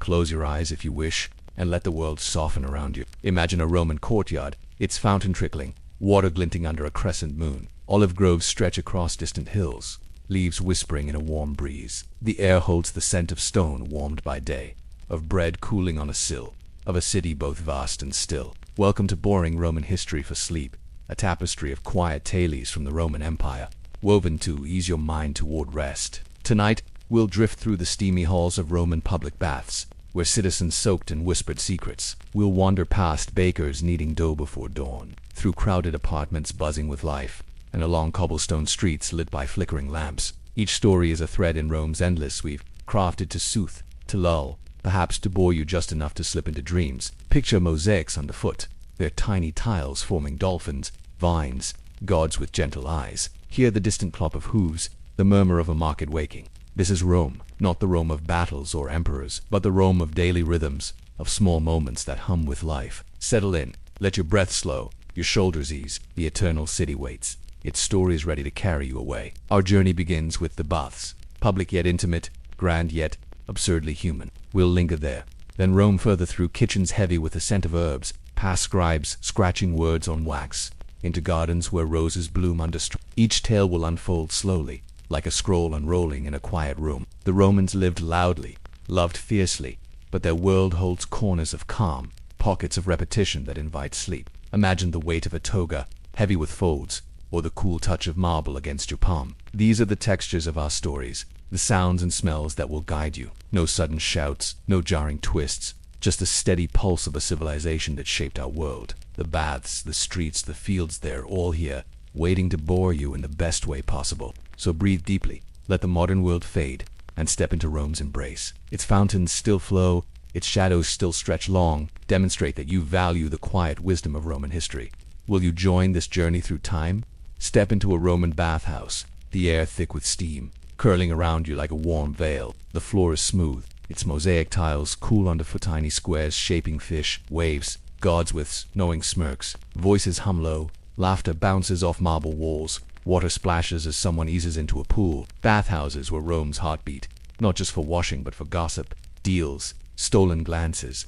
close your eyes if you wish, and let the world soften around you. Imagine a Roman courtyard, its fountain trickling, water glinting under a crescent moon. Olive groves stretch across distant hills, leaves whispering in a warm breeze. The air holds the scent of stone warmed by day, of bread cooling on a sill, of a city both vast and still. Welcome to boring Roman history for sleep, a tapestry of quiet tales from the Roman Empire, woven to ease your mind toward rest. Tonight, we'll drift through the steamy halls of Roman public baths, where citizens soaked in whispered secrets. We'll wander past bakers kneading dough before dawn, through crowded apartments buzzing with life, and along cobblestone streets lit by flickering lamps. Each story is a thread in Rome's endless weave, crafted to soothe, to lull, perhaps to bore you just enough to slip into dreams. Picture mosaics underfoot, their tiny tiles forming dolphins, vines, gods with gentle eyes. Hear the distant clop of hooves, the murmur of a market waking. This is Rome, not the Rome of battles or emperors, but the Rome of daily rhythms, of small moments that hum with life. Settle in, let your breath slow, your shoulders ease. The eternal city waits, its story is ready to carry you away. Our journey begins with the baths, public yet intimate, grand yet absurdly human. We'll linger there, then roam further through kitchens heavy with the scent of herbs, past scribes scratching words on wax, into gardens where roses bloom under stars. Each tale will unfold slowly, like a scroll unrolling in a quiet room. The Romans lived loudly, loved fiercely, but their world holds corners of calm, pockets of repetition that invite sleep. Imagine the weight of a toga, heavy with folds, or the cool touch of marble against your palm. These are the textures of our stories, the sounds and smells that will guide you. No sudden shouts, no jarring twists, just the steady pulse of a civilization that shaped our world. The baths, the streets, the fields, they're all here, waiting to bore you in the best way possible. So breathe deeply, let the modern world fade, and step into Rome's embrace. Its fountains still flow, its shadows still stretch long, demonstrate that you value the quiet wisdom of Roman history. Will you join this journey through time? Step into a Roman bathhouse, the air thick with steam, curling around you like a warm veil. The floor is smooth, its mosaic tiles cool underfoot, tiny squares shaping fish, waves, gods with knowing smirks. Voices hum low, laughter bounces off marble walls, water splashes as someone eases into a pool. Bathhouses were Rome's heartbeat, not just for washing but for gossip, deals, stolen glances.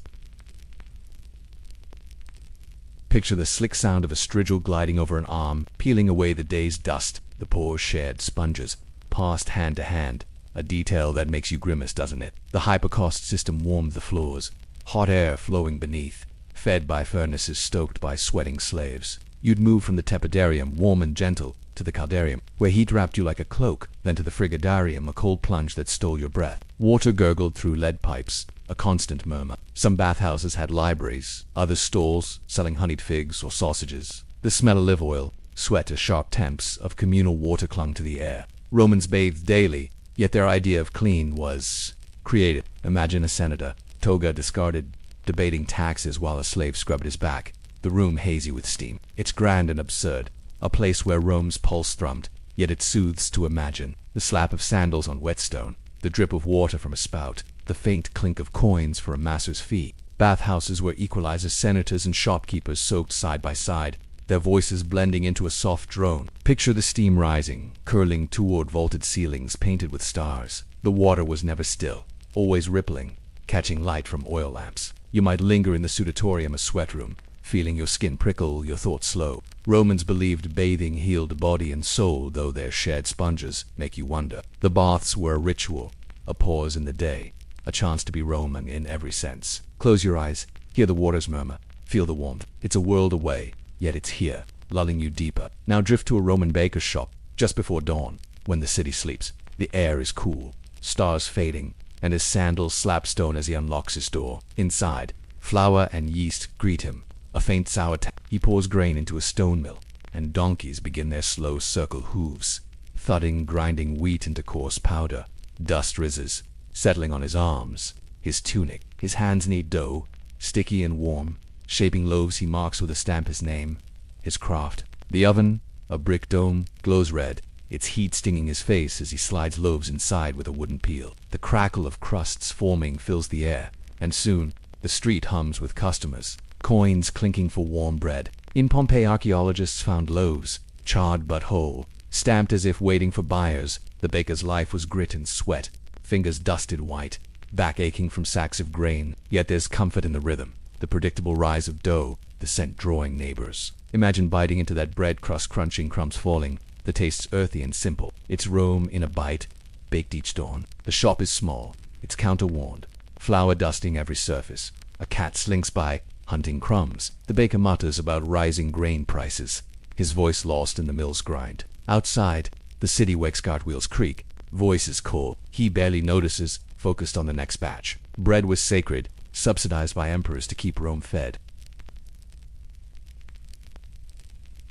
Picture the slick sound of a strigil gliding over an arm, peeling away the day's dust. The pores shared sponges, passed hand to hand, a detail that makes you grimace, doesn't it? The hypercaust system warmed the floors, hot air flowing beneath, fed by furnaces stoked by sweating slaves. You'd move from the tepidarium, warm and gentle, to the caldarium, where heat wrapped you like a cloak, then to the frigidarium, a cold plunge that stole your breath. Water gurgled through lead pipes, a constant murmur. Some bathhouses had libraries, others stalls selling honeyed figs or sausages. The smell of olive oil, sweat, as sharp temps of communal water clung to the air. Romans bathed daily, yet their idea of clean was creative. Imagine a senator, toga discarded, debating taxes while a slave scrubbed his back, the room hazy with steam. It's grand and absurd, a place where Rome's pulse thrummed, yet it soothes to imagine. The slap of sandals on whetstone, the drip of water from a spout, the faint clink of coins for a master's fee. Bathhouses where equalizers, senators, and shopkeepers soaked side by side, their voices blending into a soft drone. Picture the steam rising, curling toward vaulted ceilings painted with stars. The water was never still, always rippling, catching light from oil lamps. You might linger in the sudatorium, a sweat room, feeling your skin prickle, your thoughts slow. Romans believed bathing healed body and soul, though their shared sponges make you wonder. The baths were a ritual, a pause in the day, a chance to be Roman in every sense. Close your eyes, hear the waters murmur, feel the warmth. It's a world away, yet it's here, lulling you deeper. Now drift to a Roman baker's shop, just before dawn, when the city sleeps. The air is cool, stars fading, and his sandals slap stone as he unlocks his door. Inside, flour and yeast greet him, a faint sour tang. He pours grain into a stone mill, and donkeys begin their slow circle hooves, thudding, grinding wheat into coarse powder. Dust rises, settling on his arms, his tunic. His hands knead dough, sticky and warm, shaping loaves he marks with a stamp his name, his craft. The oven, a brick dome, glows red, its heat stinging his face as he slides loaves inside with a wooden peel. The crackle of crusts forming fills the air, and soon the street hums with customers, coins clinking for warm bread. In Pompeii, archaeologists found loaves, charred but whole, stamped as if waiting for buyers. The baker's life was grit and sweat, fingers dusted white, back aching from sacks of grain, yet there's comfort in the rhythm, the predictable rise of dough, the scent drawing neighbors. Imagine biting into that bread crust, crunching, crumbs falling. The taste's earthy and simple. It's Rome in a bite, baked each dawn. The shop is small, it's counter-warned, flour dusting every surface. A cat slinks by, hunting crumbs. The baker mutters about rising grain prices, his voice lost in the mill's grind. Outside, the city wakes, cartwheels creak, voices call. He barely notices, focused on the next batch. Bread was sacred, subsidized by emperors to keep Rome fed.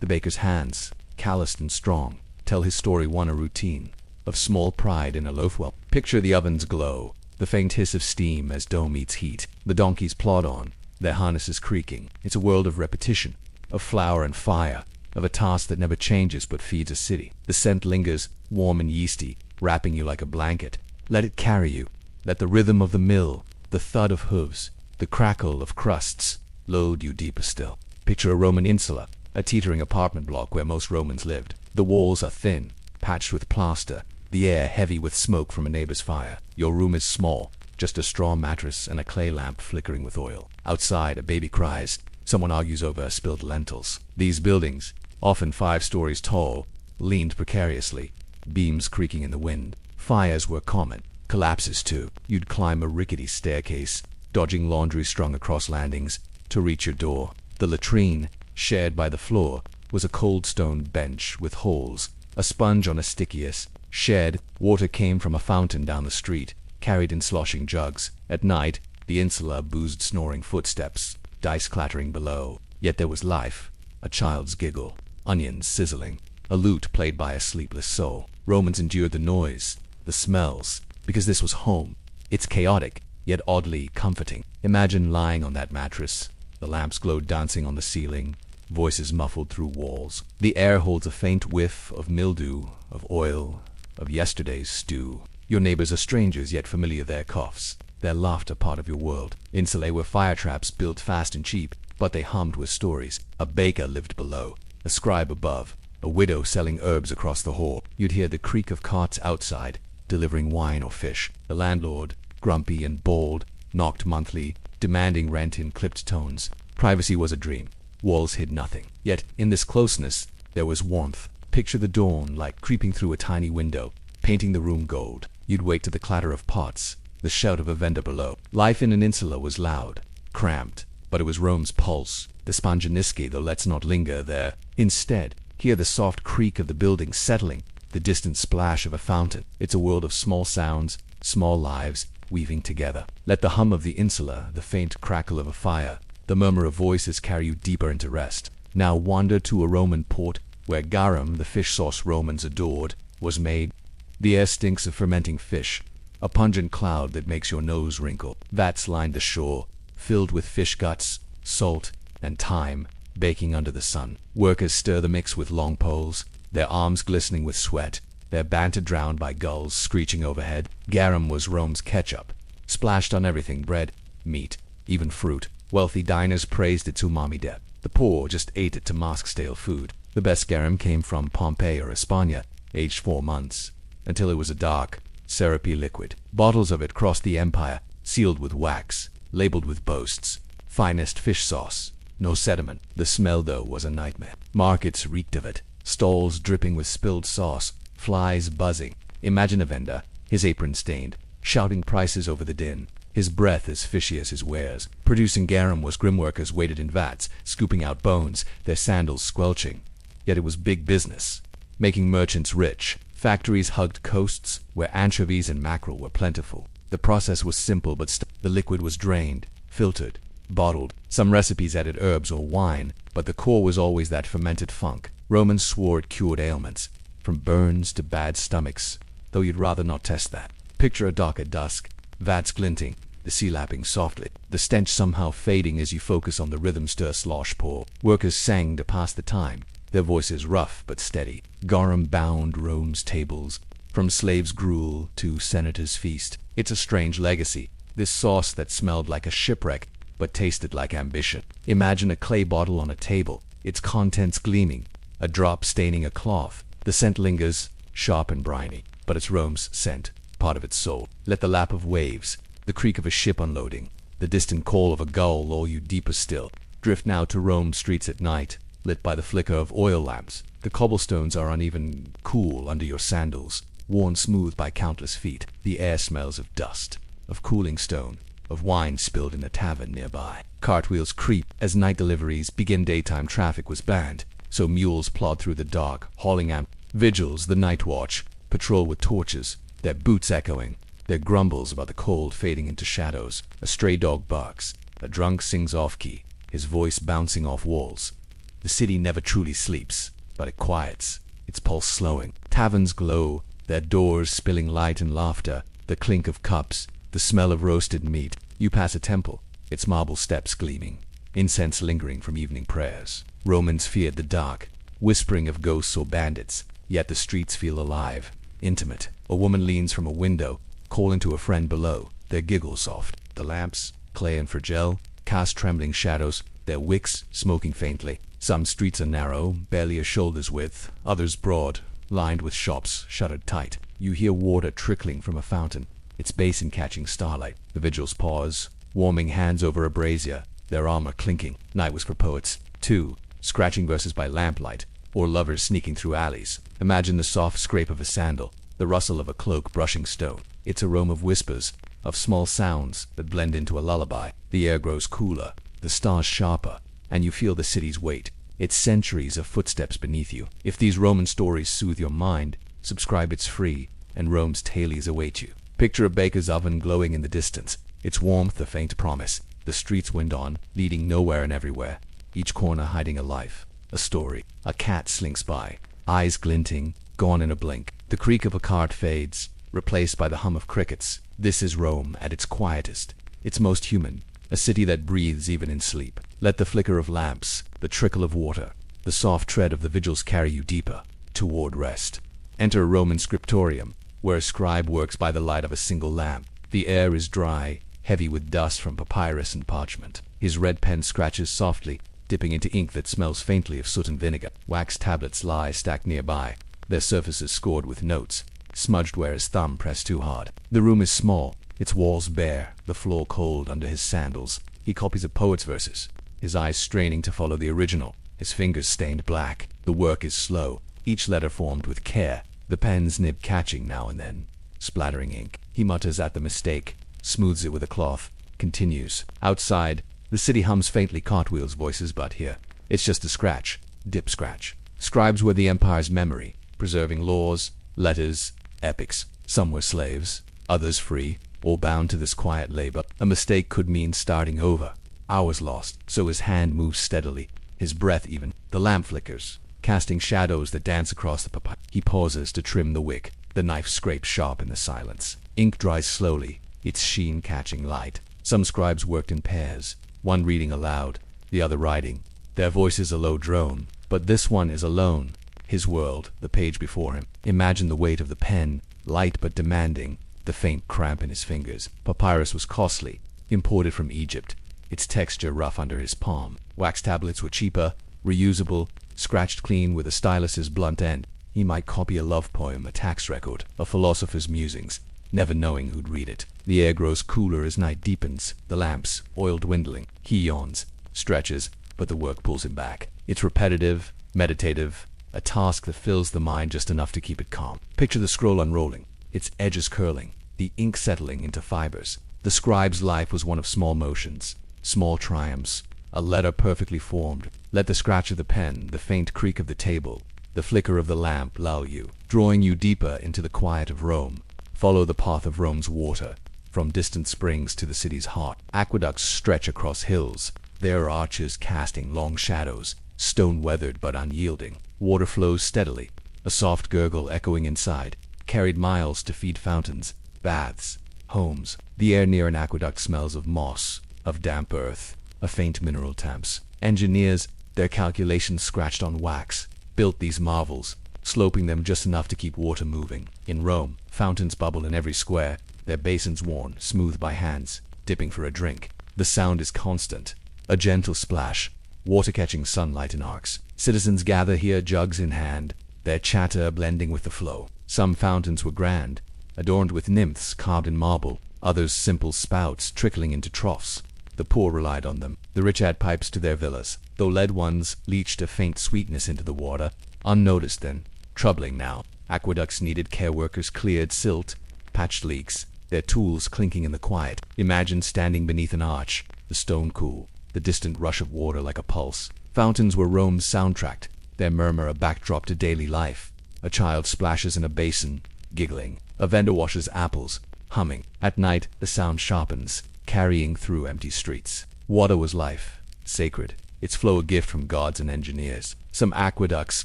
The baker's hands, calloused and strong, tell his story, one a routine of small pride in a loaf. Well, picture the oven's glow, the faint hiss of steam as dough meets heat. The donkeys plod on, their harnesses creaking. It's a world of repetition, of flour and fire, of a task that never changes but feeds a city. The scent lingers, warm and yeasty, wrapping you like a blanket. Let it carry you. Let the rhythm of the mill, the thud of hooves, the crackle of crusts, load you deeper still. Picture a Roman insula, a teetering apartment block where most Romans lived. The walls are thin, patched with plaster, the air heavy with smoke from a neighbor's fire. Your room is small, just a straw mattress and a clay lamp flickering with oil. Outside, a baby cries. Someone argues over spilled lentils. These buildings, often 5 stories tall, leaned precariously, beams creaking in the wind. Fires were common, collapses too. You'd climb a rickety staircase, dodging laundry strung across landings, to reach your door. The latrine, shared by the floor, was a cold stone bench with holes, a sponge on a stickiest. Shared, water came from a fountain down the street, carried in sloshing jugs. At night, the insula boozed snoring footsteps, dice clattering below. Yet there was life, a child's giggle, onions sizzling, a lute played by a sleepless soul. Romans endured the noise, the smells, because this was home. It's chaotic, yet oddly comforting. Imagine lying on that mattress. The lamps glowed, dancing on the ceiling, voices muffled through walls. The air holds a faint whiff of mildew, of oil, of yesterday's stew. Your neighbors are strangers, yet familiar, their coughs, their laughter part of your world. Insulae were fire traps built fast and cheap, but they hummed with stories. A baker lived below, a scribe above, a widow selling herbs across the hall. You'd hear the creak of carts outside, delivering wine or fish. The landlord, grumpy and bald, knocked monthly, demanding rent in clipped tones. Privacy was a dream. Walls hid nothing. Yet, in this closeness, there was warmth. Picture the dawn like creeping through a tiny window, painting the room gold. You'd wake to the clatter of pots, the shout of a vendor below. Life in an insula was loud, cramped, but it was Rome's pulse, the Sponginisci, though let's not linger there. Instead, hear the soft creak of the building settling, the distant splash of a fountain. It's a world of small sounds, small lives, weaving together. Let the hum of the insula, the faint crackle of a fire, the murmur of voices carry you deeper into rest. Now wander to a Roman port, where garum, the fish sauce Romans adored, was made. The air stinks of fermenting fish, a pungent cloud that makes your nose wrinkle. Vats lined the shore, filled with fish guts, salt, and thyme, baking under the sun. Workers stir the mix with long poles, their arms glistening with sweat, their banter drowned by gulls screeching overhead. Garum was Rome's ketchup, splashed on everything: bread, meat, even fruit. Wealthy diners praised its umami depth. The poor just ate it to mask stale food. The best garum came from Pompeii or Hispania, aged 4 months, until it was a dark, syrupy liquid. Bottles of it crossed the empire, sealed with wax, labeled with boasts. Finest fish sauce, no sediment. The smell, though, was a nightmare. Markets reeked of it, stalls dripping with spilled sauce, flies buzzing. Imagine a vendor, his apron stained, shouting prices over the din, his breath as fishy as his wares. Producing garum was grim. Workers waited in vats, scooping out bones, their sandals squelching. Yet it was big business, making merchants rich. Factories hugged coasts where anchovies and mackerel were plentiful. The process was simple, but the liquid was drained, filtered, bottled. Some recipes added herbs or wine, but the core was always that fermented funk. Romans swore it cured ailments, from burns to bad stomachs, though you'd rather not test that. Picture a dock at dusk, vats glinting, the sea lapping softly, the stench somehow fading as you focus on the rhythm. Stir, slosh, pour. Workers sang to pass the time, their voices rough but steady. Garum bound Rome's tables, from slaves' gruel to senators' feast. It's a strange legacy, this sauce that smelled like a shipwreck but tasted like ambition. Imagine a clay bottle on a table, its contents gleaming, a drop staining a cloth. The scent lingers, sharp and briny, but it's Rome's scent, part of its soul. Let the lap of waves, the The creak of a ship unloading, the distant call of a gull lull you deeper still. Drift now to Rome streets at night, lit by the flicker of oil lamps. The cobblestones are uneven, cool under your sandals, worn smooth by countless feet. The air smells of dust, of cooling stone, of wine spilled in a tavern nearby. Cartwheels creep as night deliveries begin. Daytime traffic was banned, so mules plod through the dark, hauling vigils, the night watch, patrol with torches, their boots echoing, their grumbles about the cold fading into shadows. A stray dog barks, a drunk sings off-key, his voice bouncing off walls. The city never truly sleeps, but it quiets, its pulse slowing. Taverns glow, their doors spilling light and laughter, the clink of cups, the smell of roasted meat. You pass a temple, its marble steps gleaming, incense lingering from evening prayers. Romans feared the dark, whispering of ghosts or bandits, yet the streets feel alive, intimate. A woman leans from a window, calling to a friend below, their giggle soft. The lamps, clay and fragile, cast trembling shadows, their wicks smoking faintly. Some streets are narrow, barely a shoulder's width, others broad, lined with shops shuttered tight. You hear water trickling from a fountain, its basin catching starlight. The vigils pause, warming hands over a brazier, their armor clinking. Night was for poets, too, scratching verses by lamplight, or lovers sneaking through alleys. Imagine the soft scrape of a sandal, the rustle of a cloak brushing stone. It's a Rome of whispers, of small sounds that blend into a lullaby. The air grows cooler, the stars sharper, and you feel the city's weight, its centuries of footsteps beneath you. If these Roman stories soothe your mind, subscribe. It's free, and Rome's tales await you. Picture a baker's oven glowing in the distance, its warmth a faint promise. The streets wind on, leading nowhere and everywhere, each corner hiding a life, a story. A cat slinks by, eyes glinting, gone in a blink. The creak of a cart fades, replaced by the hum of crickets. This is Rome at its quietest, its most human, a city that breathes even in sleep. Let the flicker of lamps, the trickle of water, the soft tread of the vigils carry you deeper, toward rest. Enter a Roman scriptorium, where a scribe works by the light of a single lamp. The air is dry, heavy with dust from papyrus and parchment. His red pen scratches softly, dipping into ink that smells faintly of soot and vinegar. Wax tablets lie stacked nearby, their surfaces scored with notes, smudged where his thumb pressed too hard. The room is small, its walls bare, the floor cold under his sandals. He copies a poet's verses, his eyes straining to follow the original, his fingers stained black. The work is slow, each letter formed with care, the pen's nib catching now and then, splattering ink. He mutters at the mistake, smooths it with a cloth, continues. Outside, the city hums faintly cartwheels voices, but here, it's just a scratch, dip scratch. Scribes were the empire's memory, preserving laws, letters, epics. Some were slaves, others free, all bound to this quiet labor. A mistake could mean starting over, hours lost. So his hand moves steadily, his breath even. The lamp flickers, casting shadows that dance across the papyrus. He pauses to trim the wick, the knife scrapes sharp in the silence. Ink dries slowly, its sheen catching light. Some scribes worked in pairs, one reading aloud, the other writing, their voices a low drone. But this one is alone, his world, the page before him. Imagine the weight of the pen, light but demanding, the faint cramp in his fingers. Papyrus was costly, imported from Egypt, its texture rough under his palm. Wax tablets were cheaper, reusable, scratched clean with a stylus's blunt end. He might copy a love poem, a tax record, a philosopher's musings, never knowing who'd read it. The air grows cooler as night deepens, the lamps, oil dwindling. He yawns, stretches, but the work pulls him back. It's repetitive, meditative, a task that fills the mind just enough to keep it calm. Picture the scroll unrolling, its edges curling, the ink settling into fibers. The scribe's life was one of small motions, small triumphs, a letter perfectly formed. Let the scratch of the pen, the faint creak of the table, the flicker of the lamp lull you, drawing you deeper into the quiet of Rome. Follow the path of Rome's water, from distant springs to the city's heart. Aqueducts stretch across hills, their arches casting long shadows, stone weathered but unyielding. Water flows steadily, a soft gurgle echoing inside, carried miles to feed fountains, baths, homes. The air near an aqueduct smells of moss, of damp earth, a faint mineral tampes. Engineers, their calculations scratched on wax, built these marvels, sloping them just enough to keep water moving. In Rome, fountains bubble in every square, their basins worn, smooth by hands, dipping for a drink. The sound is constant, a gentle splash, water catching sunlight in arcs. Citizens gather here, jugs in hand, their chatter blending with the flow. Some fountains were grand, adorned with nymphs carved in marble, others simple spouts trickling into troughs. The poor relied on them. The rich had pipes to their villas, though lead ones leached a faint sweetness into the water, unnoticed then, troubling now. Aqueducts needed care workers cleared silt, patched leaks, their tools clinking in the quiet. Imagine standing beneath an arch, the stone cool, the distant rush of water like a pulse. Fountains were Rome's soundtrack, their murmur a backdrop to daily life. A child splashes in a basin, giggling. A vendor washes apples, humming. At night, the sound sharpens, carrying through empty streets. Water was life, sacred, its flow a gift from gods and engineers. Some aqueducts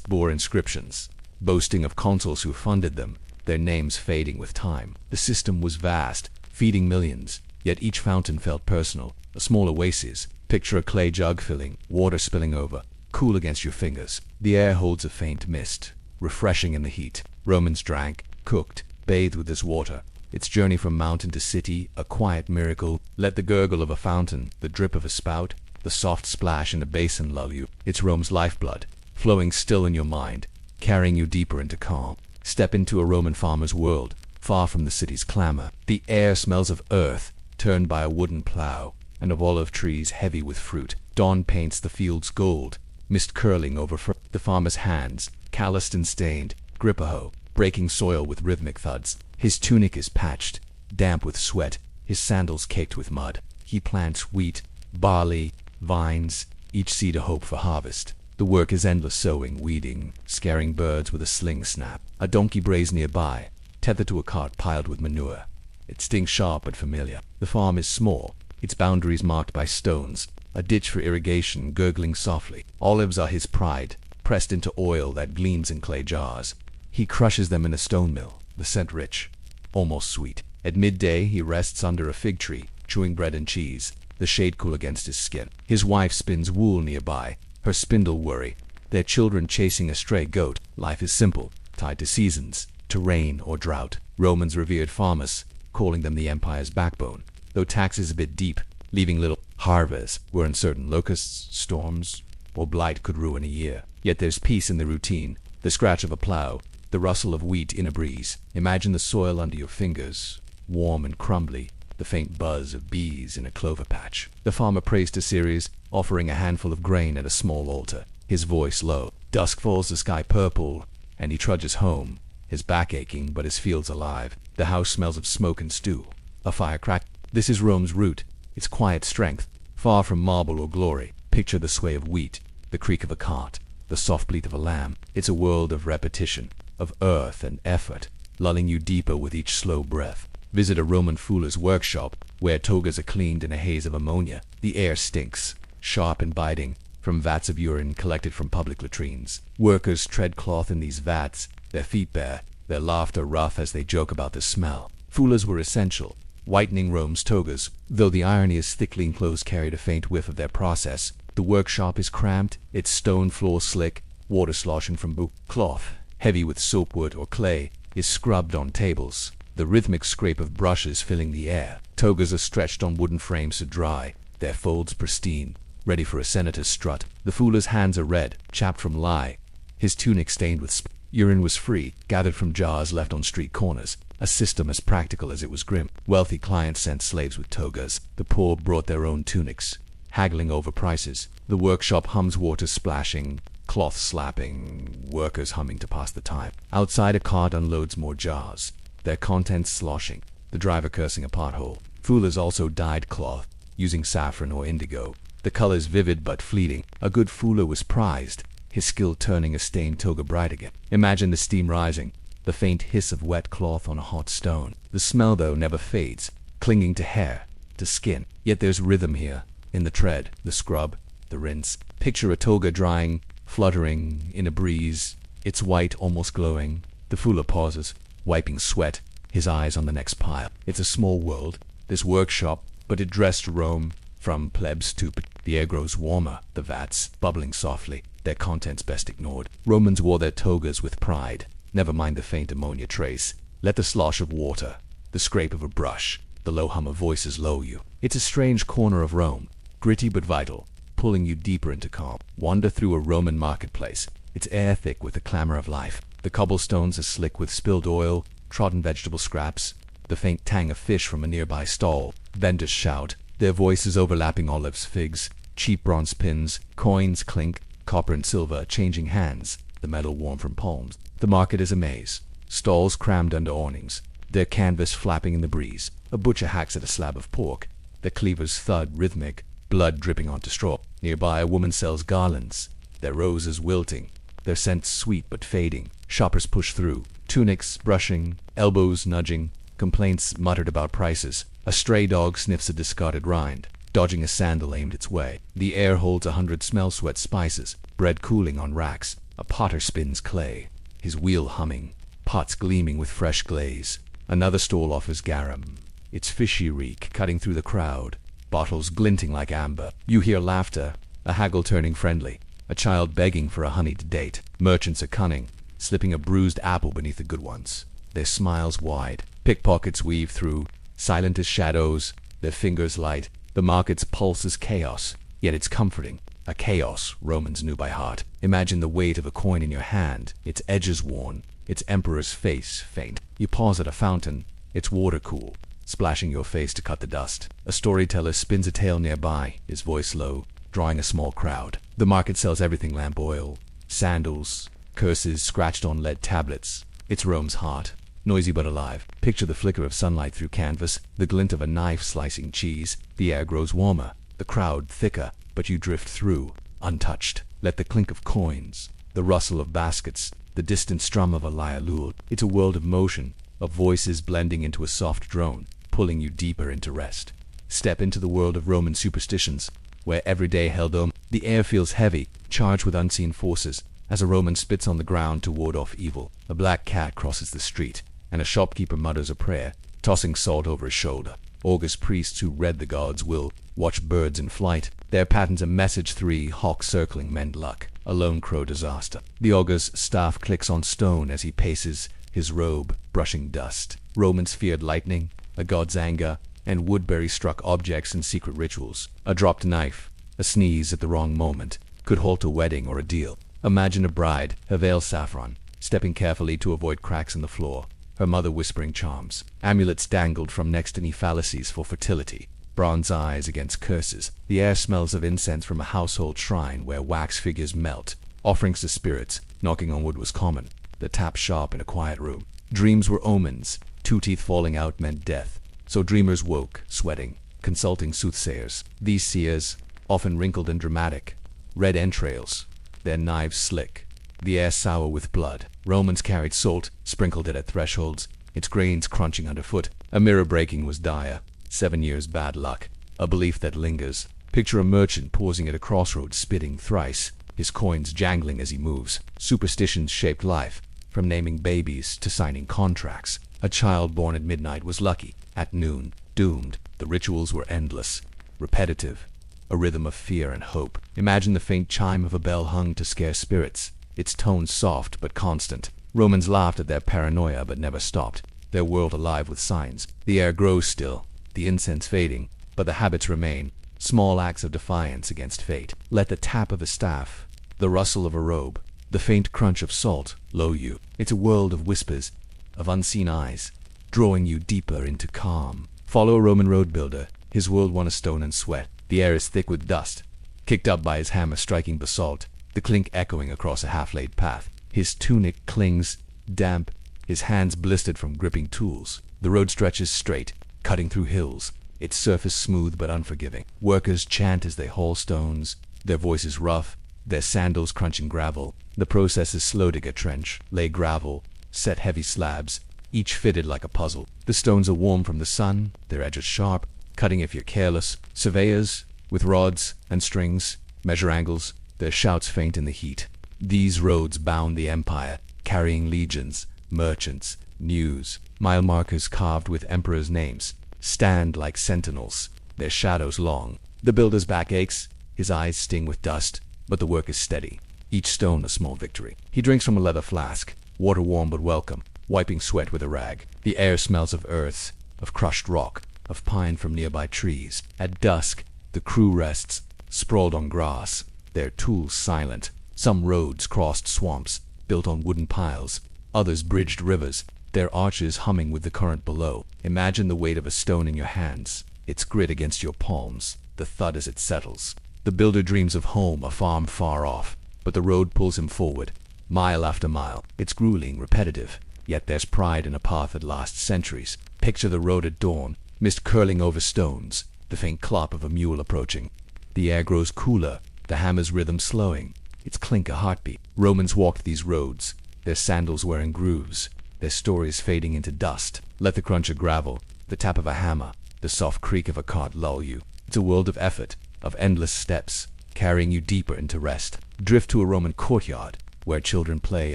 bore inscriptions, boasting of consuls who funded them, their names fading with time. The system was vast, feeding millions, yet each fountain felt personal, a small oasis. Picture a clay jug filling, water spilling over, cool against your fingers. The air holds a faint mist, refreshing in the heat. Romans drank, cooked, bathed with this water. Its journey from mountain to city, a quiet miracle. Let the gurgle of a fountain, the drip of a spout, the soft splash in a basin lull you. It's Rome's lifeblood, flowing still in your mind, carrying you deeper into calm. Step into a Roman farmer's world, far from the city's clamor. The air smells of earth, turned by a wooden plow, and of olive trees heavy with fruit. Dawn paints the fields gold, mist curling over the farmer's hands, calloused and stained, grip a hoe, breaking soil with rhythmic thuds. His tunic is patched, damp with sweat, his sandals caked with mud. He plants wheat, barley, vines, each seed a hope for harvest. The work is endless sowing, weeding, scaring birds with a sling snap. A donkey brays nearby, tethered to a cart piled with manure. It stings sharp but familiar. The farm is small, its boundaries marked by stones, a ditch for irrigation gurgling softly. Olives are his pride, pressed into oil that gleams in clay jars. He crushes them in a stone mill, the scent rich, almost sweet. At midday he rests under a fig tree, chewing bread and cheese, the shade cool against his skin. His wife spins wool nearby, her spindle worry, their children chasing a stray goat. Life is simple, tied to seasons, to rain or drought. Romans revered farmers, calling them the empire's backbone, though taxes a bit deep, leaving little. Harvests were uncertain. Locusts, storms, or blight could ruin a year. Yet there's peace in the routine, the scratch of a plow, the rustle of wheat in a breeze. Imagine the soil under your fingers, warm and crumbly, the faint buzz of bees in a clover patch. The farmer prays to Ceres, offering a handful of grain at a small altar, his voice low. Dusk falls, the sky purple, and he trudges home, his back aching but his fields alive. The house smells of smoke and stew. A fire crack. This is Rome's root, its quiet strength, far from marble or glory. Picture the sway of wheat, the creak of a cart, the soft bleat of a lamb. It's a world of repetition, of earth and effort, lulling you deeper with each slow breath. Visit a Roman fuller's workshop, where togas are cleaned in a haze of ammonia. The air stinks, sharp and biting, from vats of urine collected from public latrines. Workers tread cloth in these vats, their feet bare, their laughter rough as they joke about the smell. Fullers were essential, whitening Rome's togas, though the irony is thickly enclosed carried a faint whiff of their process. The workshop is cramped, its stone floor slick, water sloshing from boot. Cloth, heavy with soapwood or clay, is scrubbed on tables, the rhythmic scrape of brushes filling the air. Togas are stretched on wooden frames to dry, their folds pristine, ready for a senator's strut. The fuller's hands are red, chapped from lye, his tunic stained with urine was free, gathered from jars left on street corners. A system as practical as it was grim. Wealthy clients sent slaves with togas. The poor brought their own tunics, haggling over prices. The workshop hums, water splashing, cloth slapping, workers humming to pass the time. Outside, a cart unloads more jars, their contents sloshing, the driver cursing a pothole. Fullers also dyed cloth, using saffron or indigo, the colors vivid but fleeting. A good fuller was prized, his skill turning a stained toga bright again. Imagine the steam rising, the faint hiss of wet cloth on a hot stone. The smell, though, never fades, clinging to hair, to skin. Yet there's rhythm here, in the tread, the scrub, the rinse. Picture a toga drying, fluttering in a breeze, its white almost glowing. The fuller pauses, wiping sweat, his eyes on the next pile. It's a small world, this workshop, but it dressed Rome, from plebs to the air grows warmer, the vats bubbling softly, their contents best ignored. Romans wore their togas with pride. Never mind the faint ammonia trace. Let the slosh of water, the scrape of a brush, the low hum of voices lull you. It's a strange corner of Rome, gritty but vital, pulling you deeper into calm. Wander through a Roman marketplace, its air thick with the clamor of life. The cobblestones are slick with spilled oil, trodden vegetable scraps, the faint tang of fish from a nearby stall. Vendors shout, their voices overlapping olives, figs, cheap bronze pins, coins clink, copper and silver changing hands, the metal warm from palms. The market is a maze. Stalls crammed under awnings, their canvas flapping in the breeze. A butcher hacks at a slab of pork, their cleavers thud rhythmic, blood dripping onto straw. Nearby a woman sells garlands, their roses wilting, their scents sweet but fading. Shoppers push through, tunics brushing, elbows nudging, complaints muttered about prices. A stray dog sniffs a discarded rind, dodging a sandal aimed its way. The air holds 100 smell-sweat spices, bread cooling on racks. A potter spins clay, his wheel humming, pots gleaming with fresh glaze. Another stall offers garum, its fishy reek cutting through the crowd, bottles glinting like amber. You hear laughter, a haggle turning friendly, a child begging for a honeyed date. Merchants are cunning, slipping a bruised apple beneath the good ones, their smiles wide. Pickpockets weave through, silent as shadows, their fingers light. The market's pulse is chaos, yet it's comforting. A chaos Romans knew by heart. Imagine the weight of a coin in your hand, its edges worn, its emperor's face faint. You pause at a fountain, its water cool, splashing your face to cut the dust. A storyteller spins a tale nearby, his voice low, drawing a small crowd. The market sells everything: lamp oil, sandals, curses scratched on lead tablets. It's Rome's heart, noisy but alive. Picture the flicker of sunlight through canvas, the glint of a knife slicing cheese. The air grows warmer, the crowd thicker, but you drift through, untouched. Let the clink of coins, the rustle of baskets, the distant strum of a lyre lute. It's a world of motion, of voices blending into a soft drone, pulling you deeper into rest. Step into the world of Roman superstitions, where every day held home. The air feels heavy, charged with unseen forces, as a Roman spits on the ground to ward off evil. A black cat crosses the street, and a shopkeeper mutters a prayer, tossing salt over his shoulder. August priests who read the gods' will watch birds in flight. Their patterns a message: 3 hawks circling mend luck, a lone crow disaster. The augur's staff clicks on stone as he paces, his robe brushing dust. Romans feared lightning, a god's anger, and Woodbury-struck objects in secret rituals. A dropped knife, a sneeze at the wrong moment, could halt a wedding or a deal. Imagine a bride, her veil saffron, stepping carefully to avoid cracks in the floor, her mother whispering charms. Amulets dangled from next to knee fallacies for fertility, bronze eyes against curses. The air smells of incense from a household shrine where wax figures melt. Offerings to spirits, knocking on wood was common, the tap sharp in a quiet room. Dreams were omens, 2 teeth falling out meant death. So dreamers woke, sweating, consulting soothsayers. These seers, often wrinkled and dramatic, red entrails, their knives slick, the air sour with blood. Romans carried salt, sprinkled it at thresholds, its grains crunching underfoot. A mirror breaking was dire, 7 years bad luck, a belief that lingers. Picture a merchant pausing at a crossroads, spitting thrice, his coins jangling as he moves. Superstitions shaped life, from naming babies to signing contracts. A child born at midnight was lucky, at noon, doomed. The rituals were endless, repetitive, a rhythm of fear and hope. Imagine the faint chime of a bell hung to scare spirits, its tone soft but constant. Romans laughed at their paranoia but never stopped, their world alive with signs. The air grows still, the incense fading, but the habits remain, small acts of defiance against fate. Let the tap of a staff, the rustle of a robe, the faint crunch of salt lull you. It's a world of whispers, of unseen eyes, drawing you deeper into calm. Follow a Roman road builder, his world one of stone and sweat. The air is thick with dust, kicked up by his hammer striking basalt, the clink echoing across a half-laid path. His tunic clings, damp, his hands blistered from gripping tools. The road stretches straight, cutting through hills, its surface smooth but unforgiving. Workers chant as they haul stones, their voices rough, their sandals crunching gravel. The process is slow. Dig a trench, lay gravel, set heavy slabs, each fitted like a puzzle. The stones are warm from the sun, their edges sharp, cutting if you're careless. Surveyors, with rods and strings, measure angles, their shouts faint in the heat. These roads bound the empire, carrying legions, merchants, news. Mile markers carved with emperors' names stand like sentinels, their shadows long. The builder's back aches, his eyes sting with dust, but the work is steady, each stone a small victory. He drinks from a leather flask, water warm but welcome, wiping sweat with a rag. The air smells of earth, of crushed rock, of pine from nearby trees. At dusk, the crew rests, sprawled on grass, their tools silent. Some roads crossed swamps, built on wooden piles, others bridged rivers, their arches humming with the current below. Imagine the weight of a stone in your hands, its grit against your palms, the thud as it settles. The builder dreams of home, a farm far off, but the road pulls him forward, mile after mile. It's grueling, repetitive, yet there's pride in a path that lasts centuries. Picture the road at dawn, mist curling over stones, the faint clop of a mule approaching. The air grows cooler, the hammer's rhythm slowing, its clink a heartbeat. Romans walked these roads, their sandals wearing grooves, their stories fading into dust. Let the crunch of gravel, the tap of a hammer, the soft creak of a cart lull you. It's a world of effort, of endless steps, carrying you deeper into rest. Drift to a Roman courtyard, where children play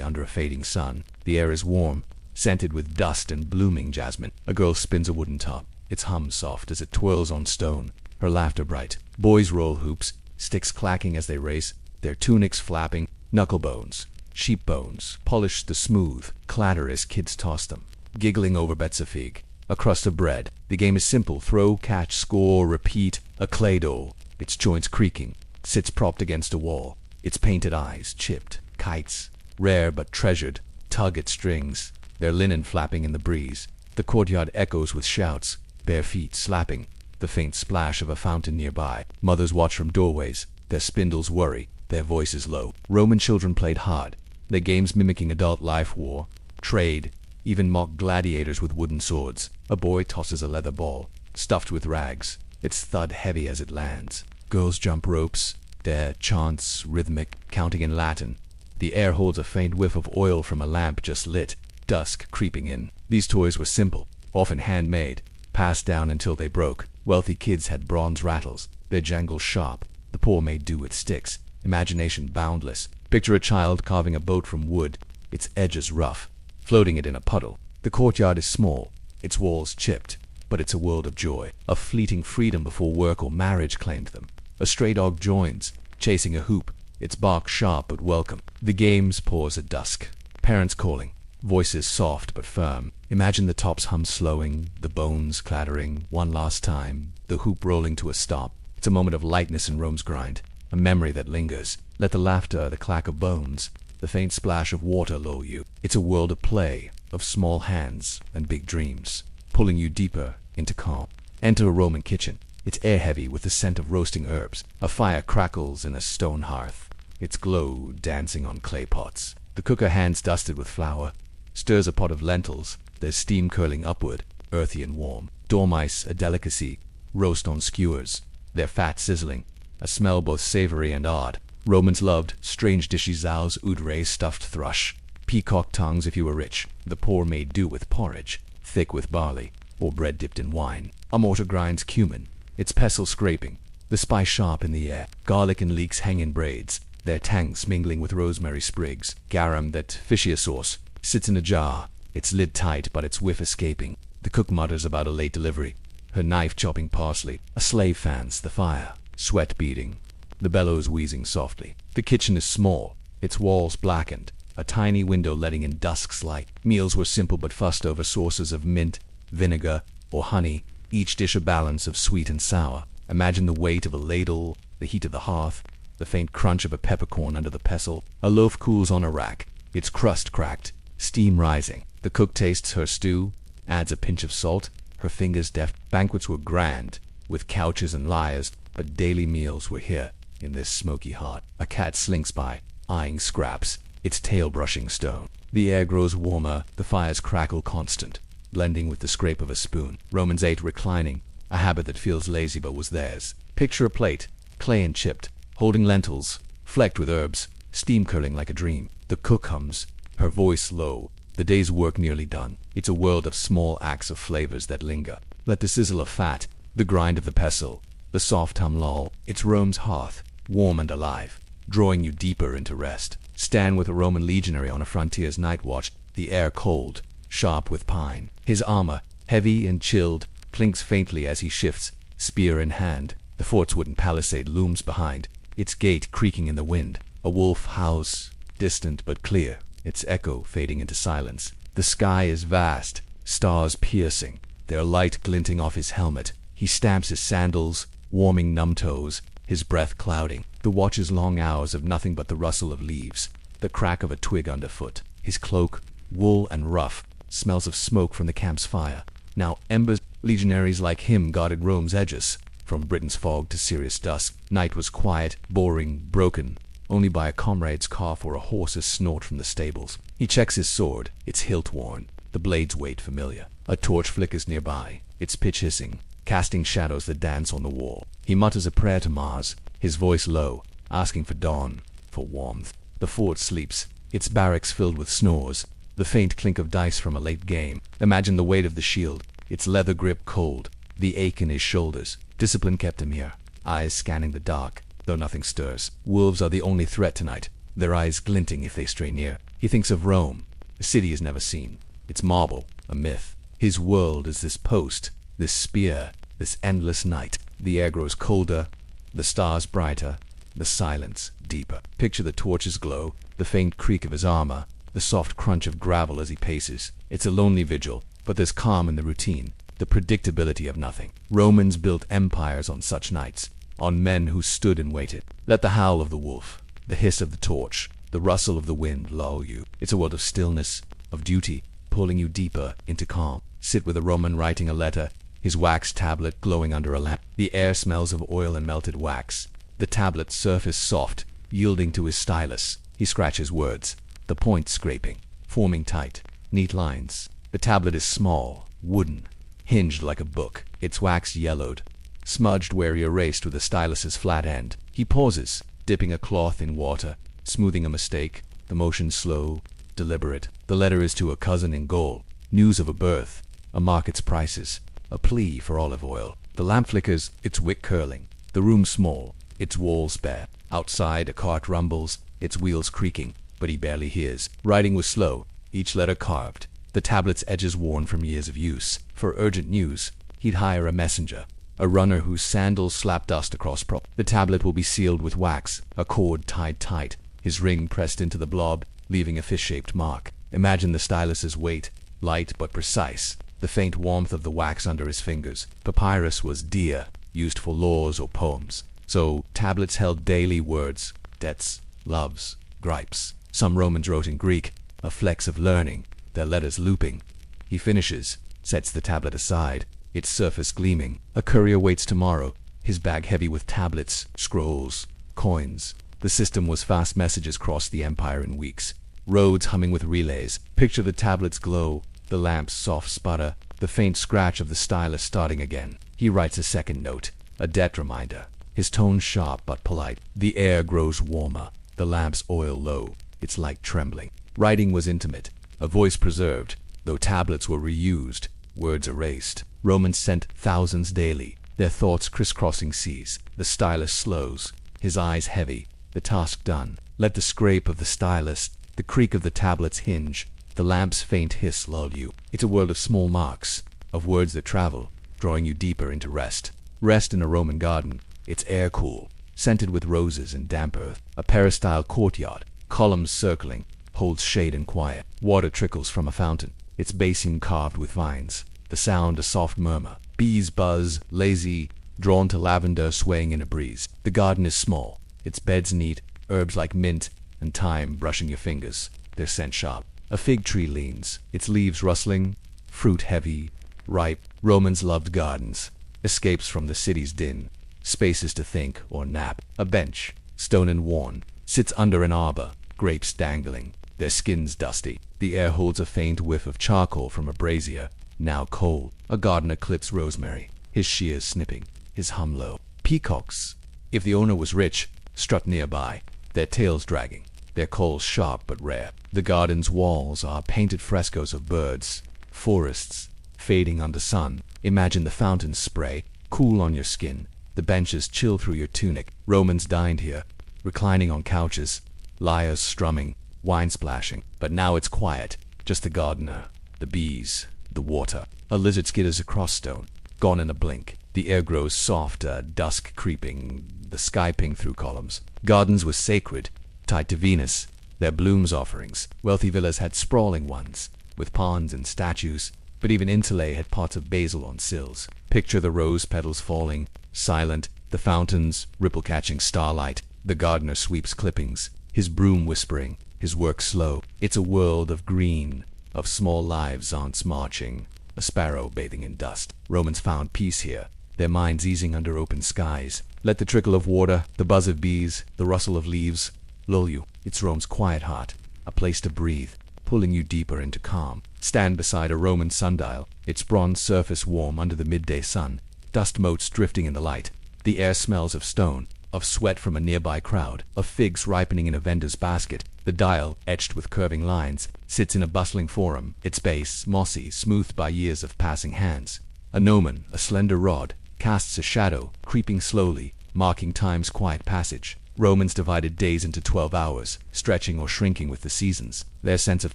under a fading sun. The air is warm, scented with dust and blooming jasmine. A girl spins a wooden top, its hum soft as it twirls on stone, her laughter bright. Boys roll hoops, sticks clacking as they race, their tunics flapping. Knuckle bones, sheep bones, polished to smooth, clatter as kids toss them, giggling over bets of fig. A crust of bread. The game is simple: throw, catch, score, repeat. A clay doll, its joints creaking, sits propped against a wall, its painted eyes chipped. Kites, rare but treasured, tug at strings, their linen flapping in the breeze. The courtyard echoes with shouts, bare feet slapping, the faint splash of a fountain nearby. Mothers watch from doorways, their spindles worry, their voices low. Roman children played hard, their games mimicking adult life: war, trade, even mock gladiators with wooden swords. A boy tosses a leather ball, stuffed with rags, its thud heavy as it lands. Girls jump ropes, their chants rhythmic, counting in Latin. The air holds a faint whiff of oil from a lamp just lit, dusk creeping in. These toys were simple, often handmade, passed down until they broke. Wealthy kids had bronze rattles, their jangle sharp. The poor made do with sticks, imagination boundless. Picture a child carving a boat from wood, its edges rough, floating it in a puddle. The courtyard is small, its walls chipped, but it's a world of joy, of fleeting freedom before work or marriage claimed them. A stray dog joins, chasing a hoop, its bark sharp but welcome. The games pause at dusk, parents calling, voices soft but firm. Imagine the tops hum slowing, the bones clattering, one last time, the hoop rolling to a stop. It's a moment of lightness in Rome's grind, a memory that lingers. Let the laughter, the clack of bones, the faint splash of water lull you. It's a world of play, of small hands and big dreams, pulling you deeper into calm. Enter a Roman kitchen. It's air-heavy with the scent of roasting herbs. A fire crackles in a stone hearth, its glow dancing on clay pots. The cooker, hands dusted with flour, stirs a pot of lentils, their steam curling upward, earthy and warm. Dormice, a delicacy, roast on skewers, their fat sizzling, a smell both savory and odd. Romans loved strange dishes: zows, udre, stuffed thrush, peacock tongues if you were rich. The poor made do with porridge, thick with barley, or bread dipped in wine. A mortar grinds cumin, its pestle scraping, the spice sharp in the air. Garlic and leeks hang in braids, their tangs mingling with rosemary sprigs. Garum, that fishier sauce, sits in a jar, its lid tight but its whiff escaping. The cook mutters about a late delivery, her knife chopping parsley. A slave fans the fire, sweat beading, the bellows wheezing softly. The kitchen is small, its walls blackened, a tiny window letting in dusk's light. Meals were simple but fussed over sources of mint, vinegar, or honey, each dish a balance of sweet and sour. Imagine the weight of a ladle, the heat of the hearth, the faint crunch of a peppercorn under the pestle. A loaf cools on a rack, its crust cracked, steam rising. The cook tastes her stew, adds a pinch of salt, her fingers deft. Banquets were grand, with couches and lyres, but daily meals were here, in this smoky heart. A cat slinks by, eyeing scraps, its tail brushing stone. The air grows warmer, the fires crackle constant, blending with the scrape of a spoon. Romans ate reclining, a habit that feels lazy but was theirs. Picture a plate, clay and chipped, holding lentils, flecked with herbs, steam curling like a dream. The cook hums, her voice low, the day's work nearly done. It's a world of small acts of flavors that linger. Let the sizzle of fat, the grind of the pestle, the soft hum lull. It's Rome's hearth, warm and alive, drawing you deeper into rest. Stand with a Roman legionary on a frontier's night watch, the air cold, sharp with pine. His armor, heavy and chilled, clinks faintly as he shifts, spear in hand. The fort's wooden palisade looms behind, its gate creaking in the wind. A wolf howls, distant but clear, its echo fading into silence. The sky is vast, stars piercing, their light glinting off his helmet. He stamps his sandals, warming numb toes, his breath clouding. The watch's long hours of nothing but the rustle of leaves, the crack of a twig underfoot. His cloak, wool and rough, smells of smoke from the camp's fire. Now embers, legionaries like him guarded Rome's edges. From Britain's fog to Syria's dusk, night was quiet, boring, broken, only by a comrade's cough or a horse's snort from the stables. He checks his sword, its hilt worn, the blade's weight familiar. A torch flickers nearby, its pitch hissing, casting shadows that dance on the wall. He mutters a prayer to Mars, his voice low, asking for dawn, for warmth. The fort sleeps, its barracks filled with snores, the faint clink of dice from a late game. Imagine the weight of the shield, its leather grip cold, the ache in his shoulders. Discipline kept him here, eyes scanning the dark, though nothing stirs. Wolves are the only threat tonight, their eyes glinting if they stray near. He thinks of Rome, a city he's never seen. It's marble, a myth. His world is this post, this spear, this endless night. The air grows colder, the stars brighter, the silence deeper. Picture the torch's glow, the faint creak of his armor, the soft crunch of gravel as he paces. It's a lonely vigil, but there's calm in the routine, the predictability of nothing. Romans built empires on such nights, on men who stood and waited. Let the howl of the wolf, the hiss of the torch, the rustle of the wind lull you. It's a world of stillness, of duty, pulling you deeper into calm. Sit with a Roman writing a letter, his wax tablet glowing under a lamp. The air smells of oil and melted wax. The tablet's surface soft, yielding to his stylus. He scratches words, the point scraping, forming tight, neat lines. The tablet is small, wooden, hinged like a book, its wax yellowed, smudged where he erased with the stylus's flat end. He pauses, dipping a cloth in water, smoothing a mistake, the motion slow, deliberate. The letter is to a cousin in Gaul, news of a birth, a market's prices, a plea for olive oil. The lamp flickers, its wick curling, the room small, its walls bare. Outside a cart rumbles, its wheels creaking, but he barely hears. Writing was slow, each letter carved, the tablet's edges worn from years of use. For urgent news, he'd hire a messenger, a runner whose sandals slap dust across prop. The tablet will be sealed with wax, a cord tied tight, his ring pressed into the blob, leaving a fish-shaped mark. Imagine the stylus's weight, light but precise, the faint warmth of the wax under his fingers. Papyrus was dear, used for laws or poems. So tablets held daily words, debts, loves, gripes. Some Romans wrote in Greek, a flex of learning, their letters looping. He finishes, sets the tablet aside, its surface gleaming. A courier waits tomorrow, his bag heavy with tablets, scrolls, coins. The system was fast. Messages crossed the empire in weeks, roads humming with relays. Picture the tablet's glow, the lamp's soft sputter, the faint scratch of the stylus starting again. He writes a second note, a debt reminder, his tone sharp but polite. The air grows warmer, the lamp's oil low, its light trembling. Writing was intimate, a voice preserved, though tablets were reused, words erased. Romans sent thousands daily, their thoughts crisscrossing seas. The stylus slows, his eyes heavy, the task done. Let the scrape of the stylus, the creak of the tablet's hinge, the lamp's faint hiss lull you. It's a world of small marks, of words that travel, drawing you deeper into rest. Rest in a Roman garden, its air cool, scented with roses and damp earth. A peristyle courtyard, columns circling, holds shade and quiet. Water trickles from a fountain, its basin carved with vines. The sound a soft murmur. Bees buzz, lazy, drawn to lavender swaying in a breeze. The garden is small, its beds neat, herbs like mint and thyme brushing your fingers, their scent sharp. A fig tree leans, its leaves rustling, fruit heavy, ripe. Romans loved gardens, escapes from the city's din, spaces to think or nap. A bench, stone and worn, sits under an arbor, grapes dangling, their skins dusty. The air holds a faint whiff of charcoal from a brazier, now cold. A gardener clips rosemary, his shears snipping, his hum low. Peacocks, if the owner was rich, strut nearby, their tails dragging, their calls sharp but rare. The garden's walls are painted frescoes of birds, forests, fading under sun. Imagine the fountains spray, cool on your skin, the benches chill through your tunic. Romans dined here, reclining on couches, lyres strumming, wine splashing. But now it's quiet, just the gardener, the bees, the water. A lizard skitters across stone, gone in a blink. The air grows softer, dusk creeping, the sky pink through columns. Gardens were sacred, tied to Venus, their blooms offerings. Wealthy villas had sprawling ones, with ponds and statues, but even Insulae had pots of basil on sills. Picture the rose petals falling, silent, the fountains, ripple catching starlight. The gardener sweeps clippings, his broom whispering, his work slow. It's a world of green, of small lives ants marching, a sparrow bathing in dust. Romans found peace here, their minds easing under open skies. Let the trickle of water, the buzz of bees, the rustle of leaves lull you. It's Rome's quiet heart, a place to breathe, pulling you deeper into calm. Stand beside a Roman sundial, its bronze surface warm under the midday sun, dust motes drifting in the light. The air smells of stone, of sweat from a nearby crowd, of figs ripening in a vendor's basket. The dial, etched with curving lines, sits in a bustling forum, its base mossy, smoothed by years of passing hands. A gnomon, a slender rod, casts a shadow, creeping slowly, marking time's quiet passage. Romans divided days into 12 hours, stretching or shrinking with the seasons, their sense of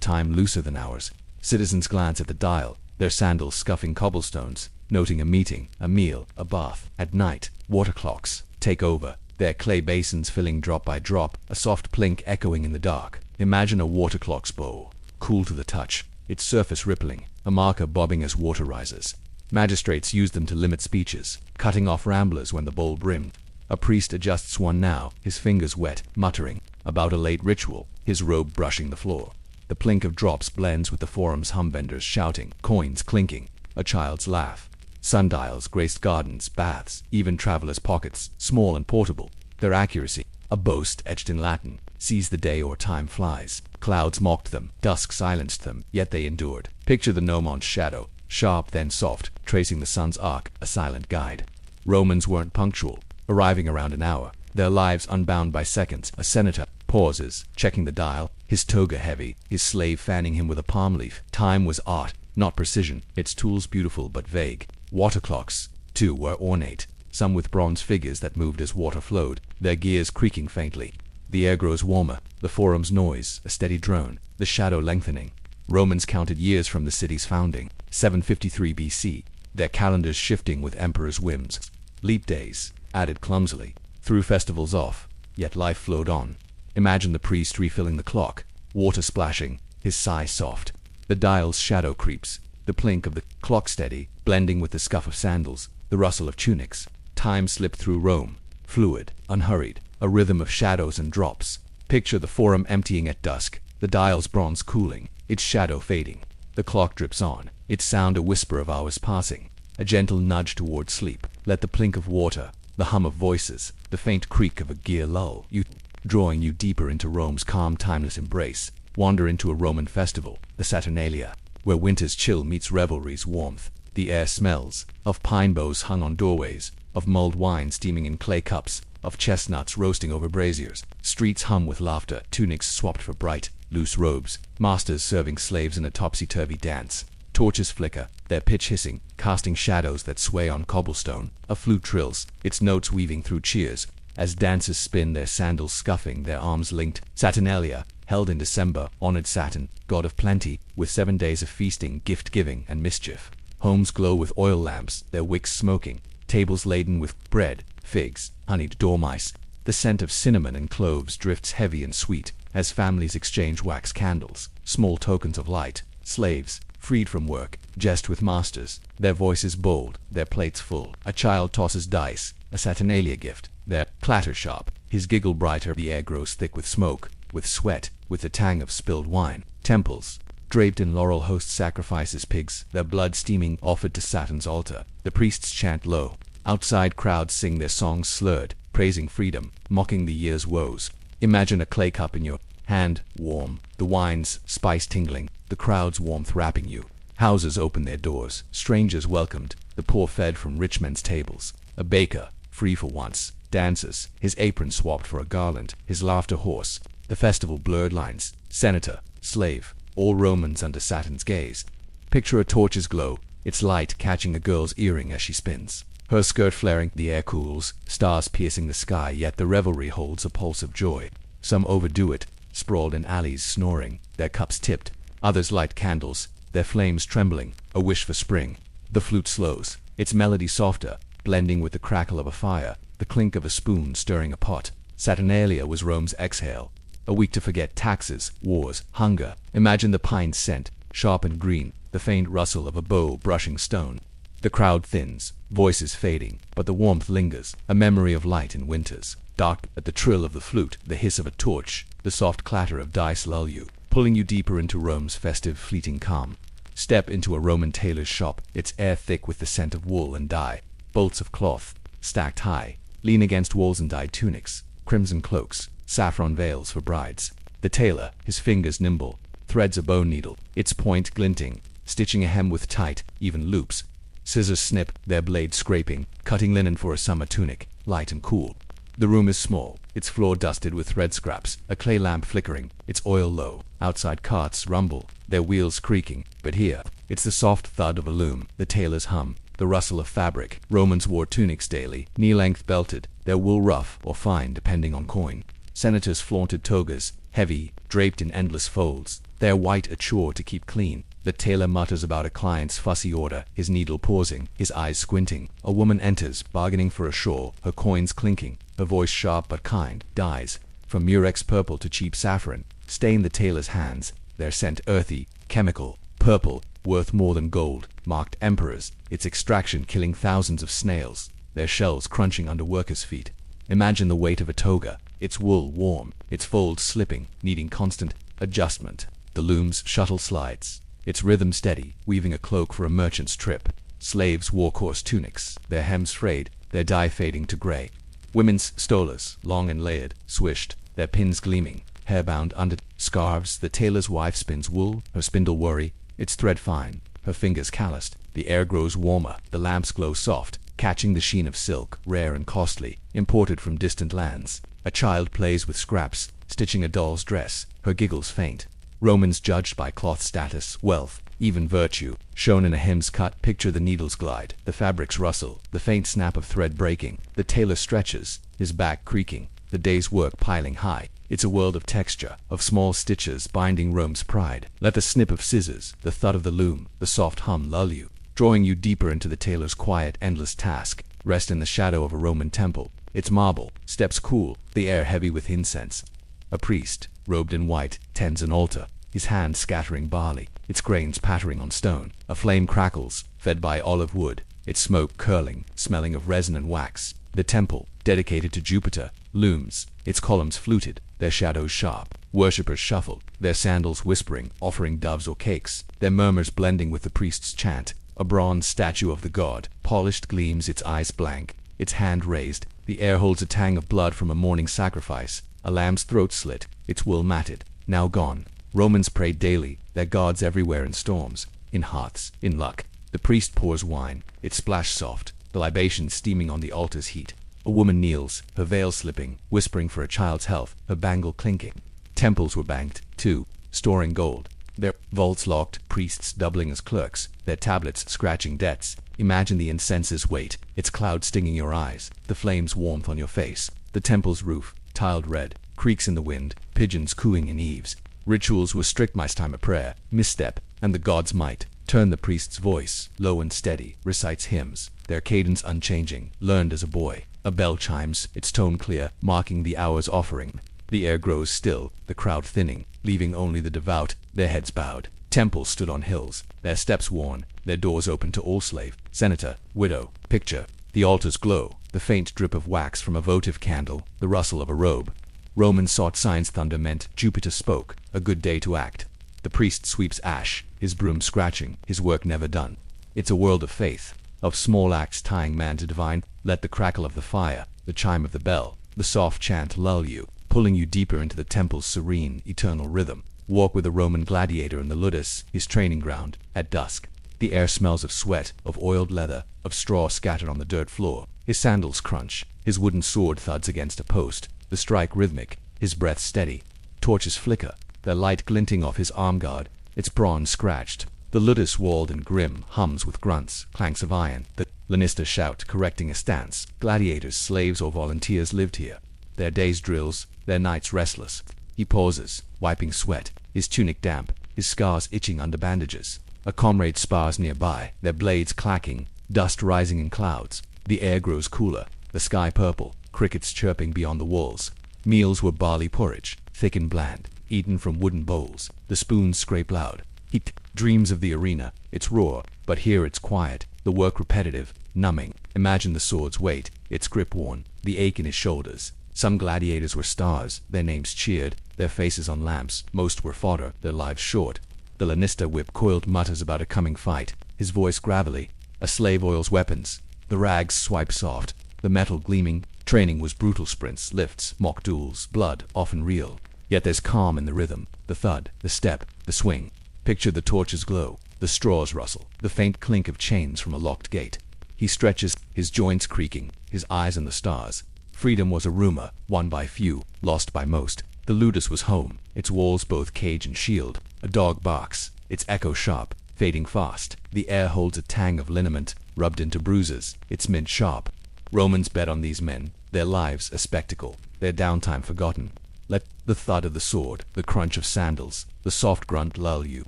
time looser than ours. Citizens glance at the dial, their sandals scuffing cobblestones, noting a meeting, a meal, a bath. At night, water clocks take over, their clay basins filling drop by drop, a soft plink echoing in the dark. Imagine a water clock's bow, cool to the touch, its surface rippling, a marker bobbing as water rises. Magistrates use them to limit speeches, cutting off ramblers when the bowl brimmed. A priest adjusts one now, his fingers wet, muttering about a late ritual, his robe brushing the floor. The plink of drops blends with the forum's hum, vendors shouting, coins clinking, a child's laugh. Sundials graced gardens, baths, even travelers' pockets, small and portable. Their accuracy, a boast etched in Latin, seized the day or time flies. Clouds mocked them, dusk silenced them, yet they endured. Picture the gnomon's shadow, sharp then soft, tracing the sun's arc, a silent guide. Romans weren't punctual, arriving around an hour, their lives unbound by seconds. A senator pauses, checking the dial, his toga heavy, his slave fanning him with a palm leaf. Time was art, not precision, its tools beautiful but vague. Water clocks, too, were ornate, some with bronze figures that moved as water flowed, their gears creaking faintly. The air grows warmer, the forum's noise, a steady drone, the shadow lengthening. Romans counted years from the city's founding, 753 BC, their calendars shifting with emperor's whims. Leap days, added clumsily, threw festivals off, yet life flowed on. Imagine the priest refilling the clock, water splashing, his sigh soft. The dial's shadow creeps, the plink of the clock steady, blending with the scuff of sandals, the rustle of tunics. Time slipped through Rome, fluid, unhurried, a rhythm of shadows and drops. Picture the forum emptying at dusk, the dial's bronze cooling, its shadow fading. The clock drips on, its sound a whisper of hours passing, a gentle nudge toward sleep. Let the plink of water, the hum of voices, the faint creak of a gear lull you, drawing you deeper into Rome's calm, timeless embrace. Wander into a Roman festival, the Saturnalia, where winter's chill meets revelry's warmth. The air smells of pine boughs hung on doorways, of mulled wine steaming in clay cups, of chestnuts roasting over braziers. Streets hum with laughter, tunics swapped for bright, loose robes, masters serving slaves in a topsy-turvy dance. Torches flicker, their pitch hissing, casting shadows that sway on cobblestone. A flute trills, its notes weaving through cheers, as dancers spin, their sandals scuffing, their arms linked. Saturnalia, held in December, honored Saturn, god of plenty, with 7 days of feasting, gift-giving, and mischief. Homes glow with oil lamps, their wicks smoking, tables laden with bread, figs, honeyed dormice. The scent of cinnamon and cloves drifts heavy and sweet, as families exchange wax candles, small tokens of light. Slaves, freed from work, jest with masters, their voices bold, their plates full. A child tosses dice, a Saturnalia gift, their clatter sharp, his giggle brighter. The air grows thick with smoke, with sweat, with the tang of spilled wine. Temples, draped in laurel, host sacrifices pigs, their blood steaming, offered to Saturn's altar. The priests chant low. Outside crowds sing their songs slurred, praising freedom, mocking the year's woes. Imagine a clay cup in your hand, warm, the wine's spice tingling, the crowd's warmth wrapping you. Houses open their doors, strangers welcomed, the poor fed from rich men's tables. A baker, free for once, dances, his apron swapped for a garland, his laughter hoarse. The festival blurred lines, senator, slave, all Romans under Saturn's gaze. Picture a torch's glow, its light catching a girl's earring as she spins. Her skirt flaring, the air cools, stars piercing the sky, yet the revelry holds a pulse of joy. Some overdo it, sprawled in alleys snoring, their cups tipped. Others light candles, their flames trembling, a wish for spring. The flute slows, its melody softer, blending with the crackle of a fire, the clink of a spoon stirring a pot. Saturnalia was Rome's exhale, a week to forget taxes, wars, hunger. Imagine the pine scent, sharp and green, the faint rustle of a bow brushing stone. The crowd thins, voices fading, but the warmth lingers, a memory of light in winters. Dark at the trill of the flute, the hiss of a torch, the soft clatter of dice lull you. pulling you deeper into Rome's festive, fleeting calm. Step into a Roman tailor's shop, its air thick with the scent of wool and dye. Bolts of cloth, stacked high, lean against walls and dyed tunics, crimson cloaks, saffron veils for brides. The tailor, his fingers nimble, threads a bone needle, its point glinting, stitching a hem with tight, even loops. Scissors snip, their blades scraping, cutting linen for a summer tunic, light and cool. The room is small, its floor dusted with thread scraps, a clay lamp flickering, its oil low. Outside carts rumble, their wheels creaking, but here, it's the soft thud of a loom, the tailor's hum, the rustle of fabric. Romans wore tunics daily, knee-length belted, their wool rough or fine depending on coin. Senators flaunted togas, heavy, draped in endless folds, their white a chore to keep clean. The tailor mutters about a client's fussy order, his needle pausing, his eyes squinting. A woman enters, bargaining for a shawl, her coins clinking, her voice sharp but kind. Dyes, from murex purple to cheap saffron, stain the tailor's hands, their scent earthy, chemical, purple, worth more than gold, marked emperors, its extraction killing thousands of snails, their shells crunching under workers' feet. Imagine the weight of a toga, its wool warm, its folds slipping, needing constant adjustment. The loom's shuttle slides, its rhythm steady, weaving a cloak for a merchant's trip. Slaves wore coarse tunics, their hems frayed, their dye fading to gray. Women's stolas, long and layered, swished, their pins gleaming, hair bound under scarves. The tailor's wife spins wool, her spindle worry, its thread fine, her fingers calloused. The air grows warmer, the lamps glow soft, catching the sheen of silk, rare and costly, imported from distant lands. A child plays with scraps, stitching a doll's dress, her giggles faint. Romans judged by cloth status, wealth, even virtue, shown in a hem's cut. Picture the needles glide, the fabrics rustle, the faint snap of thread breaking. The tailor stretches, his back creaking, the day's work piling high. It's a world of texture, of small stitches binding Rome's pride. Let the snip of scissors, the thud of the loom, the soft hum lull you, drawing you deeper into the tailor's quiet, endless task. Rest in the shadow of a Roman temple, its marble, steps cool, the air heavy with incense. A priest, robed in white, tends an altar, his hand scattering barley, its grains pattering on stone. A flame crackles, fed by olive wood, its smoke curling, smelling of resin and wax. The temple, dedicated to Jupiter, looms, its columns fluted, their shadows sharp. Worshippers shuffle, their sandals whispering, offering doves or cakes, their murmurs blending with the priest's chant. A bronze statue of the god, polished, gleams, its eyes blank, its hand raised. The air holds a tang of blood from a morning sacrifice. A lamb's throat slit, its wool matted, now gone. Romans prayed daily, their gods everywhere in storms, in hearths, in luck. The priest pours wine, its splash soft, the libation steaming on the altar's heat. A woman kneels, her veil slipping, whispering for a child's health, her bangle clinking. Temples were banked, too, storing gold, their vaults locked, priests doubling as clerks, their tablets scratching debts. Imagine the incense's weight, its cloud stinging your eyes, the flame's warmth on your face. The temple's roof, tiled red, creaks in the wind, pigeons cooing in eaves. Rituals were strict. My time of prayer, misstep, and the god's might. Turn the priest's voice, low and steady, recites hymns, their cadence unchanging, learned as a boy. A bell chimes, its tone clear, marking the hour's offering. The air grows still, the crowd thinning, leaving only the devout, their heads bowed. Temples stood on hills, their steps worn, their doors open to all slave, senator, widow. Picture the altar's glow, the faint drip of wax from a votive candle, the rustle of a robe. Romans sought signs. Thunder meant Jupiter spoke, a good day to act. The priest sweeps ash, his broom scratching, his work never done. It's a world of faith, of small acts tying man to divine. Let the crackle of the fire, the chime of the bell, the soft chant lull you, pulling you deeper into the temple's serene, eternal rhythm. Walk with a Roman gladiator in the ludus, his training ground. At dusk, the air smells of sweat, of oiled leather, of straw scattered on the dirt floor. His sandals crunch, his wooden sword thuds against a post, the strike rhythmic, his breath steady. Torches flicker, their light glinting off his arm guard, its bronze scratched. The ludus, walled and grim, hums with grunts, clanks of iron. The lanista shout, correcting a stance. Gladiators, slaves, or volunteers lived here. Their days drills, their nights restless. He pauses, wiping sweat, his tunic damp, his scars itching under bandages. A comrade spars nearby, their blades clacking, dust rising in clouds. The air grows cooler, the sky purple, crickets chirping beyond the walls. Meals were barley porridge, thick and bland, eaten from wooden bowls. The spoons scrape loud. He dreams of the arena, its roar, but here it's quiet, the work repetitive, numbing. Imagine the sword's weight, its grip worn, the ache in his shoulders. Some gladiators were stars, their names cheered, their faces on lamps. Most were fodder, their lives short. The lanista whip coiled mutters about a coming fight, his voice gravelly. A slave oils weapons. The rags swipe soft, the metal gleaming. Training was brutal sprints, lifts, mock duels, blood, often real. Yet there's calm in the rhythm, the thud, the step, the swing. Picture the torches glow, the straws rustle, the faint clink of chains from a locked gate. He stretches, his joints creaking, his eyes on the stars. Freedom was a rumor, won by few, lost by most. The ludus was home, its walls both cage and shield. A dog barks, its echo sharp, fading fast. The air holds a tang of liniment, rubbed into bruises, its mint sharp. Romans bet on these men, their lives a spectacle, their downtime forgotten. Let the thud of the sword, the crunch of sandals, the soft grunt lull you,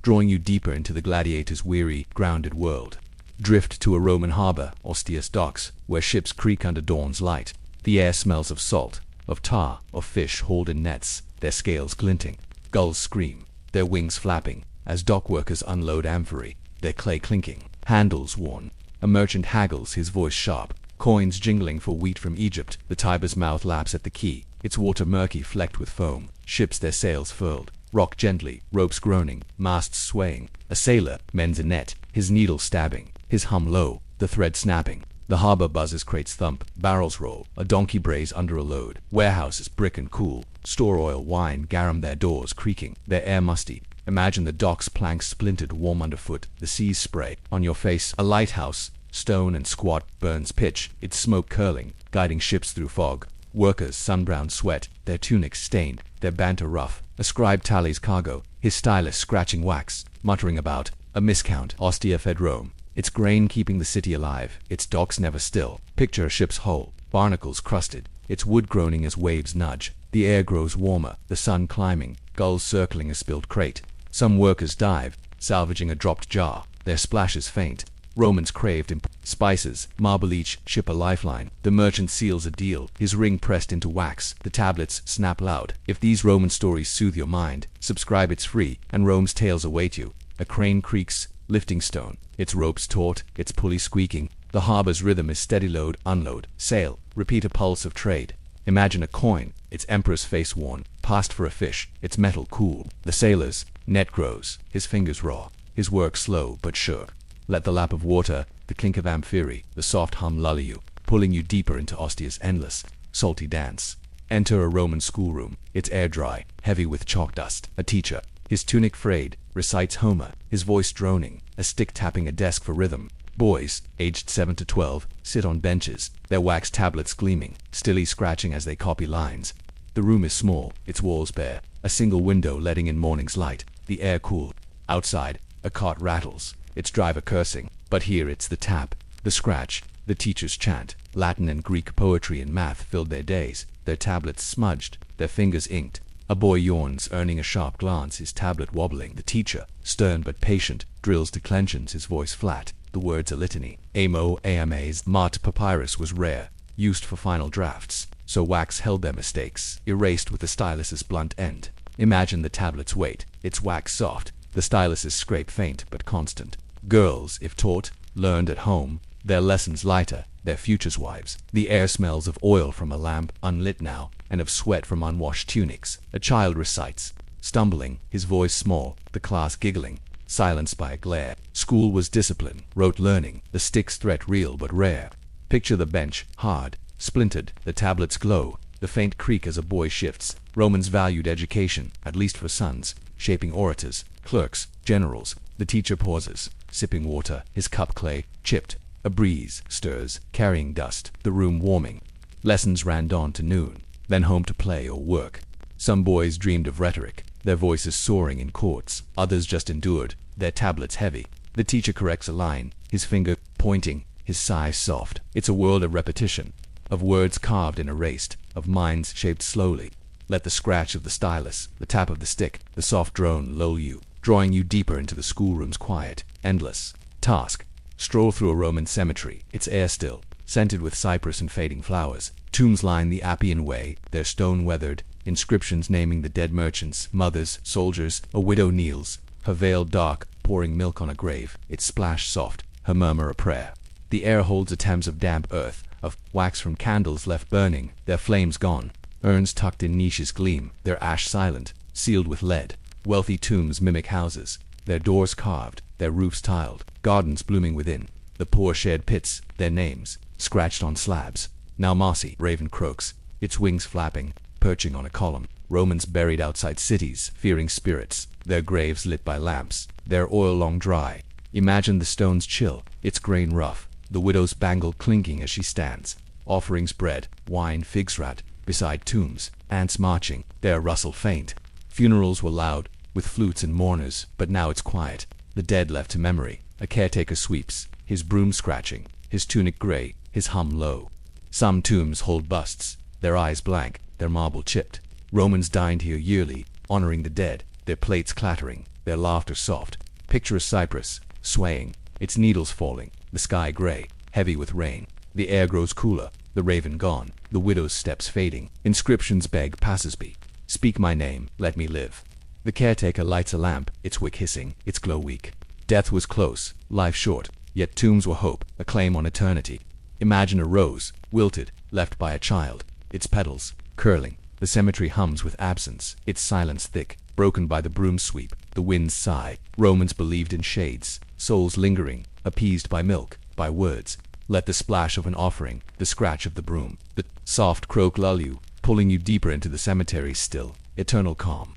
drawing you deeper into the gladiator's weary, grounded world. Drift to a Roman harbor, Ostia's docks, where ships creak under dawn's light. The air smells of salt, of tar, of fish hauled in nets, their scales glinting. Gulls scream, their wings flapping, as dock workers unload amphorae, their clay clinking, handles worn. A merchant haggles, his voice sharp, coins jingling for wheat from Egypt. The Tiber's mouth laps at the quay, its water murky flecked with foam. Ships their sails furled, rock gently, ropes groaning, masts swaying. A sailor mends a net, his needle stabbing, his hum low, the thread snapping. The harbor buzzes, crates thump, barrels roll, a donkey brays under a load. Warehouses brick and cool, store oil, wine, garum, their doors creaking, their air musty. Imagine the dock's planks splintered, warm underfoot, the seas spray on your face. A lighthouse, stone and squat, burns pitch, its smoke curling, guiding ships through fog. Workers, sun-browned sweat, their tunics stained, their banter rough. A scribe tallies cargo, his stylus scratching wax, muttering about a miscount. Ostia fed Rome, its grain keeping the city alive, its docks never still. Picture a ship's hull, barnacles crusted, its wood groaning as waves nudge. The air grows warmer, the sun climbing, gulls circling a spilled crate. Some workers dive, salvaging a dropped jar, their splashes faint. Romans craved spices, marble each ship a lifeline. The merchant seals a deal, his ring pressed into wax. The tablets snap loud. If these Roman stories soothe your mind, subscribe, it's free, and Rome's tales await you. A crane creaks, lifting stone, its ropes taut, its pulley squeaking. The harbor's rhythm is steady load, unload, sail, repeat a pulse of trade. Imagine a coin, its emperor's face worn, passed for a fish, its metal cool. The sailor's net grows, his fingers raw, his work slow but sure. Let the lap of water, the clink of amphorae, the soft hum lull you, pulling you deeper into Ostia's endless, salty dance. Enter a Roman schoolroom, its air dry, heavy with chalk dust. A teacher, his tunic frayed, recites Homer, his voice droning, a stick tapping a desk for rhythm. Boys, aged 7 to 12, sit on benches, their wax tablets gleaming, stilly scratching as they copy lines. The room is small, its walls bare, a single window letting in morning's light. The air cool. Outside, a cart rattles, its driver cursing, but here it's the tap, the scratch, the teacher's chant. Latin and Greek poetry and math filled their days, their tablets smudged, their fingers inked. A boy yawns, earning a sharp glance, his tablet wobbling. The teacher, stern but patient, drills declensions, his voice flat, the words a litany. Amo, AMAs, Mart papyrus was rare, used for final drafts, so wax held their mistakes, erased with the stylus's blunt end. Imagine the tablet's weight, its wax soft, the stylus's scrape faint but constant. Girls, if taught, learned at home, their lessons lighter, their futures wives. The air smells of oil from a lamp, unlit now, and of sweat from unwashed tunics. A child recites, stumbling, his voice small, the class giggling, silenced by a glare. School was discipline, rote learning, the stick's threat real but rare. Picture the bench, hard, splintered, the tablets glow, the faint creak as a boy shifts. Romans valued education, at least for sons, shaping orators, clerks, generals. The teacher pauses, sipping water, his cup clay, chipped. A breeze stirs, carrying dust, the room warming. Lessons ran on to noon, then home to play or work. Some boys dreamed of rhetoric, their voices soaring in courts. Others just endured, their tablets heavy. The teacher corrects a line, his finger pointing, his sigh soft. It's a world of repetition, of words carved and erased, of minds shaped slowly. Let the scratch of the stylus, the tap of the stick, the soft drone lull you, drawing you deeper into the schoolroom's quiet, endless task. Stroll through a Roman cemetery, its air still, scented with cypress and fading flowers. Tombs line the Appian Way, their stone weathered, inscriptions naming the dead merchants, mothers, soldiers. A widow kneels, her veil dark, pouring milk on a grave, its splash soft, her murmur a prayer. The air holds a Thames of damp earth, of wax from candles left burning, their flames gone. Urns tucked in niches gleam, their ash silent, sealed with lead. Wealthy tombs mimic houses, their doors carved, their roofs tiled, gardens blooming within. The poor shared pits, their names, scratched on slabs. Now mossy, raven croaks, its wings flapping, perching on a column. Romans buried outside cities, fearing spirits, their graves lit by lamps, their oil long dry. Imagine the stone's chill, its grain rough, the widow's bangle clinking as she stands. Offerings bread, wine, figs rat, beside tombs, ants marching, their rustle faint. Funerals were loud, with flutes and mourners, but now it's quiet. The dead left to memory. A caretaker sweeps, his broom scratching, his tunic gray, his hum low. Some tombs hold busts, their eyes blank, their marble chipped. Romans dined here yearly, honoring the dead, their plates clattering, their laughter soft. Picture a cypress, swaying, its needles falling, the sky gray, heavy with rain. The air grows cooler, the raven gone, the widow's steps fading. Inscriptions beg passers-by, speak my name, let me live. The caretaker lights a lamp, its wick hissing, its glow weak. Death was close, life short, yet tombs were hope, a claim on eternity. Imagine a rose, wilted, left by a child, its petals curling. The cemetery hums with absence, its silence thick, broken by the broom sweep, the wind's sigh. Romans believed in shades, souls lingering, appeased by milk, by words. Let the splash of an offering, the scratch of the broom, the soft croak lull you, pulling you deeper into the cemetery's still, eternal calm.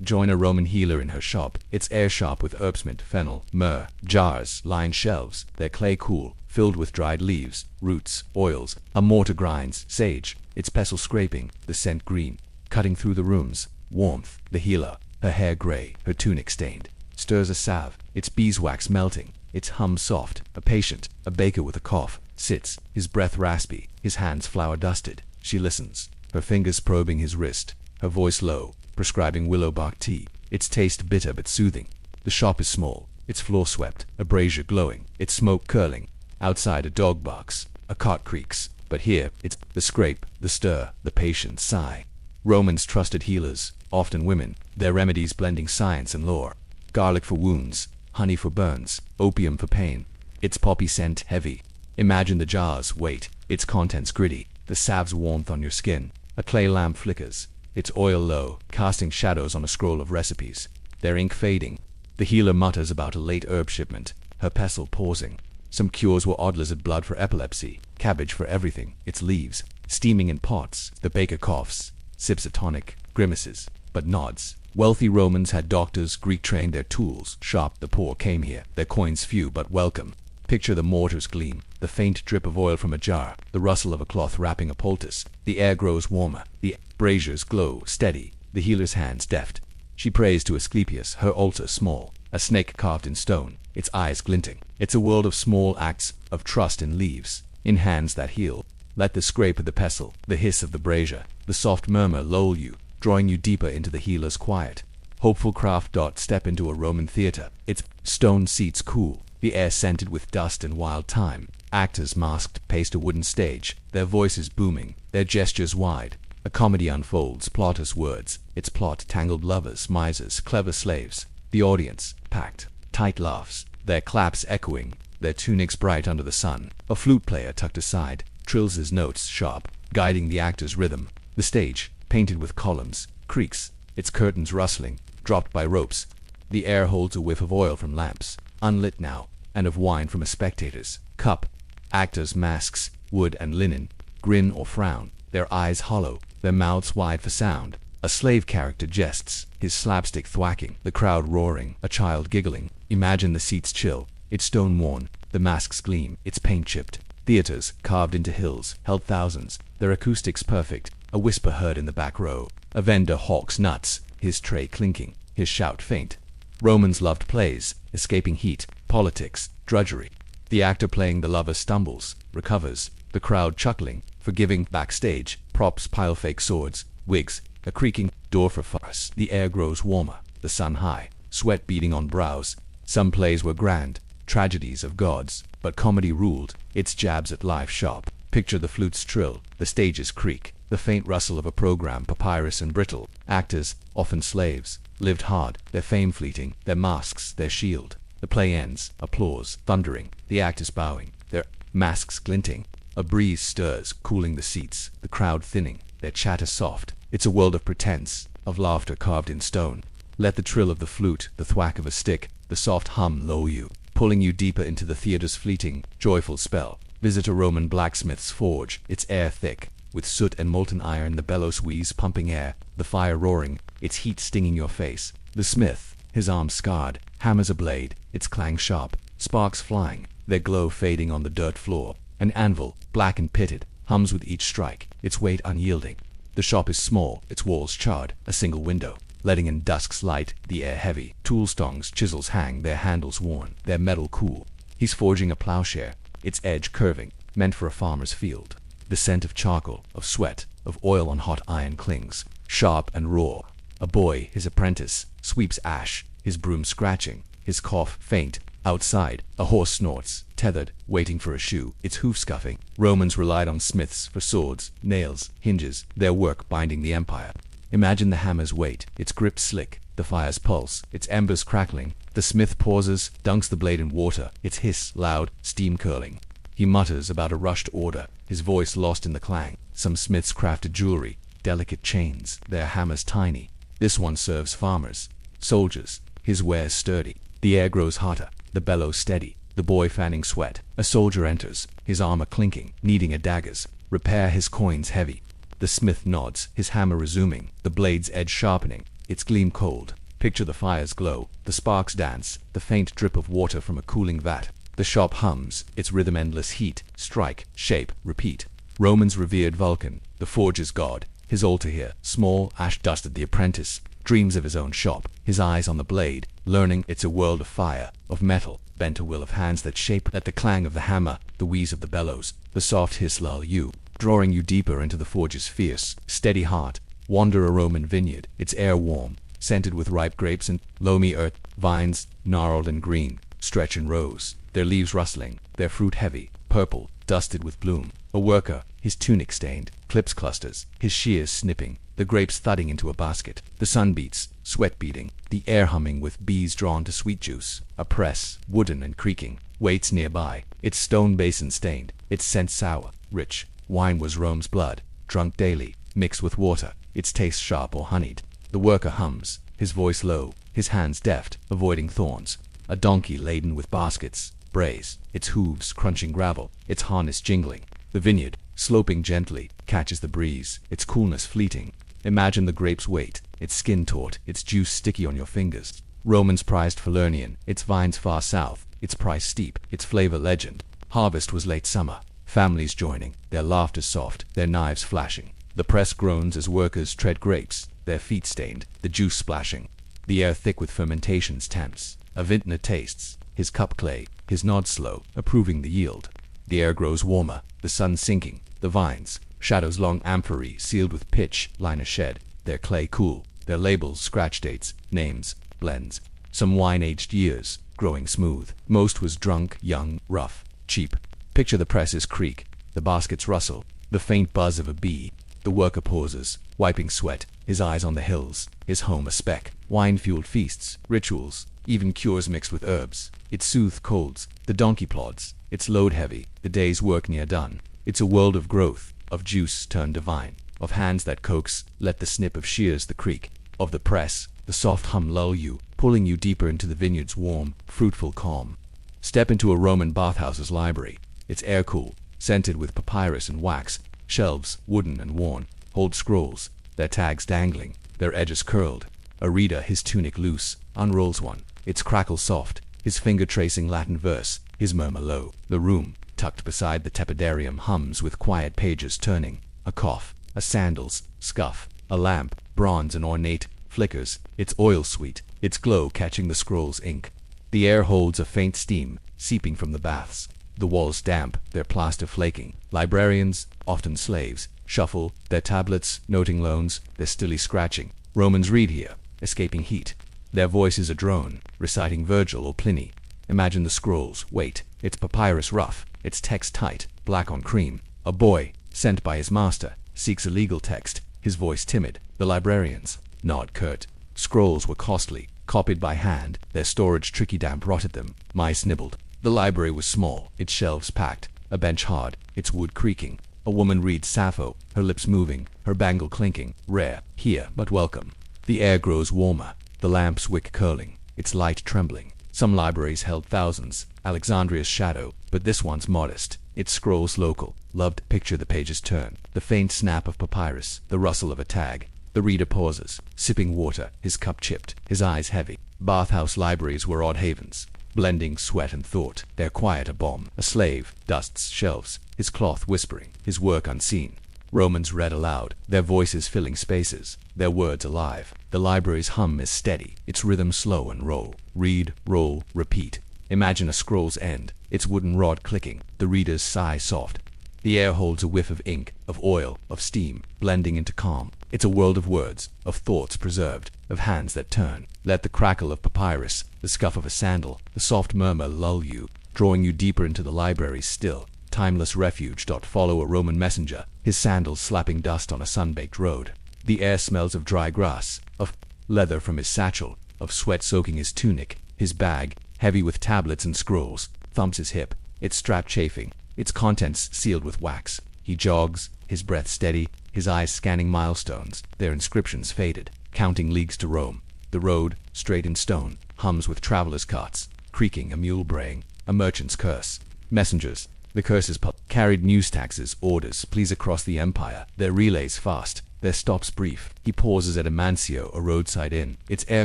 Join a Roman healer in her shop, its air sharp with herbs mint, fennel, myrrh. Jars line shelves, their clay cool, filled with dried leaves, roots, oils. A mortar grinds, sage, its pestle scraping, the scent green, cutting through the rooms. Warmth, the healer, her hair gray, her tunic stained, stirs a salve, its beeswax melting, its hum soft. A patient, a baker with a cough, sits, his breath raspy, his hands flour-dusted. She listens, her fingers probing his wrist, her voice low, prescribing willow bark tea, its taste bitter but soothing. The shop is small, its floor swept, a brazier glowing, its smoke curling. Outside a dog barks, a cart creaks, but here it's the scrape, the stir, the patient sigh. Romans trusted healers, often women, their remedies blending science and lore. Garlic for wounds, honey for burns, opium for pain, its poppy scent heavy. Imagine the jar's weight, its contents gritty, the salve's warmth on your skin. A clay lamp flickers, its oil low, casting shadows on a scroll of recipes, their ink fading. The healer mutters about a late herb shipment, her pestle pausing. Some cures were odd lizard blood for epilepsy, cabbage for everything, its leaves, steaming in pots. The baker coughs, sips a tonic, grimaces, but nods. Wealthy Romans had doctors, Greek trained their tools, sharp. The poor came here, their coins few but welcome. Picture the mortar's gleam, the faint drip of oil from a jar, the rustle of a cloth wrapping a poultice. The air grows warmer, the braziers glow steady, the healer's hands deft. She prays to Asclepius, her altar small, a snake carved in stone, its eyes glinting. It's a world of small acts, of trust in leaves, in hands that heal. Let the scrape of the pestle, the hiss of the brazier, the soft murmur lull you, drawing you deeper into the healer's quiet. Hopeful craft. Step into a Roman theater, its stone seats cool, the air scented with dust and wild thyme. Actors masked pace a wooden stage, their voices booming, their gestures wide. A comedy unfolds, plotters' words, its plot tangled lovers, misers, clever slaves. The audience, packed, tight laughs, their claps echoing, their tunics bright under the sun. A flute player tucked aside, trills his notes sharp, guiding the actor's rhythm. The stage, painted with columns, creaks, its curtains rustling, dropped by ropes. The air holds a whiff of oil from lamps, unlit now, and of wine from a spectator's cup. Actors' masks, wood and linen, grin or frown, their eyes hollow, their mouths wide for sound. A slave character jests, his slapstick thwacking, the crowd roaring, a child giggling. Imagine the seats chill, its stone worn, the masks gleam, its paint chipped. Theaters, carved into hills, held thousands, their acoustics perfect. A whisper heard in the back row. A vendor hawks nuts, his tray clinking, his shout faint. Romans loved plays, escaping heat, politics, drudgery. The actor playing the lover stumbles, recovers, the crowd chuckling, forgiving. Backstage, props pile fake swords, wigs, a creaking door for farce. The air grows warmer, the sun high, sweat beading on brows. Some plays were grand, tragedies of gods, but comedy ruled, its jabs at life sharp. Picture the flute's trill, the stage's creak, the faint rustle of a program, papyrus and brittle. Actors, often slaves, lived hard, their fame fleeting, their masks, their shield. The play ends, applause thundering, the actors bowing, their masks glinting. A breeze stirs, cooling the seats, the crowd thinning, their chatter soft. It's a world of pretense, of laughter carved in stone. Let the trill of the flute, the thwack of a stick, the soft hum lull you, pulling you deeper into the theater's fleeting, joyful spell. Visit a Roman blacksmith's forge, its air thick, with soot and molten iron, the bellows wheeze pumping air, the fire roaring, its heat stinging your face. The smith, his arms scarred, hammers a blade, its clang sharp, sparks flying, their glow fading on the dirt floor. An anvil, black and pitted, hums with each strike, its weight unyielding. The shop is small, its walls charred, a single window, letting in dusk's light, the air heavy. Tool stongs, chisels hang, their handles worn, their metal cool. He's forging a plowshare, its edge curving, meant for a farmer's field. The scent of charcoal, of sweat, of oil on hot iron clings, sharp and raw. A boy, his apprentice, sweeps ash, his broom scratching, his cough faint. Outside, a horse snorts, tethered, waiting for a shoe, its hoof scuffing. Romans relied on smiths for swords, nails, hinges, their work binding the empire. Imagine the hammer's weight, its grip slick, the fire's pulse, its embers crackling. The smith pauses, dunks the blade in water, its hiss loud, steam curling. He mutters about a rushed order, his voice lost in the clang. Some smiths crafted jewelry, delicate chains, their hammers tiny. This one serves farmers, soldiers, his wares sturdy. The air grows hotter, the bellows steady, the boy fanning sweat. A soldier enters, his armor clinking, needing a daggers. Repair his coins heavy. The smith nods, his hammer resuming, the blade's edge sharpening, its gleam cold. Picture the fire's glow, the sparks dance, the faint drip of water from a cooling vat. The shop hums, its rhythm endless heat, strike, shape, repeat. Romans revered Vulcan, the forger's god. His altar here, small, ash-dusted. The apprentice dreams of his own shop, his eyes on the blade, learning it's a world of fire, of metal, bent a will of hands that shape. Let the clang of the hammer, the wheeze of the bellows, the soft hiss lull you, drawing you deeper into the forge's fierce, steady heart. Wander a Roman vineyard, its air warm, scented with ripe grapes and loamy earth. Vines, gnarled and green, stretch in rows, their leaves rustling, their fruit heavy, purple, dusted with bloom. A worker, his tunic stained, clips clusters, his shears snipping, the grapes thudding into a basket. The sun beats, sweat beating, the air humming with bees drawn to sweet juice. A press, wooden and creaking, waits nearby, its stone basin stained, its scent sour, rich. Wine was Rome's blood, drunk daily, mixed with water, its taste sharp or honeyed. The worker hums, his voice low, his hands deft, avoiding thorns. A donkey laden with baskets, brays, its hooves crunching gravel, its harness jingling. The vineyard, sloping gently, catches the breeze, its coolness fleeting. Imagine the grape's weight, its skin taut, its juice sticky on your fingers. Romans prized Falernian, its vines far south, its price steep, its flavor legend. Harvest was late summer, families joining, their laughter soft, their knives flashing. The press groans as workers tread grapes, their feet stained, the juice splashing. The air thick with fermentations tense. A vintner tastes, his cup clay, his nod slow, approving the yield. The air grows warmer, the sun sinking, the vines, shadows long amphorae sealed with pitch, line a shed, their clay cool, their labels scratch dates, names, blends. Some wine-aged years, growing smooth. Most was drunk, young, rough, cheap. Picture the press's creak, the baskets rustle, the faint buzz of a bee. The worker pauses, wiping sweat, his eyes on the hills, his home a speck. Wine-fueled feasts, rituals, even cures mixed with herbs. It soothes colds, the donkey plods, its load heavy, the day's work near done. It's a world of growth, of juice turned divine, of hands that coax, let the snip of shears the creak, of the press, the soft hum lull you, pulling you deeper into the vineyard's warm, fruitful calm. Step into a Roman bathhouse's library, its air cool, scented with papyrus and wax. Shelves, wooden and worn, hold scrolls, their tags dangling, their edges curled. A reader, his tunic loose, unrolls one, its crackle soft, his finger tracing Latin verse, his murmur low. The room, tucked beside the tepidarium, hums with quiet pages turning. A cough, a sandal's scuff, a lamp, bronze and ornate, flickers, its oil sweet, its glow catching the scroll's ink. The air holds a faint steam, seeping from the baths. The walls damp, their plaster flaking. Librarians, often slaves, shuffle, their tablets, noting loans, their stilly scratching. Romans read here, escaping heat. Their voices a drone, reciting Virgil or Pliny. Imagine the scrolls, wait, its papyrus rough, its text tight, black on cream. A boy, sent by his master, seeks a legal text, his voice timid. The librarians nod curt. Scrolls were costly, copied by hand, their storage tricky damp rotted them. Mice nibbled. The library was small, its shelves packed, a bench hard, its wood creaking. A woman reads Sappho, her lips moving, her bangle clinking, rare, here, but welcome. The air grows warmer, the lamp's wick curling, its light trembling. Some libraries held thousands, Alexandria's shadow, but this one's modest. It scrolls local, loved. Picture the pages turn, the faint snap of papyrus, the rustle of a tag. The reader pauses, sipping water, his cup chipped, his eyes heavy. Bathhouse libraries were odd havens, blending sweat and thought. Their quiet a bomb. A slave dusts shelves, his cloth whispering, his work unseen. Romans read aloud, their voices filling spaces, their words alive. The library's hum is steady, its rhythm slow and roll. Read, roll, repeat. Imagine a scroll's end, its wooden rod clicking, the reader's sigh soft. The air holds a whiff of ink, of oil, of steam, blending into calm. It's a world of words, of thoughts preserved, of hands that turn. Let the crackle of papyrus, the scuff of a sandal, the soft murmur lull you, drawing you deeper into the library's still, timeless refuge. Follow a Roman messenger, his sandals slapping dust on a sun-baked road. The air smells of dry grass, of leather from his satchel, of sweat soaking his tunic. His bag, heavy with tablets and scrolls, thumps his hip, its strap chafing, its contents sealed with wax. He jogs, his breath steady, his eyes scanning milestones, their inscriptions faded, counting leagues to Rome. The road, straight in stone, hums with travelers' carts, creaking, a mule braying, a merchant's curse. Messengers, the curses carried news, taxes, orders, please across the empire, their relays fast, their stops brief. He pauses at a mansio, a roadside inn, its air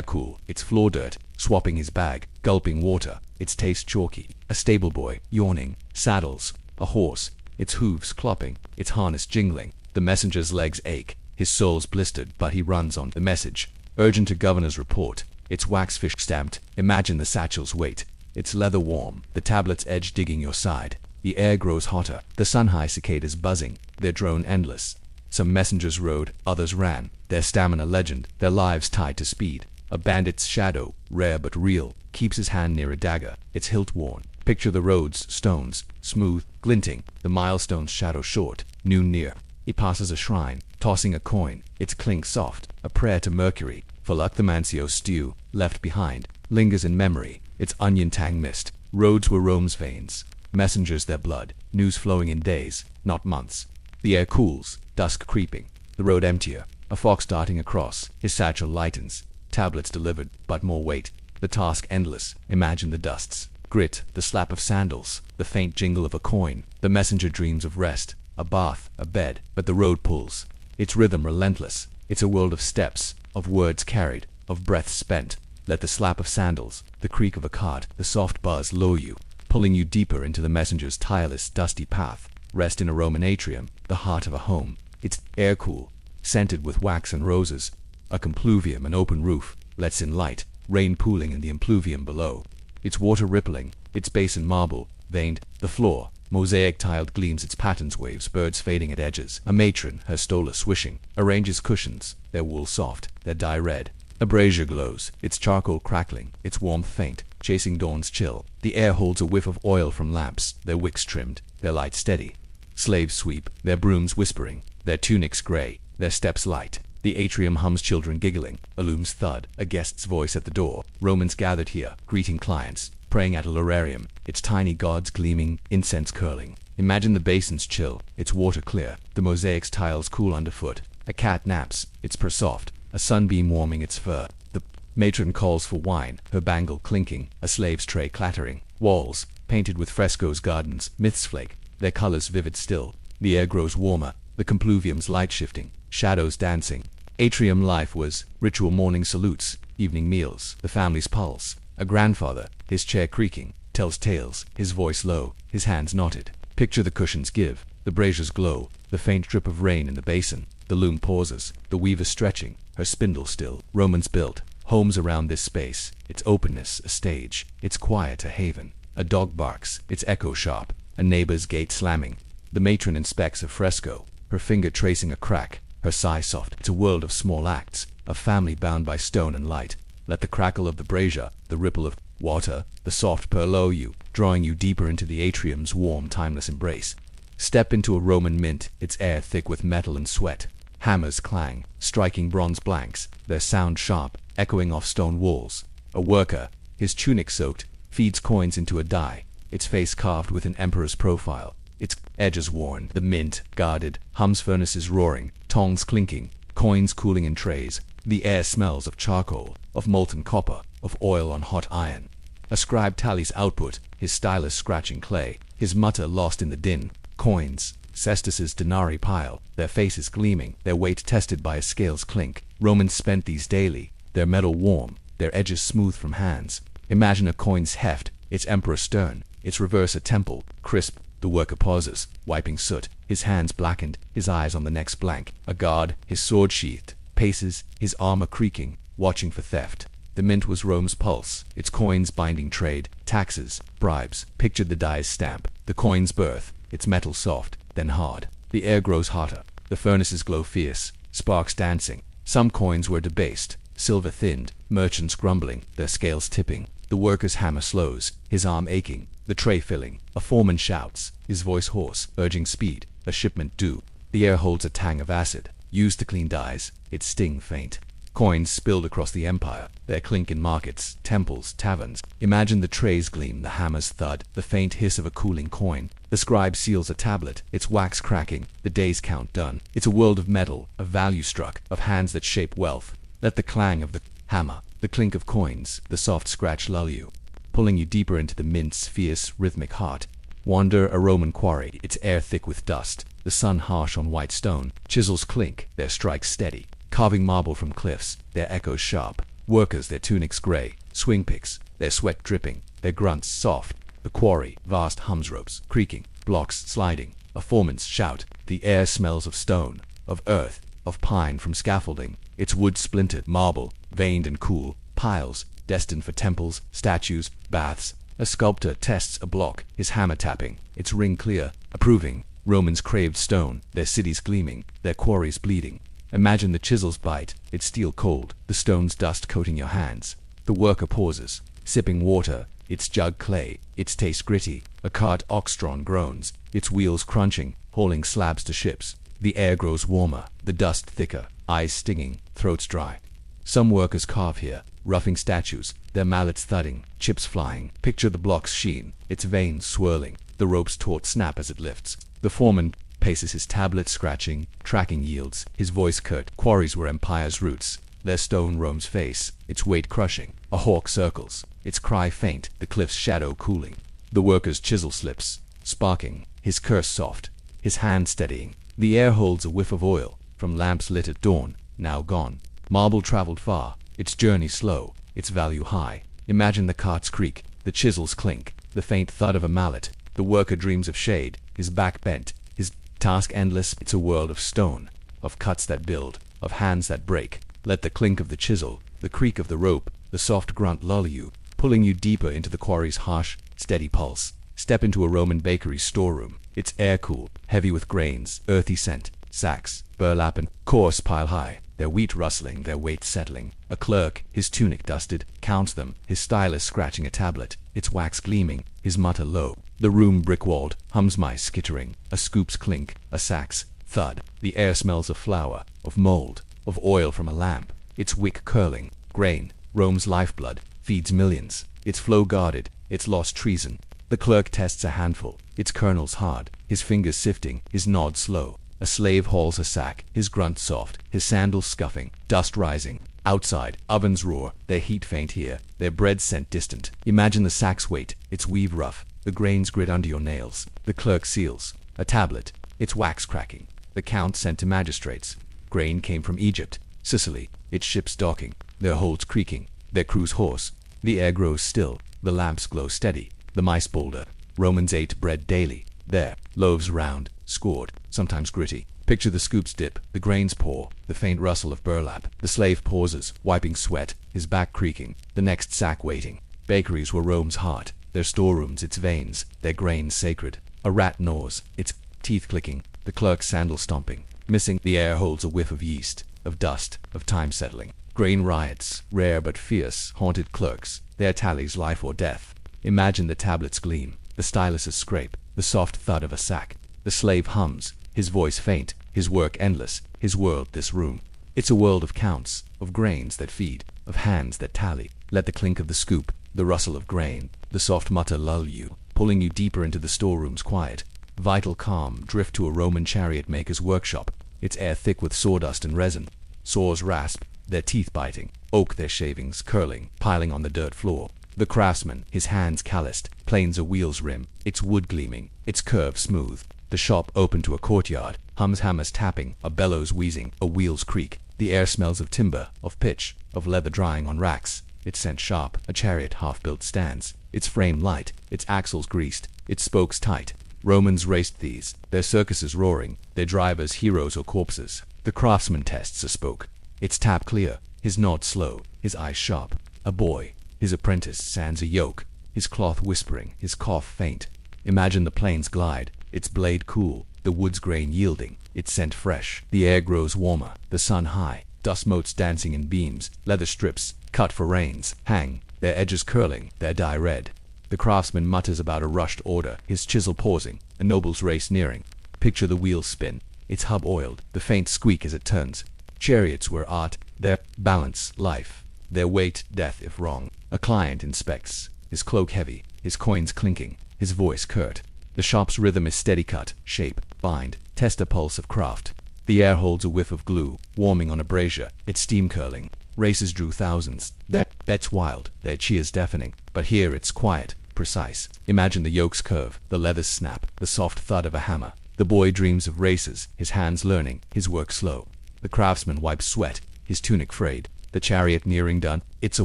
cool, its floor dirt, swapping his bag, gulping water, its taste chalky. A stable boy, yawning, saddles, a horse, its hooves clopping, its harness jingling. The messenger's legs ache, his sole's blistered, but he runs on. The message, urgent to governor's report, its waxfish stamped. Imagine the satchel's weight, its leather warm, the tablet's edge digging your side. The air grows hotter, the sun-high cicadas buzzing, their drone endless. Some messengers rode, others ran, their stamina legend, their lives tied to speed. A bandit's shadow, rare but real, keeps his hand near a dagger, its hilt worn. Picture the roads, stones, smooth, glinting, the milestone's shadow short, noon near. He passes a shrine, tossing a coin, its clink soft, a prayer to Mercury. For luck the mansio stew, left behind, lingers in memory, its onion tang mist. Roads were Rome's veins, messengers their blood, news flowing in days, not months. The air cools, dusk creeping, the road emptier, a fox darting across, his satchel lightens, tablets delivered, but more weight. The task endless, imagine the dusts, grit, the slap of sandals, the faint jingle of a coin. The messenger dreams of rest, a bath, a bed, but the road pulls, its rhythm relentless. It's a world of steps, of words carried, of breath spent. Let the slap of sandals, the creak of a cart, the soft buzz lure you, pulling you deeper into the messenger's tireless, dusty path. Rest in a Roman atrium, the heart of a home. Its air cool, scented with wax and roses. A compluvium, an open roof, lets in light, rain pooling in the impluvium below. Its water rippling, its basin marble, veined. The floor, mosaic tiled, gleams its patterns, waves, birds fading at edges. A matron, her stola swishing, arranges cushions, their wool soft, their dye red. A brazier glows, its charcoal crackling, its warmth faint, chasing dawn's chill. The air holds a whiff of oil from lamps, their wicks trimmed, their light steady. Slaves sweep, their brooms whispering, their tunics gray, their steps light. The atrium hums, children giggling, a loom's thud, a guest's voice at the door. Romans gathered here, greeting clients, praying at a lorarium, its tiny gods gleaming, incense curling. Imagine the basin's chill, its water clear, the mosaic's tiles cool underfoot. A cat naps, its purr soft, a sunbeam warming its fur. The matron calls for wine, her bangle clinking, a slave's tray clattering. Walls, painted with frescoes, gardens, myths flake, their colors vivid still. The air grows warmer, the compluvium's light shifting, shadows dancing. Atrium life was ritual, morning salutes, evening meals, the family's pulse. A grandfather, his chair creaking, tells tales, his voice low, his hands knotted. Picture the cushions give, the braziers glow, the faint drip of rain in the basin. The loom pauses, the weaver stretching, her spindle still. Romans built homes around this space, its openness a stage, its quiet a haven. A dog barks, its echo sharp, a neighbor's gate slamming. The matron inspects a fresco, her finger tracing a crack, her sigh soft. It's a world of small acts, a family bound by stone and light. Let the crackle of the brazier, the ripple of water, the soft purr lull you, drawing you deeper into the atrium's warm, timeless embrace. Step into a Roman mint, its air thick with metal and sweat. Hammers clang, striking bronze blanks, their sound sharp, echoing off stone walls. A worker, his tunic soaked, feeds coins into a die, its face carved with an emperor's profile. its edges worn. The mint, guarded, hums furnaces roaring, tongs clinking, coins cooling in trays. The air smells of charcoal, of molten copper, of oil on hot iron. A scribe tallies output, his stylus scratching clay, his mutter lost in the din. Coins, Cestus's denarii pile, their faces gleaming, their weight tested by a scale's clink. Romans spent these daily, their metal warm, their edges smooth from hands. Imagine a coin's heft, its emperor stern, its reverse a temple, crisp. The worker pauses, wiping soot, his hands blackened, his eyes on the next blank. A guard, his sword sheathed, paces, his armor creaking, watching for theft. The mint was Rome's pulse, its coins binding trade, taxes, bribes. Pictured the die's stamp, the coin's birth, its metal soft, then hard. The air grows hotter, the furnaces glow fierce, sparks dancing. Some coins were debased, silver thinned, merchants grumbling, their scales tipping. The worker's hammer slows, his arm aching, the tray filling. A foreman shouts, his voice hoarse, urging speed, a shipment due. The air holds a tang of acid, used to clean dies, its sting faint. Coins spilled across the empire, their clink in markets, temples, taverns. Imagine the trays gleam, the hammer's thud, the faint hiss of a cooling coin. The scribe seals a tablet, its wax cracking, the day's count done. It's a world of metal, of value struck, of hands that shape wealth. Let the clang of the hammer, the clink of coins, the soft scratch lull you, pulling you deeper into the mint's fierce, rhythmic heart. Wander a Roman quarry, its air thick with dust, the sun harsh on white stone. Chisels clink, their strikes steady, carving marble from cliffs, their echoes sharp. Workers, their tunics gray, swing picks, their sweat dripping, their grunts soft. The quarry, vast hums ropes, creaking, blocks sliding. A foreman's shout, the air smells of stone, of earth, of pine from scaffolding. Its wood splintered, marble, veined and cool, piles, destined for temples, statues, baths. A sculptor tests a block, his hammer tapping, its ring clear, approving. Romans craved stone, their cities gleaming, their quarries bleeding. Imagine the chisel's bite, its steel cold, the stone's dust coating your hands. The worker pauses, sipping water, its jug clay, its taste gritty. A cart ox-drawn groans, its wheels crunching, hauling slabs to ships. The air grows warmer, the dust thicker, eyes stinging, throats dry. Some workers carve here, roughing statues, their mallets thudding, chips flying. Picture the block's sheen, its veins swirling, the rope's taut snap as it lifts. The foreman paces his tablet scratching, tracking yields, his voice curt. Quarries were empire's roots, their stone Rome's face, its weight crushing. A hawk circles, its cry faint, the cliff's shadow cooling. The worker's chisel slips, sparking, his curse soft, his hand steadying. The air holds a whiff of oil, from lamps lit at dawn, now gone. Marble traveled far, its journey slow, its value high. Imagine the cart's creak, the chisel's clink, the faint thud of a mallet. The worker dreams of shade, his back bent, his task endless. It's a world of stone, of cuts that build, of hands that break. Let the clink of the chisel, the creak of the rope, the soft grunt lull you, pulling you deeper into the quarry's harsh, steady pulse. Step into a Roman bakery's storeroom, its air cool, heavy with grains, earthy scent, sacks, burlap and coarse pile high, their wheat rustling, their weight settling. A clerk, his tunic dusted, counts them, his stylus scratching a tablet, its wax gleaming, his mutter low. The room brick-walled, hums mice skittering, a scoop's clink, a sack's thud. The air smells of flour, of mold, of oil from a lamp, its wick curling. Grain, Rome's lifeblood, feeds millions, its flow guarded, its lost treason. The clerk tests a handful, its kernels hard, his fingers sifting, his nod slow. A slave hauls a sack, his grunt soft, his sandals scuffing, dust rising. Outside, ovens roar, their heat faint here, their bread scent distant. Imagine the sack's weight, its weave rough, the grains grit under your nails. The clerk seals a tablet, its wax cracking. The count sent to magistrates. Grain came from Egypt, Sicily, its ships docking, their holds creaking, their crews hoarse. The air grows still, the lamps glow steady. The mice boulder. Romans ate bread daily. There, loaves round, scored, sometimes gritty. Picture the scoops dip, the grains pour, the faint rustle of burlap. The slave pauses, wiping sweat, his back creaking, the next sack waiting. Bakeries were Rome's heart, their storerooms its veins, their grains sacred. A rat gnaws, its teeth clicking, the clerk's sandal stomping. Missing, the air holds a whiff of yeast, of dust, of time settling. Grain riots, rare but fierce, haunted clerks, their tallies life or death. Imagine the tablets gleam, the styluses scrape, the soft thud of a sack. The slave hums, his voice faint, his work endless, his world this room. It's a world of counts, of grains that feed, of hands that tally. Let the clink of the scoop, the rustle of grain, the soft mutter lull you, pulling you deeper into the storeroom's quiet. vital calm, drift to a Roman chariot maker's workshop, its air thick with sawdust and resin. Saws rasp, their teeth biting, oak their shavings curling, piling on the dirt floor. The craftsman, his hands calloused, planes a wheel's rim, its wood gleaming, its curve smooth. The shop open to a courtyard, hums hammers tapping, a bellows wheezing, a wheel's creak. The air smells of timber, of pitch, of leather drying on racks. Its scent sharp, a chariot half-built stands, its frame light, its axles greased, its spokes tight. Romans raced these, their circuses roaring, their drivers heroes or corpses. The craftsman tests a spoke, its tap clear, his nod slow, his eyes sharp. A boy, his apprentice, sands a yoke, his cloth whispering, his cough faint. Imagine the plains glide, its blade cool, the wood's grain yielding, its scent fresh. The air grows warmer, the sun high, dust motes dancing in beams, leather strips, cut for reins, hang, their edges curling, their dye red. The craftsman mutters about a rushed order, his chisel pausing, a noble's race nearing. Picture the wheel spin, its hub oiled, the faint squeak as it turns. Chariots were art, their balance life, their weight death if wrong. A client inspects, his cloak heavy, his coins clinking, his voice curt. The shop's rhythm is steady cut, shape, bind, test a pulse of craft. The air holds a whiff of glue, warming on a brazier, its steam curling. Races drew thousands, their bets wild, their cheers deafening, but here it's quiet, precise. Imagine the yoke's curve, the leather's snap, the soft thud of a hammer. The boy dreams of races, his hands learning, his work slow. The craftsman wipes sweat, his tunic frayed. The chariot nearing done, it's a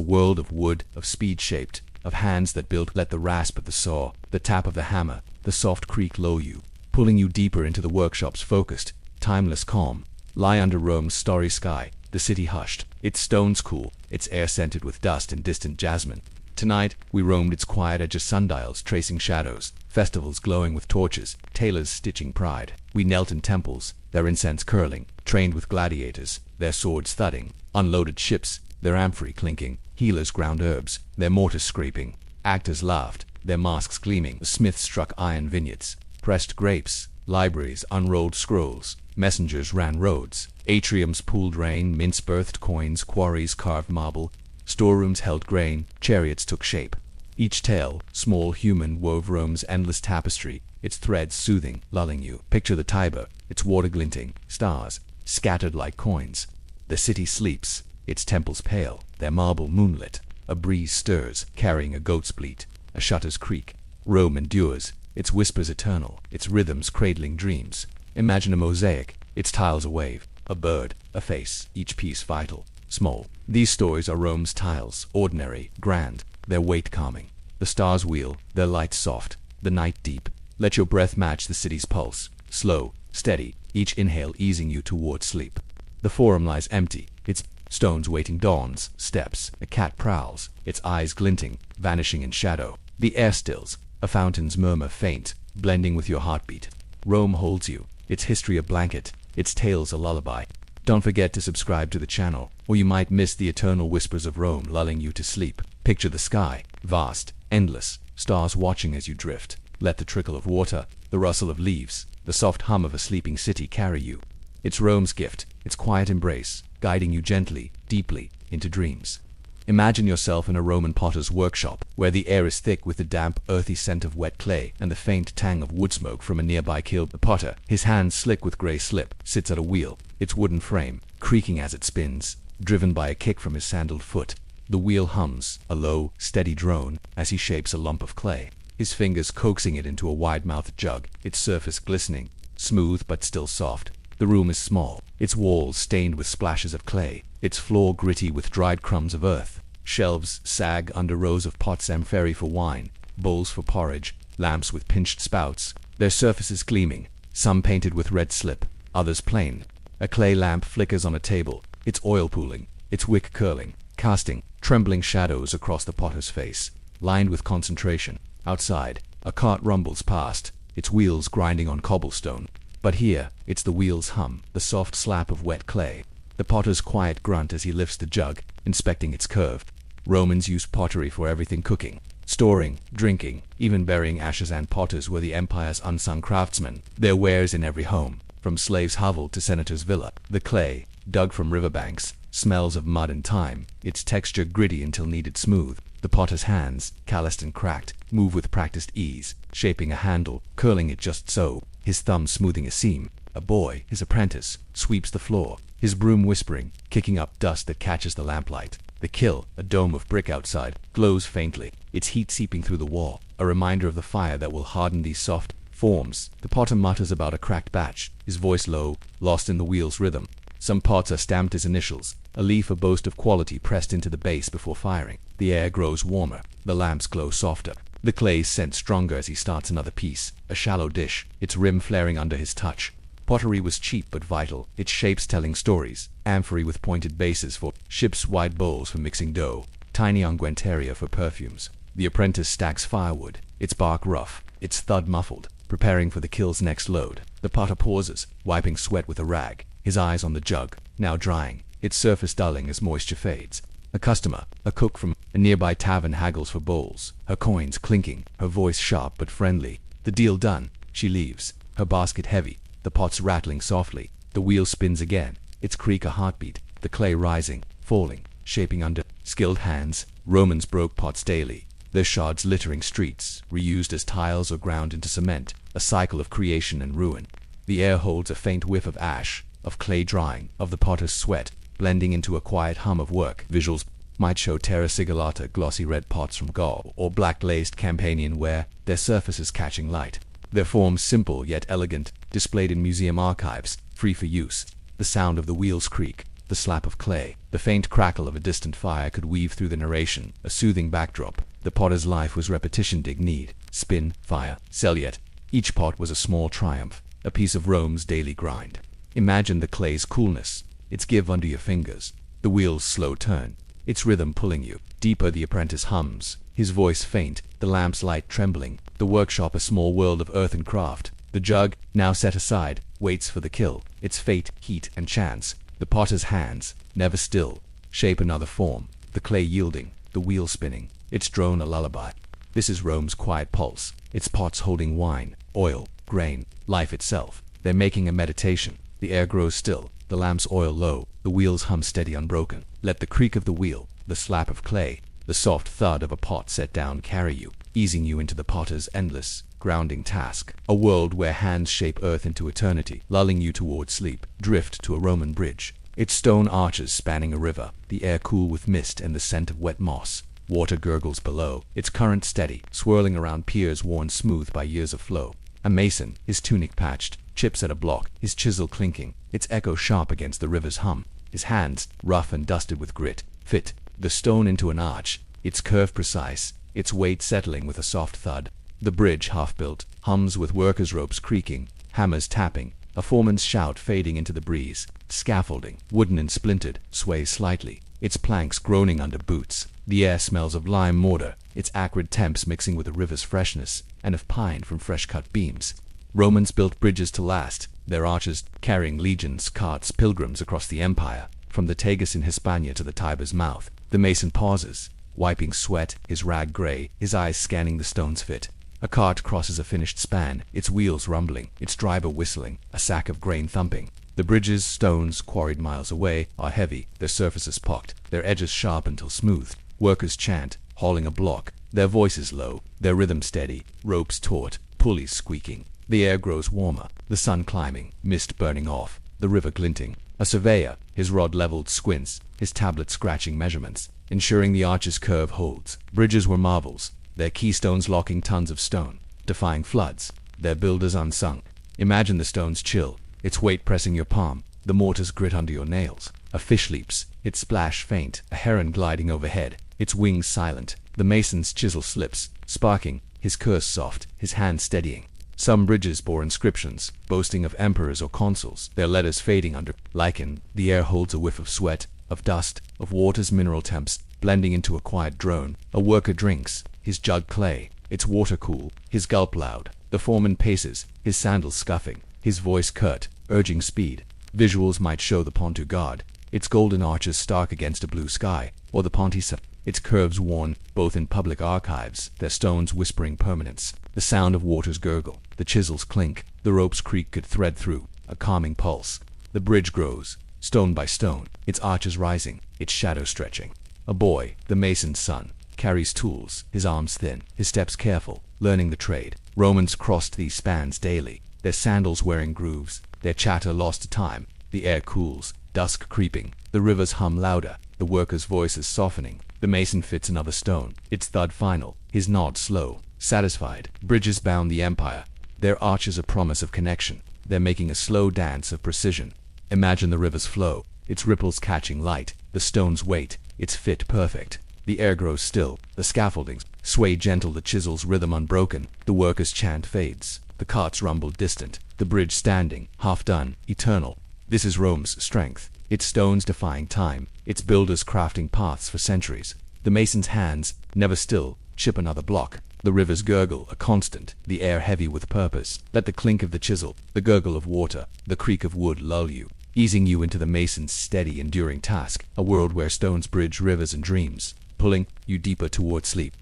world of wood, of speed shaped, of hands that build. Let the rasp of the saw, the tap of the hammer, the soft creak low you, pulling you deeper into the workshop's focused, timeless calm. Lie under Rome's starry sky, the city hushed, its stones cool, its air scented with dust and distant jasmine. Tonight, we roamed its quiet edges, sundials tracing shadows, festivals glowing with torches, tailors stitching pride. We knelt in temples, their incense curling, trained with gladiators, their swords thudding, unloaded ships, their amphorae clinking, healers ground herbs, their mortars scraping. Actors laughed, their masks gleaming. The smiths struck iron vineyards, pressed grapes, libraries unrolled scrolls, messengers ran roads, atriums pooled rain, mints birthed coins, quarries carved marble, storerooms held grain, chariots took shape. Each tale, small human, wove Rome's endless tapestry, its threads soothing, lulling you. Picture the Tiber, its water glinting, stars scattered like coins. The city sleeps, its temples pale, their marble moonlit. A breeze stirs, carrying a goat's bleat. A shutter's creak. Rome endures, its whispers eternal, its rhythms cradling dreams. Imagine a mosaic, its tiles a wave, a bird, a face, each piece vital, small. These stories are Rome's tiles, ordinary, grand, their weight calming. The stars wheel, their light soft, the night deep. Let your breath match the city's pulse, slow, steady, each inhale easing you toward sleep. The forum lies empty, its stones waiting dawns, steps, a cat prowls, its eyes glinting, vanishing in shadow. The air stills, a fountain's murmur faint, blending with your heartbeat. Rome holds you, its history a blanket, its tales a lullaby. Don't forget to subscribe to the channel, or you might miss the eternal whispers of Rome lulling you to sleep. Picture the sky, vast, endless, stars watching as you drift. Let the trickle of water, the rustle of leaves, the soft hum of a sleeping city carry you. It's Rome's gift, its quiet embrace, guiding you gently, deeply, into dreams. Imagine yourself in a Roman potter's workshop, where the air is thick with the damp, earthy scent of wet clay and the faint tang of wood smoke from a nearby kiln. The potter, his hands slick with gray slip, sits at a wheel, its wooden frame creaking as it spins, driven by a kick from his sandaled foot. The wheel hums, a low, steady drone, as he shapes a lump of clay, his fingers coaxing it into a wide-mouthed jug, its surface glistening, smooth but still soft. The room is small, its walls stained with splashes of clay, its floor gritty with dried crumbs of earth. Shelves sag under rows of pots, amphorae for wine, bowls for porridge, lamps with pinched spouts, their surfaces gleaming, some painted with red slip, others plain. A clay lamp flickers on a table, its oil pooling, its wick curling, casting trembling shadows across the potter's face, lined with concentration. Outside, a cart rumbles past, its wheels grinding on cobblestone. But here, it's the wheel's hum, the soft slap of wet clay, the potter's quiet grunt as he lifts the jug, inspecting its curve. Romans used pottery for everything: cooking, storing, drinking, even burying ashes, and potters were the empire's unsung craftsmen, their wares in every home, from slave's hovel to senator's villa. The clay, dug from riverbanks, smells of mud and time, its texture gritty until kneaded smooth. The potter's hands, calloused and cracked, move with practiced ease, shaping a handle, curling it just so, his thumb smoothing a seam. A boy, his apprentice, sweeps the floor, his broom whispering, kicking up dust that catches the lamplight. The kiln, a dome of brick outside, glows faintly, its heat seeping through the wall, a reminder of the fire that will harden these soft forms. The potter mutters about a cracked batch, his voice low, lost in the wheel's rhythm. Some pots are stamped his initials, a leaf, a boast of quality pressed into the base before firing. The air grows warmer, the lamps glow softer. The clay's scent stronger as he starts another piece, a shallow dish, its rim flaring under his touch. Pottery was cheap but vital, its shapes telling stories. Amphorae with pointed bases for ships, wide bowls for mixing dough, tiny unguentaria for perfumes. The apprentice stacks firewood, its bark rough, its thud muffled, preparing for the kill's next load. The potter pauses, wiping sweat with a rag, his eyes on the jug, now drying, its surface dulling as moisture fades. A customer, a cook from a nearby tavern, haggles for bowls, her coins clinking, her voice sharp but friendly. The deal done, she leaves, her basket heavy, the pots rattling softly. The wheel spins again, its creak a heartbeat, the clay rising, falling, shaping under skilled hands. Romans broke pots daily, their shards littering streets, reused as tiles or ground into cement, a cycle of creation and ruin. The air holds a faint whiff of ash, of clay drying, of the potter's sweat, blending into a quiet hum of work. Visuals might show terra sigillata, glossy red pots from Gaul, or black-glazed Campanian ware, their surfaces catching light. Their forms simple yet elegant, displayed in museum archives, free for use. The sound of the wheel's creak, the slap of clay, the faint crackle of a distant fire could weave through the narration, a soothing backdrop. The potter's life was repetition, dig, knead, spin, fire, sell, yet each pot was a small triumph, a piece of Rome's daily grind. Imagine the clay's coolness, its give under your fingers, the wheel's slow turn, its rhythm pulling you. Deeper the apprentice hums, his voice faint, the lamp's light trembling. The workshop a small world of earth and craft. The jug, now set aside, waits for the kill, its fate, heat, and chance. The potter's hands, never still, shape another form, the clay yielding, the wheel spinning, its drone a lullaby. This is Rome's quiet pulse, its pots holding wine, oil, grain, life itself. They're making a meditation. The air grows still, the lamp's oil low, the wheels hum steady unbroken. Let the creak of the wheel, the slap of clay, the soft thud of a pot set down carry you, easing you into the potter's endless, grounding task. A world where hands shape earth into eternity, lulling you toward sleep. Drift to a Roman bridge, its stone arches spanning a river, the air cool with mist and the scent of wet moss. Water gurgles below, its current steady, swirling around piers worn smooth by years of flow. A mason, his tunic patched, chips at a block, his chisel clinking, its echo sharp against the river's hum. His hands, rough and dusted with grit, fit the stone into an arch, its curve precise, its weight settling with a soft thud. The bridge, half-built, hums with workers' ropes creaking, hammers tapping, a foreman's shout fading into the breeze. Scaffolding, wooden and splintered, sways slightly, its planks groaning under boots. The air smells of lime mortar, its acrid temps mixing with the river's freshness, and of pine from fresh-cut beams. Romans built bridges to last, their arches carrying legions, carts, pilgrims across the empire, from the Tagus in Hispania to the Tiber's mouth. The mason pauses, wiping sweat, his rag gray, his eyes scanning the stone's fit. A cart crosses a finished span, its wheels rumbling, its driver whistling, a sack of grain thumping. The bridges, stones quarried miles away, are heavy, their surfaces pocked, their edges sharp until smoothed. Workers chant, hauling a block, their voices low, their rhythm steady, ropes taut, pulleys squeaking. The air grows warmer, the sun climbing, mist burning off, the river glinting. A surveyor, his rod leveled, squints, his tablet scratching measurements, ensuring the arch's curve holds. Bridges were marvels, their keystones locking tons of stone, defying floods, their builders unsung. Imagine the stone's chill, its weight pressing your palm, the mortar's grit under your nails. A fish leaps, its splash faint, a heron gliding overhead, its wings silent. The mason's chisel slips, sparking, his curse soft, his hand steadying. Some bridges bore inscriptions, boasting of emperors or consuls, their letters fading under lichen. The air holds a whiff of sweat, of dust, of water's mineral temps, blending into a quiet drone. A worker drinks, his jug clay, its water cool, his gulp loud. The foreman paces, his sandals scuffing, his voice curt, urging speed. Visuals might show the Pont du Gard, its golden arches stark against a blue sky, or the Pont Issa, its curves worn, both in public archives, their stones whispering permanence. The sound of waters gurgle, the chisels clink, the ropes creak could thread through, a calming pulse. The bridge grows, stone by stone, its arches rising, its shadow stretching. A boy, the mason's son, carries tools, his arms thin, his steps careful, learning the trade. Romans crossed these spans daily, their sandals wearing grooves, their chatter lost to time. The air cools, dusk creeping, the rivers hum louder, the worker's voices softening. The mason fits another stone, its thud final, his nod slow, satisfied. Bridges bound the empire, their arches a promise of connection. They're making a slow dance of precision. Imagine the river's flow, its ripples catching light, the stone's weight, its fit perfect. The air grows still, the scaffoldings sway gentle, the chisel's rhythm unbroken. The worker's chant fades, the carts rumble distant, the bridge standing, half done, eternal. This is Rome's strength, its stones defying time, its builders crafting paths for centuries. The mason's hands, never still, chip another block. The river's gurgle, a constant, the air heavy with purpose. Let the clink of the chisel, the gurgle of water, the creak of wood lull you, easing you into the mason's steady, enduring task. A world where stones bridge rivers and dreams, pulling you deeper toward sleep.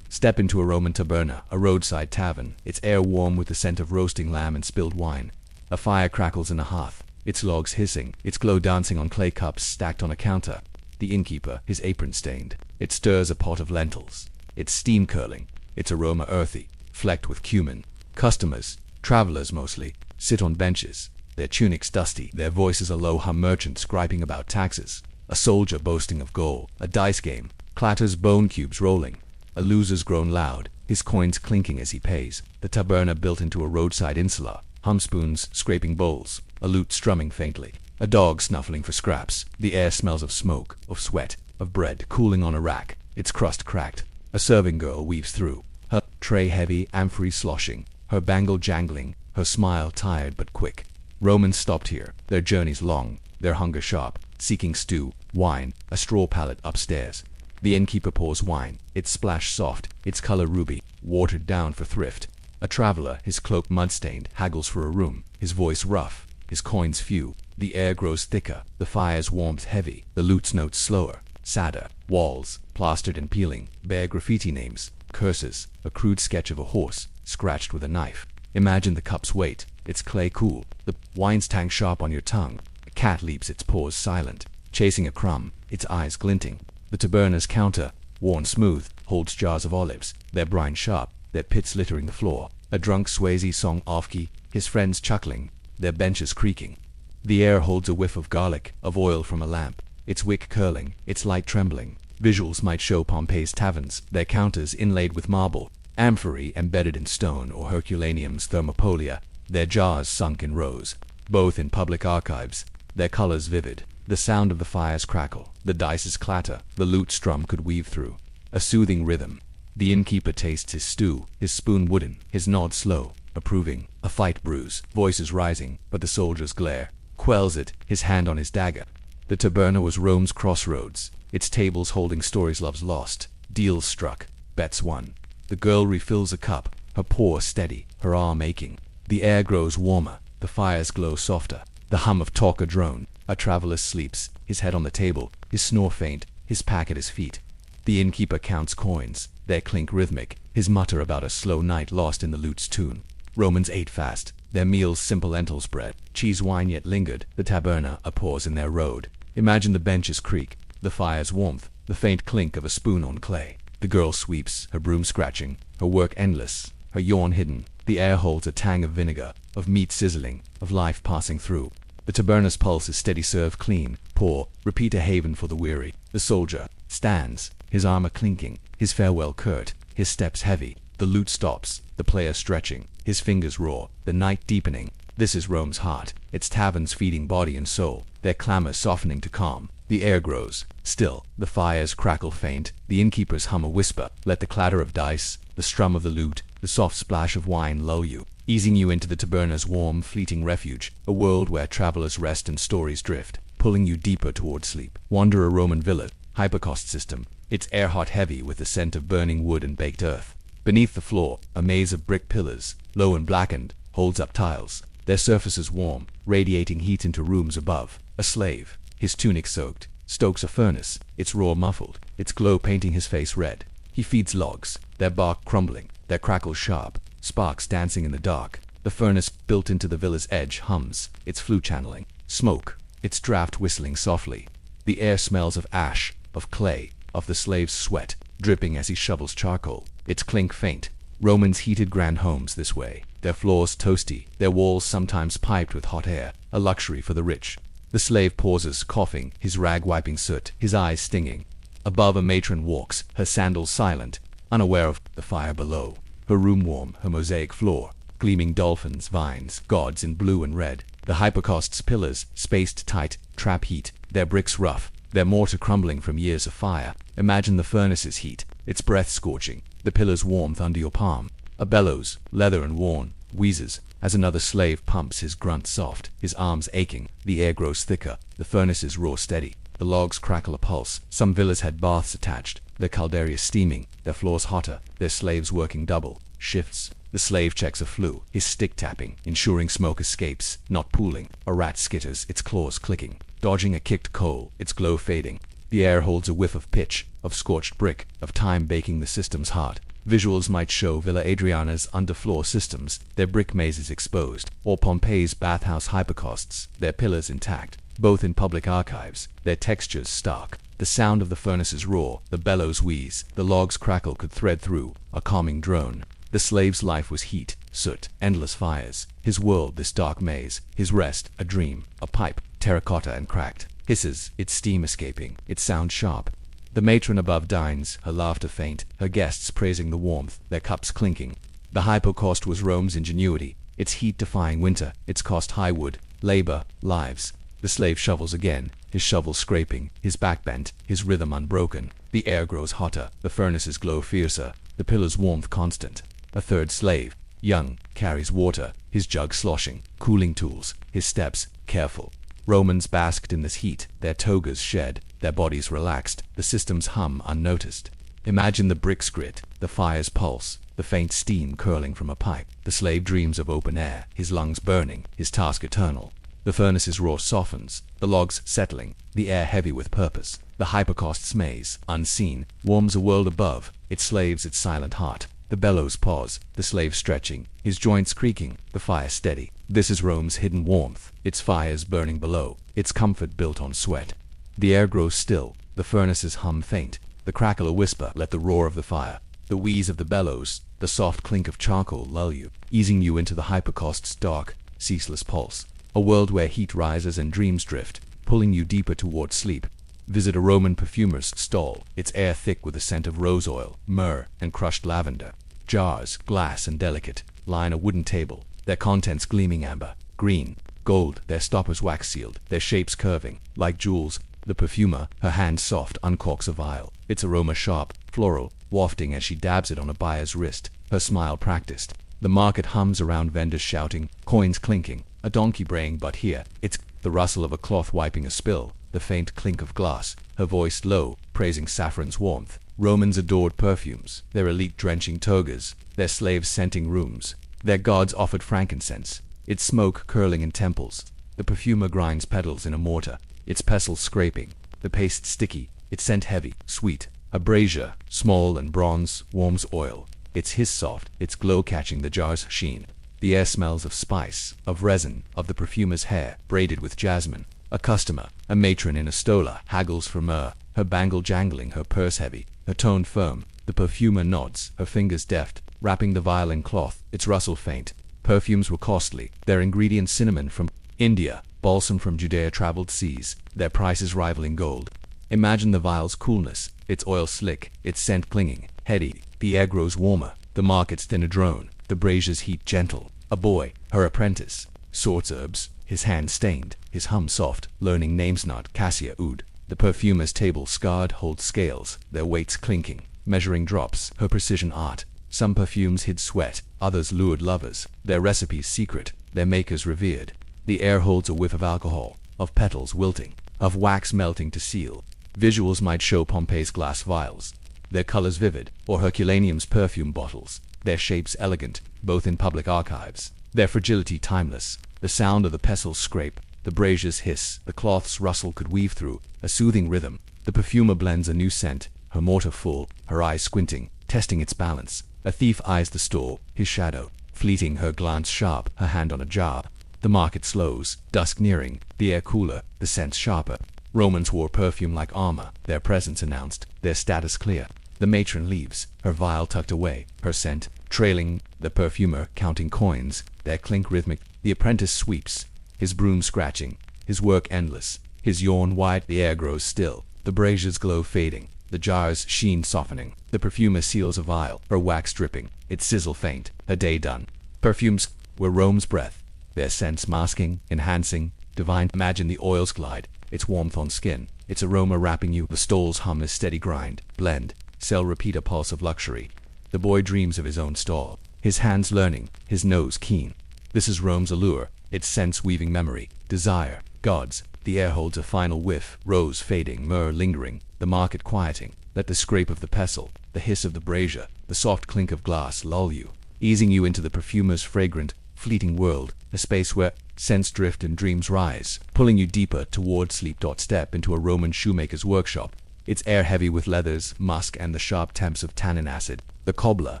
Step into a Roman taberna, a roadside tavern, its air warm with the scent of roasting lamb and spilled wine. A fire crackles in a hearth, its logs hissing, its glow dancing on clay cups stacked on a counter. The innkeeper, his apron stained, it stirs a pot of lentils, its steam curling, its aroma earthy, flecked with cumin. Customers, travelers mostly, sit on benches, their tunics dusty, their voices a low hum. Merchants griping about taxes, a soldier boasting of gold. A dice game clatters, bone cubes rolling, a loser's groan loud, his coins clinking as he pays. The taberna built into a roadside insula, hum spoons scraping bowls, a lute strumming faintly, a dog snuffling for scraps. The air smells of smoke, of sweat, of bread cooling on a rack, its crust cracked. A serving girl weaves through, her tray heavy, amphory sloshing, her bangle jangling, her smile tired but quick. Romans stopped here, their journeys long, their hunger sharp, seeking stew, wine, a straw pallet upstairs. The innkeeper pours wine, its splash soft, its color ruby, watered down for thrift. A traveler, his cloak mud-stained, haggles for a room, his voice rough, his coins few. The air grows thicker, the fire's warmth heavy, the lute's notes slower, sadder. Walls, plastered and peeling, bear graffiti names, curses, a crude sketch of a horse, scratched with a knife. Imagine the cup's weight, its clay cool, the wine's tang sharp on your tongue. A cat leaps, its paws silent, chasing a crumb, its eyes glinting. The taberna's counter, worn smooth, holds jars of olives, their brine sharp, their pits littering the floor. A drunk Swayze song off-key, his friends chuckling, their benches creaking. The air holds a whiff of garlic, of oil from a lamp, its wick curling, its light trembling. Visuals might show Pompeii's taverns, their counters inlaid with marble, amphory embedded in stone, or Herculaneum's thermopolia, their jars sunk in rows, both in public archives, their colors vivid. The sound of the fire's crackle, the dice's clatter, the lute strum could weave through. A soothing rhythm. The innkeeper tastes his stew, his spoon wooden, his nod slow, approving. A fight brews, voices rising, but the soldier's glare quells it, his hand on his dagger. The taberna was Rome's crossroads, its tables holding stories loves lost, deals struck, bets won. The girl refills a cup, her paw steady, her arm aching. The air grows warmer, the fire's glow softer, the hum of talk a drone. A traveler sleeps, his head on the table, his snore faint, his pack at his feet. The innkeeper counts coins, their clink rhythmic, his mutter about a slow night lost in the lute's tune. Romans ate fast, their meals simple lentils bread, cheese wine yet lingered. The taberna a pause in their road. Imagine the benches creak, the fire's warmth, the faint clink of a spoon on clay. The girl sweeps, her broom scratching, her work endless, her yawn hidden. The air holds a tang of vinegar, of meat sizzling, of life passing through. The taberna's pulse is steady, serve clean, pour, repeat, a haven for the weary. The soldier stands, his armor clinking, his farewell curt, his steps heavy. The lute stops, the player stretching, his fingers raw, the night deepening. This is Rome's heart, its taverns feeding body and soul, their clamor softening to calm. The air grows still, the fires crackle faint, the innkeepers hum a whisper. Let the clatter of dice, the strum of the lute, the soft splash of wine lull you, easing you into the taberna's warm, fleeting refuge, a world where travelers rest and stories drift, pulling you deeper toward sleep. Wander a Roman villa, hypercaust system, its air hot heavy with the scent of burning wood and baked earth. Beneath the floor, a maze of brick pillars, low and blackened, holds up tiles, their surfaces warm, radiating heat into rooms above. A slave, his tunic soaked, stokes a furnace, its roar muffled, its glow painting his face red. He feeds logs, their bark crumbling, their crackles sharp, sparks dancing in the dark. The furnace built into the villa's edge hums, its flue channeling smoke, its draft whistling softly. The air smells of ash, of clay, of the slave's sweat. dripping as he shovels charcoal. Its clink faint. Romans heated grand homes this way. Their floors toasty, their walls sometimes piped with hot air, a luxury for the rich. The slave pauses, coughing, his rag wiping soot, his eyes stinging. Above, a matron walks, her sandals silent, unaware of the fire below. Her room warm, her mosaic floor, gleaming dolphins, vines, gods in blue and red. The hypocauste's pillars, spaced tight, trap heat, their bricks rough, their mortar crumbling from years of fire. Imagine the furnace's heat, its breath scorching, the pillar's warmth under your palm. A bellows, leather and worn, wheezes as another slave pumps, his grunt soft, his arms aching. The air grows thicker, the furnaces roar steady. The logs crackle a pulse. Some villas had baths attached, their calderias steaming, their floors hotter, their slaves working double shifts. The slave checks a flue, his stick tapping, ensuring smoke escapes, not pooling. A rat skitters, its claws clicking, dodging a kicked coal, its glow fading. The air holds a whiff of pitch, of scorched brick, of time baking the system's heart. Visuals might show Villa Adriana's underfloor systems, their brick mazes exposed, or Pompeii's bathhouse hypocausts, their pillars intact, both in public archives, their textures stark. The sound of the furnaces roar, the bellows wheeze, the logs crackle could thread through, a calming drone. The slave's life was heat, soot, endless fires. His world, this dark maze. His rest, a dream, a pipe, terracotta and cracked. Hisses, its steam escaping, its sound sharp. The matron above dines, her laughter faint, her guests praising the warmth, their cups clinking. The hypocauste was Rome's ingenuity, its heat-defying winter, its cost high wood, labor, lives. The slave shovels again, his shovel scraping, his back bent, his rhythm unbroken. The air grows hotter, the furnaces glow fiercer, the pillar's warmth constant. A third slave, young, carries water, his jug sloshing, cooling tools, his steps careful. Romans basked in this heat, their togas shed, their bodies relaxed, the systems hum unnoticed. Imagine the bricks grit, the fire's pulse, the faint steam curling from a pipe. The slave dreams of open air, his lungs burning, his task eternal. The furnace's roar softens, the logs settling, the air heavy with purpose. The hypocauste's maze, unseen, warms a world above, it slaves its silent heart. The bellows pause, the slave stretching, his joints creaking, the fire steady. This is Rome's hidden warmth, its fires burning below, its comfort built on sweat. The air grows still, the furnaces hum faint, the crackle a whisper, let the roar of the fire, the wheeze of the bellows, the soft clink of charcoal lull you, easing you into the hypocauste's dark, ceaseless pulse. A world where heat rises and dreams drift, pulling you deeper toward sleep. Visit a Roman perfumer's stall, its air thick with the scent of rose oil, myrrh, and crushed lavender. Jars, glass and delicate, line a wooden table, their contents gleaming amber, green, gold, their stoppers wax-sealed, their shapes curving, like jewels. The perfumer, her hand soft, uncorks a vial, its aroma sharp, floral, wafting as she dabs it on a buyer's wrist, her smile practiced. The market hums around vendors shouting, coins clinking, a donkey braying, but here, it's the rustle of a cloth wiping a spill, the faint clink of glass, her voice low, praising saffron's warmth. Romans adored perfumes, their elite drenching togas, their slaves scenting rooms, their gods offered frankincense, its smoke curling in temples. The perfumer grinds petals in a mortar, its pestles scraping, the paste sticky, its scent heavy, sweet. A brazier, small and bronze, warms oil, its hiss soft, its glow catching the jar's sheen. The air smells of spice, of resin, of the perfumer's hair, braided with jasmine. A customer, a matron in a stola, haggles for myrrh, her bangle jangling, her purse heavy, her tone firm. The perfumer nods, her fingers deft, wrapping the vial in cloth, its rustle faint. Perfumes were costly, their ingredients cinnamon from India, balsam from Judea traveled seas, their prices rivaling gold. Imagine the vial's coolness, its oil slick, its scent clinging, heady. The air grows warmer, the market's thin a drone, the brazier's heat gentle. A boy, her apprentice, sorts herbs, his hand stained, his hum soft, learning names not cassia oud. The perfumer's table scarred holds scales, their weights clinking, measuring drops, her precision art. Some perfumes hid sweat, others lured lovers, their recipes secret, their makers revered. The air holds a whiff of alcohol, of petals wilting, of wax melting to seal. Visuals might show Pompeii's glass vials, their colors vivid, or Herculaneum's perfume bottles, their shapes elegant, both in public archives, their fragility timeless. The sound of the pestles scrape, the brazier's hiss, the cloth's rustle could weave through a soothing rhythm. The perfumer blends a new scent, her mortar full, her eyes squinting, testing its balance. A thief eyes the store, his shadow, fleeting, her glance sharp, her hand on a jar. The market slows, dusk nearing, the air cooler, the scent sharper. Romans wore perfume like armor, their presence announced, their status clear. The matron leaves, her vial tucked away, her scent trailing, the perfumer counting coins, their clink rhythmic. The apprentice sweeps, his broom scratching, his work endless, his yawn wide. The air grows still, the braziers glow fading, the jar's sheen softening. The perfumer seals a vial, her wax dripping, its sizzle faint, her day done. Perfumes were Rome's breath, their scents masking, enhancing, divine. Imagine the oils glide, its warmth on skin, its aroma wrapping you. The stoles hum a steady grind, blend, sell repeat a pulse of luxury. The boy dreams of his own stall, his hands learning, his nose keen. This is Rome's allure, its sense weaving memory, desire, gods. The air holds a final whiff, rose fading, myrrh lingering, the market quieting. Let the scrape of the pestle, the hiss of the brazier, the soft clink of glass lull you, easing you into the perfumer's fragrant, fleeting world, a space where scents drift and dreams rise, pulling you deeper toward sleep. Step into a Roman shoemaker's workshop, its air heavy with leathers, musk, and the sharp temps of tannin acid. The cobbler,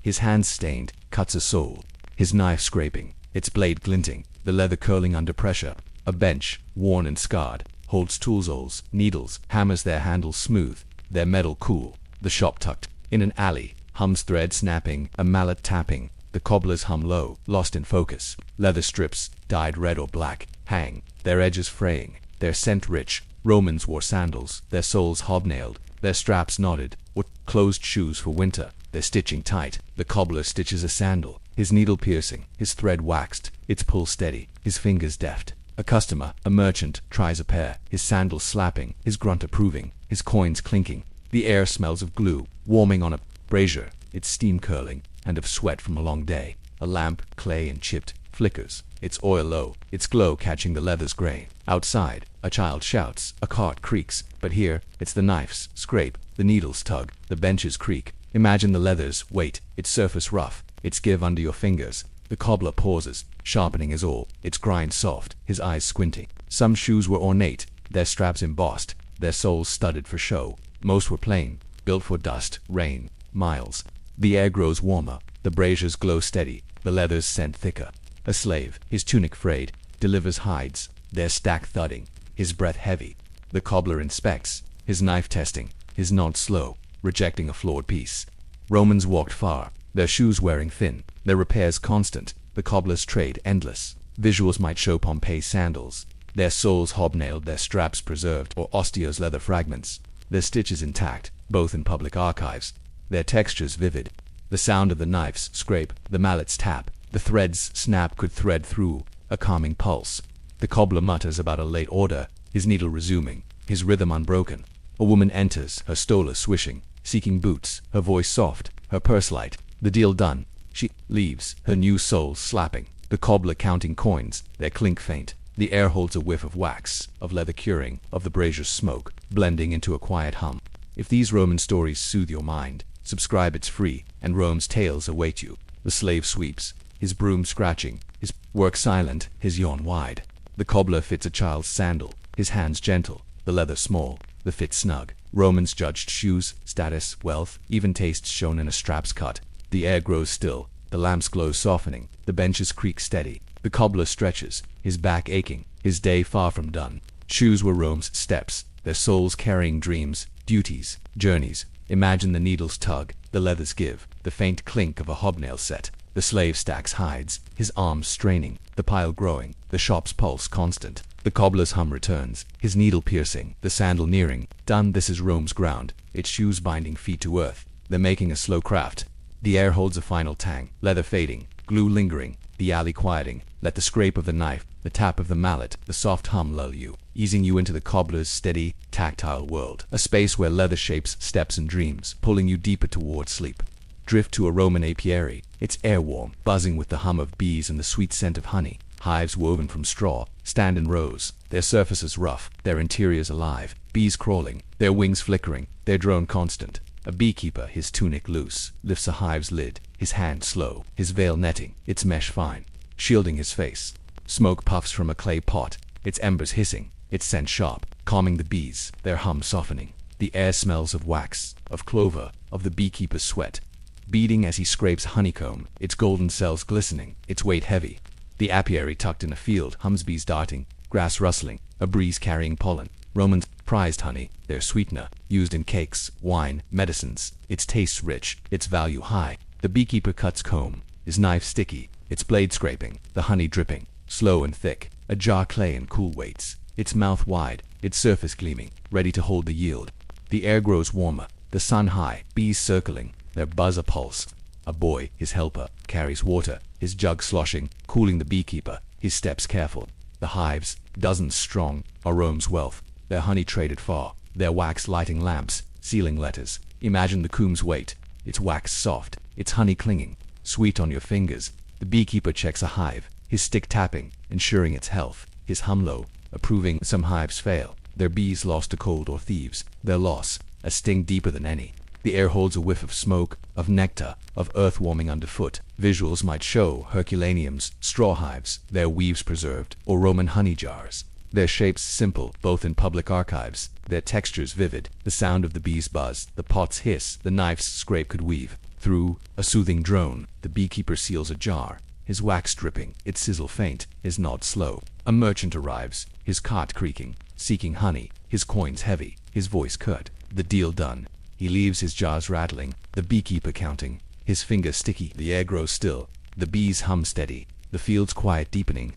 his hands stained, cuts a sole, his knife scraping, its blade glinting, the leather curling under pressure. A bench, worn and scarred, holds tools, needles, hammers, their handles smooth, their metal cool. The shop tucked in an alley, hums thread snapping, a mallet tapping. The cobblers hum low, lost in focus. Leather strips, dyed red or black, hang, their edges fraying, their scent rich. Romans wore sandals, their soles hobnailed, their straps knotted, or closed shoes for winter, their stitching tight. The cobbler stitches a sandal, his needle piercing, his thread waxed, its pull steady, his fingers deft. A customer, a merchant, tries a pair, his sandals slapping, his grunt approving, his coins clinking. The air smells of glue, warming on a brazier, its steam curling, and of sweat from a long day. A lamp, clay and chipped, flickers, its oil low, its glow catching the leather's grain. Outside, a child shouts, a cart creaks, but here, it's the knives scrape, the needles tug, the benches creak. Imagine the leather's weight, its surface rough, its give under your fingers. The cobbler pauses, sharpening his awl, its grind soft, his eyes squinting. Some shoes were ornate, their straps embossed, their soles studded for show. Most were plain, built for dust, rain, miles. The air grows warmer, the braziers glow steady, the leather's scent thicker. A slave, his tunic frayed, delivers hides, their stack thudding, his breath heavy. The cobbler inspects, his knife testing, his nod slow, rejecting a flawed piece. Romans walked far, their shoes wearing thin, their repairs constant, the cobbler's trade endless. Visuals might show Pompey's sandals, their soles hobnailed, their straps preserved, or Ostio's leather fragments, their stitches intact, both in public archives, their textures vivid. The sound of the knife's scrape, the mallet's tap, the thread's snap could thread through a calming pulse. The cobbler mutters about a late order, his needle resuming, his rhythm unbroken. A woman enters, her stola swishing, seeking boots, her voice soft, her purse light. The deal done, she leaves, her new soles slapping. The cobbler counting coins, their clink faint. The air holds a whiff of wax, of leather curing, of the brazier's smoke, blending into a quiet hum. If these Roman stories soothe your mind, subscribe, it's free, and Rome's tales await you. The slave sweeps, his broom scratching, his work silent, his yawn wide. The cobbler fits a child's sandal, his hands gentle, the leather small, the fit snug. Romans judged shoes, status, wealth, even tastes shown in a strap's cut. The air grows still, the lamp's glow softening, the benches creak steady. The cobbler stretches, his back aching, his day far from done. Shoes were Rome's steps, their soles carrying dreams, duties, journeys. Imagine the needles tug, the leathers give, the faint clink of a hobnail set. The slave stacks hides, his arms straining, the pile growing, the shop's pulse constant. The cobbler's hum returns, his needle piercing, the sandal nearing. Done, this is Rome's ground, its shoes binding feet to earth. They're making a slow craft. The air holds a final tang, leather fading, glue lingering, the alley quieting. Let the scrape of the knife, the tap of the mallet, the soft hum lull you, easing you into the cobbler's steady, tactile world. A space where leather shapes steps and dreams, pulling you deeper towards sleep. Drift to a Roman apiary, its air warm, buzzing with the hum of bees and the sweet scent of honey. Hives woven from straw stand in rows, their surfaces rough, their interiors alive. Bees crawling, their wings flickering, their drone constant. A beekeeper, his tunic loose, lifts a hive's lid, his hand slow, his veil netting, its mesh fine, shielding his face. Smoke puffs from a clay pot, its embers hissing, its scent sharp, calming the bees, their hum softening. The air smells of wax, of clover, of the beekeeper's sweat, beating as he scrapes honeycomb, its golden cells glistening, its weight heavy. The apiary tucked in a field hums, bees darting, grass rustling, a breeze carrying pollen. Romans prized honey, their sweetener, used in cakes, wine, medicines. Its taste rich, its value high. The beekeeper cuts comb, his knife sticky, its blade scraping, the honey dripping, slow and thick. A jar clay and cool waits, its mouth wide, its surface gleaming, ready to hold the yield. The air grows warmer, the sun high, bees circling, their buzz a pulse. A boy, his helper, carries water, his jug sloshing, cooling the beekeeper, his steps careful. The hives, dozens strong, are Rome's wealth, their honey traded far, their wax lighting lamps, sealing letters. Imagine the comb's weight, its wax soft, its honey clinging, sweet on your fingers. The beekeeper checks a hive, his stick tapping, ensuring its health, his hum low, approving. Some hives fail, their bees lost to cold or thieves, their loss, a sting deeper than any. The air holds a whiff of smoke, of nectar, of earth warming underfoot. Visuals might show Herculaneum's straw hives, their weaves preserved, or Roman honey jars. Their shapes simple, both in public archives, their textures vivid. The sound of the bees buzz, the pots hiss, the knife's scrape could weave. Through a soothing drone, the beekeeper seals a jar, his wax dripping, its sizzle faint, his nod slow. A merchant arrives, his cart creaking, seeking honey, his coins heavy, his voice curt. The deal done. He leaves his jars rattling, the beekeeper counting, his fingers sticky. The air grows still, the bees hum steady, the fields quiet deepening.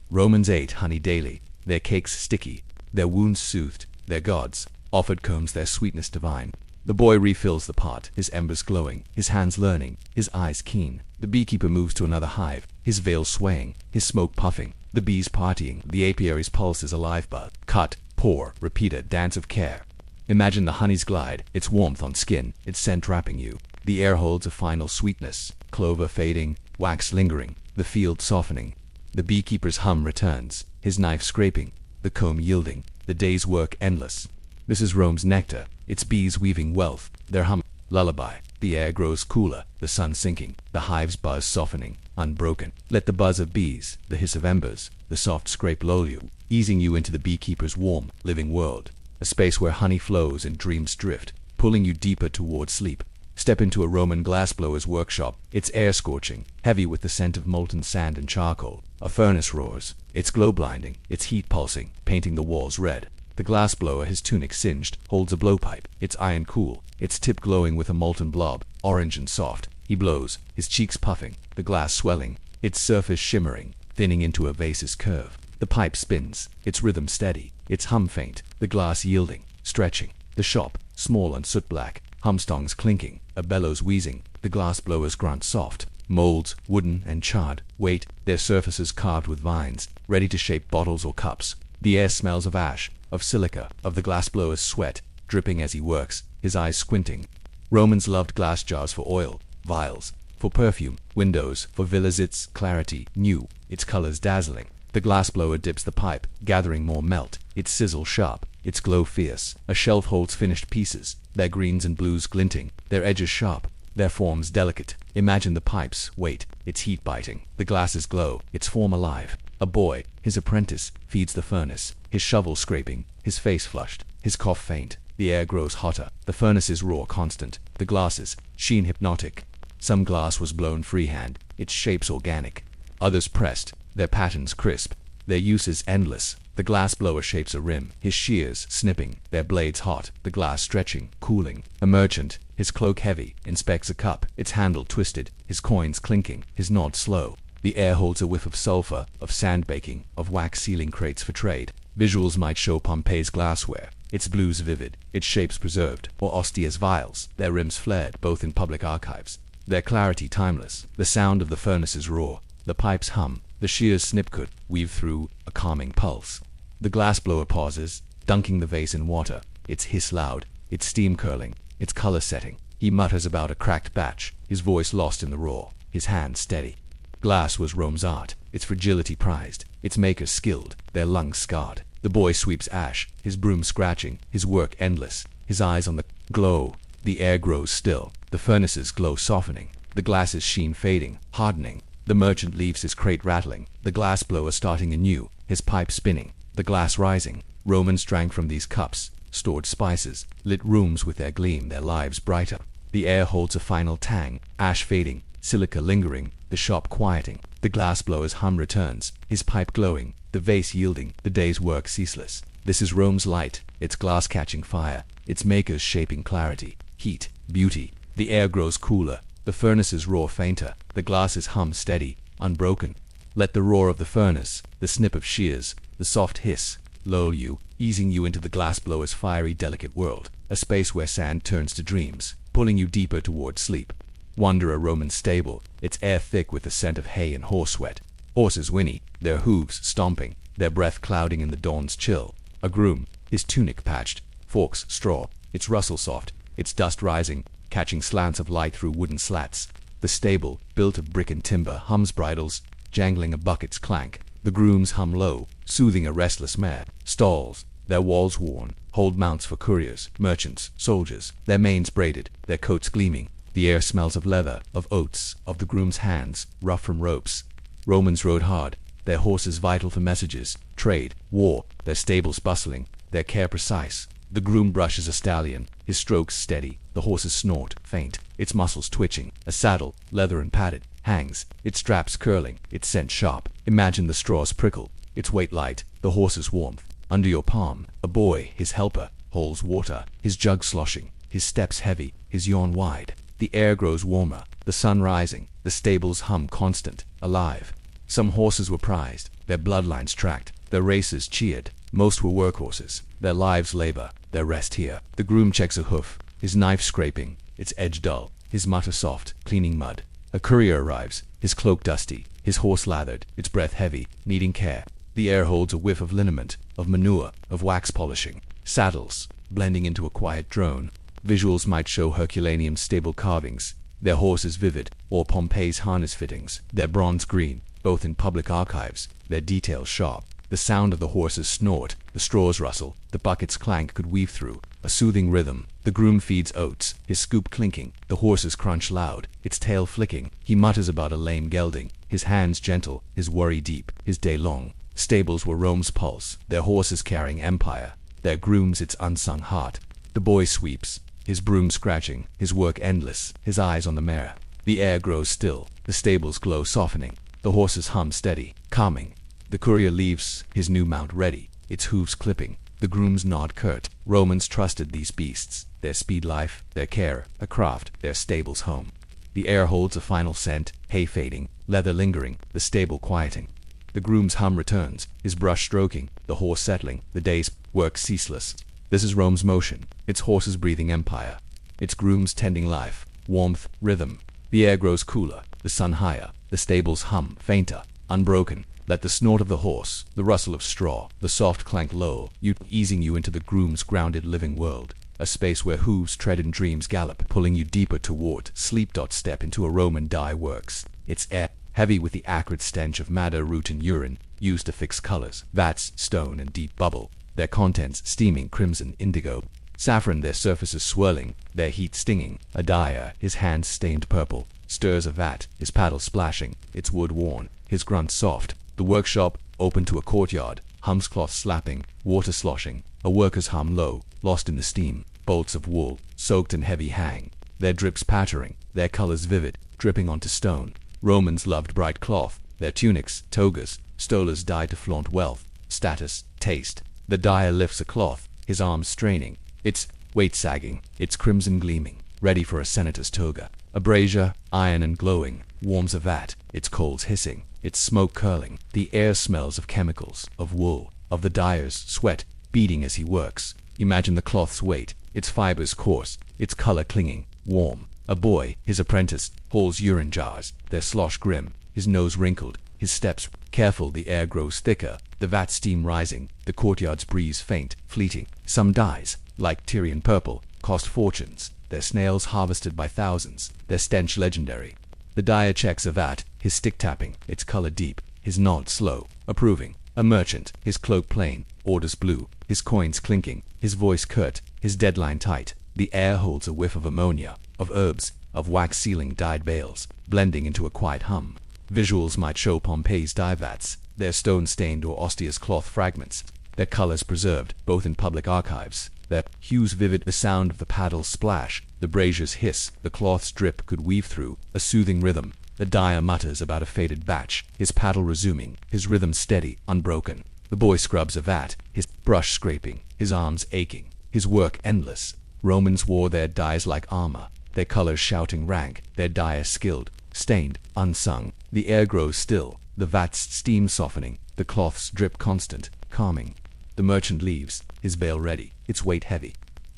Romans ate honey daily, their cakes sticky, their wounds soothed, their gods offered combs their sweetness divine. The boy refills the pot, his embers glowing, his hands learning, his eyes keen. The beekeeper moves to another hive, his veil swaying, his smoke puffing, the bees partying. The apiary's pulse is alive buzz. Cut, pour, repeat a dance of care. Imagine the honey's glide, its warmth on skin, its scent wrapping you. The air holds a final sweetness, clover fading, wax lingering, the field softening. The beekeeper's hum returns, his knife scraping, the comb yielding, the day's work endless. This is Rome's nectar, its bees weaving wealth, their hum lullaby. The air grows cooler, the sun sinking, the hive's buzz softening, unbroken. Let the buzz of bees, the hiss of embers, the soft scrape lull you, easing you into the beekeeper's warm, living world. A space where honey flows and dreams drift, pulling you deeper toward sleep. Step into a Roman glassblower's workshop, its air scorching, heavy with the scent of molten sand and charcoal. A furnace roars, its glow blinding, its heat pulsing, painting the walls red. The glassblower, his tunic singed, holds a blowpipe, its iron cool, its tip glowing with a molten blob, orange and soft. He blows, his cheeks puffing, the glass swelling, its surface shimmering, thinning into a vase's curve. The pipe spins, its rhythm steady, its hum faint, the glass yielding, stretching. The shop, small and soot-black, humstongs clinking, a bellows wheezing. The glassblowers grunt soft, molds, wooden and charred, wait, their surfaces carved with vines, ready to shape bottles or cups. The air smells of ash, of silica, of the glassblower's sweat, dripping as he works, his eyes squinting. Romans loved glass jars for oil, vials, for perfume, windows, for villas. Its clarity, new, its colors dazzling. The glassblower dips the pipe, gathering more melt, its sizzle sharp, its glow fierce. A shelf holds finished pieces, their greens and blues glinting, their edges sharp, their forms delicate. Imagine the pipe's weight, its heat biting, the glass's glow, its form alive. A boy, his apprentice, feeds the furnace, his shovel scraping, his face flushed, his cough faint. The air grows hotter, the furnace's roar constant, the glasses, sheen hypnotic. Some glass was blown freehand, its shapes organic, others pressed, their patterns crisp, their uses endless. The glassblower shapes a rim, his shears snipping, their blades hot, the glass stretching, cooling. A merchant, his cloak heavy, inspects a cup, its handle twisted, his coins clinking, his nod slow. The air holds a whiff of sulfur, of sand baking, of wax sealing crates for trade. Visuals might show Pompeii's glassware, its blues vivid, its shapes preserved, or Ostia's vials, their rims flared, both in public archives. Their clarity timeless, the sound of the furnace's roar, the pipe's hum, the shears snip could weave through a calming pulse. The glassblower pauses, dunking the vase in water, its hiss loud, its steam curling, its color setting. He mutters about a cracked batch, his voice lost in the roar, his hand steady. Glass was Rome's art, its fragility prized, its makers skilled, their lungs scarred. The boy sweeps ash, his broom scratching, his work endless, his eyes on the glow. The air grows still, the furnace's glow softening, the glass's sheen fading, hardening. The merchant leaves his crate rattling, the glassblower starting anew, his pipe spinning, the glass rising. Romans drank from these cups, stored spices, lit rooms with their gleam, their lives brighter. The air holds a final tang, ash fading, silica lingering, the shop quieting. The glassblower's hum returns, his pipe glowing, the vase yielding, the day's work ceaseless. This is Rome's light, its glass catching fire, its makers shaping clarity, heat, beauty. The air grows cooler, the furnaces roar fainter, the glasses hum steady, unbroken. Let the roar of the furnace, the snip of shears, the soft hiss, lull you, easing you into the glassblower's fiery, delicate world, a space where sand turns to dreams, pulling you deeper toward sleep. Wander a Roman stable, its air thick with the scent of hay and horse sweat. Horses whinny, their hooves stomping, their breath clouding in the dawn's chill. A groom, his tunic patched, forks straw, its rustle soft, its dust rising, catching slants of light through wooden slats. The stable, built of brick and timber, hums bridles, jangling a bucket's clank. The grooms hum low, soothing a restless mare. Stalls, their walls worn, hold mounts for couriers, merchants, soldiers, their manes braided, their coats gleaming. The air smells of leather, of oats, of the groom's hands, rough from ropes. Romans rode hard, their horses vital for messages, trade, war, their stables bustling, their care precise. The groom brushes a stallion, his strokes steady, the horse's snort, faint, its muscles twitching. A saddle, leather and padded, hangs, its straps curling, its scent sharp. Imagine the straws prickle, its weight light, the horse's warmth. Under your palm, a boy, his helper, holds water, his jug sloshing, his steps heavy, his yawn wide. The air grows warmer, the sun rising, the stables hum constant, alive. Some horses were prized, their bloodlines tracked, their races cheered. Most were workhorses, their lives labor, their rest here. The groom checks a hoof, his knife scraping, its edge dull, his mutter soft, cleaning mud. A courier arrives, his cloak dusty, his horse lathered, its breath heavy, needing care. The air holds a whiff of liniment, of manure, of wax polishing. Saddles, blending into a quiet drone. Visuals might show Herculaneum's stable carvings, their horses vivid, or Pompey's harness fittings, their bronze green, both in public archives, their details sharp. The sound of the horse's snort, the straws rustle, the bucket's clank could weave through a soothing rhythm. The groom feeds oats, his scoop clinking, the horse's crunch loud, its tail flicking. He mutters about a lame gelding, his hands gentle, his worry deep, his day long. Stables were Rome's pulse, their horses carrying empire, their grooms its unsung heart. The boy sweeps, his broom scratching, his work endless, his eyes on the mare. The air grows still, the stables glow softening, the horses hum steady, calming. The courier leaves, his new mount ready, its hooves clipping. The grooms nod curt. Romans trusted these beasts, their speed life, their care, a craft, their stables home. The air holds a final scent, hay fading, leather lingering, the stable quieting. The groom's hum returns, his brush stroking, the horse settling, the day's work ceaseless. This is Rome's motion, its horses breathing empire, its grooms tending life, warmth, rhythm. The air grows cooler, the sun higher, the stables hum, fainter, unbroken. Let the snort of the horse, the rustle of straw, the soft clank low, easing you into the groom's grounded living world, a space where hooves tread and dreams gallop, pulling you deeper toward sleep. Step into a Roman dye works, its air heavy with the acrid stench of madder, root and urine, used to fix colors, vats, stone and deep bubble, their contents steaming crimson, indigo, saffron, their surfaces swirling, their heat stinging. A dyer, his hands stained purple, stirs a vat, his paddle splashing, its wood worn, his grunt soft. The workshop, open to a courtyard, hums cloth slapping, water sloshing. A worker's hum low, lost in the steam. Bolts of wool, soaked and heavy hang, their drips pattering, their colors vivid, dripping onto stone. Romans loved bright cloth, their tunics, togas, stolas dyed to flaunt wealth, status, taste. The dyer lifts a cloth, his arms straining, its weight sagging, its crimson gleaming, ready for a senator's toga. A brazier, iron and glowing, warms a vat, its coals hissing, its smoke curling. The air smells of chemicals, of wool, of the dyer's sweat, beating as he works. Imagine the cloth's weight, its fibers coarse, its color clinging, warm. A boy, his apprentice, holds urine jars, their slosh grim, his nose wrinkled, his steps careful. The air grows thicker, the vat steam rising, the courtyard's breeze faint, fleeting. Some dyes, like Tyrian purple, cost fortunes, their snails harvested by thousands, their stench legendary. The dyer checks a vat, his stick tapping, its color deep, his nod slow, approving. A merchant, his cloak plain, orders blue, his coins clinking, his voice curt, his deadline tight. The air holds a whiff of ammonia, of herbs, of wax sealing dyed bales, blending into a quiet hum. Visuals might show Pompey's dye vats, their stone-stained or Ostia's cloth fragments, their colors preserved, both in public archives, their hues vivid. The sound of the paddles splash, the brazier's hiss, the cloth's drip could weave through a soothing rhythm. The dyer mutters about a faded batch, his paddle resuming, his rhythm steady, unbroken. The The boy scrubs a vat, his brush scraping, his arms aching, his work endless. Romans wore their dyes like armor, their colors shouting rank, their dye skilled, stained, unsung. The air grows still, the vat's steam softening, the cloths drip constant, calming. The merchant leaves, his bale ready, its weight heavy.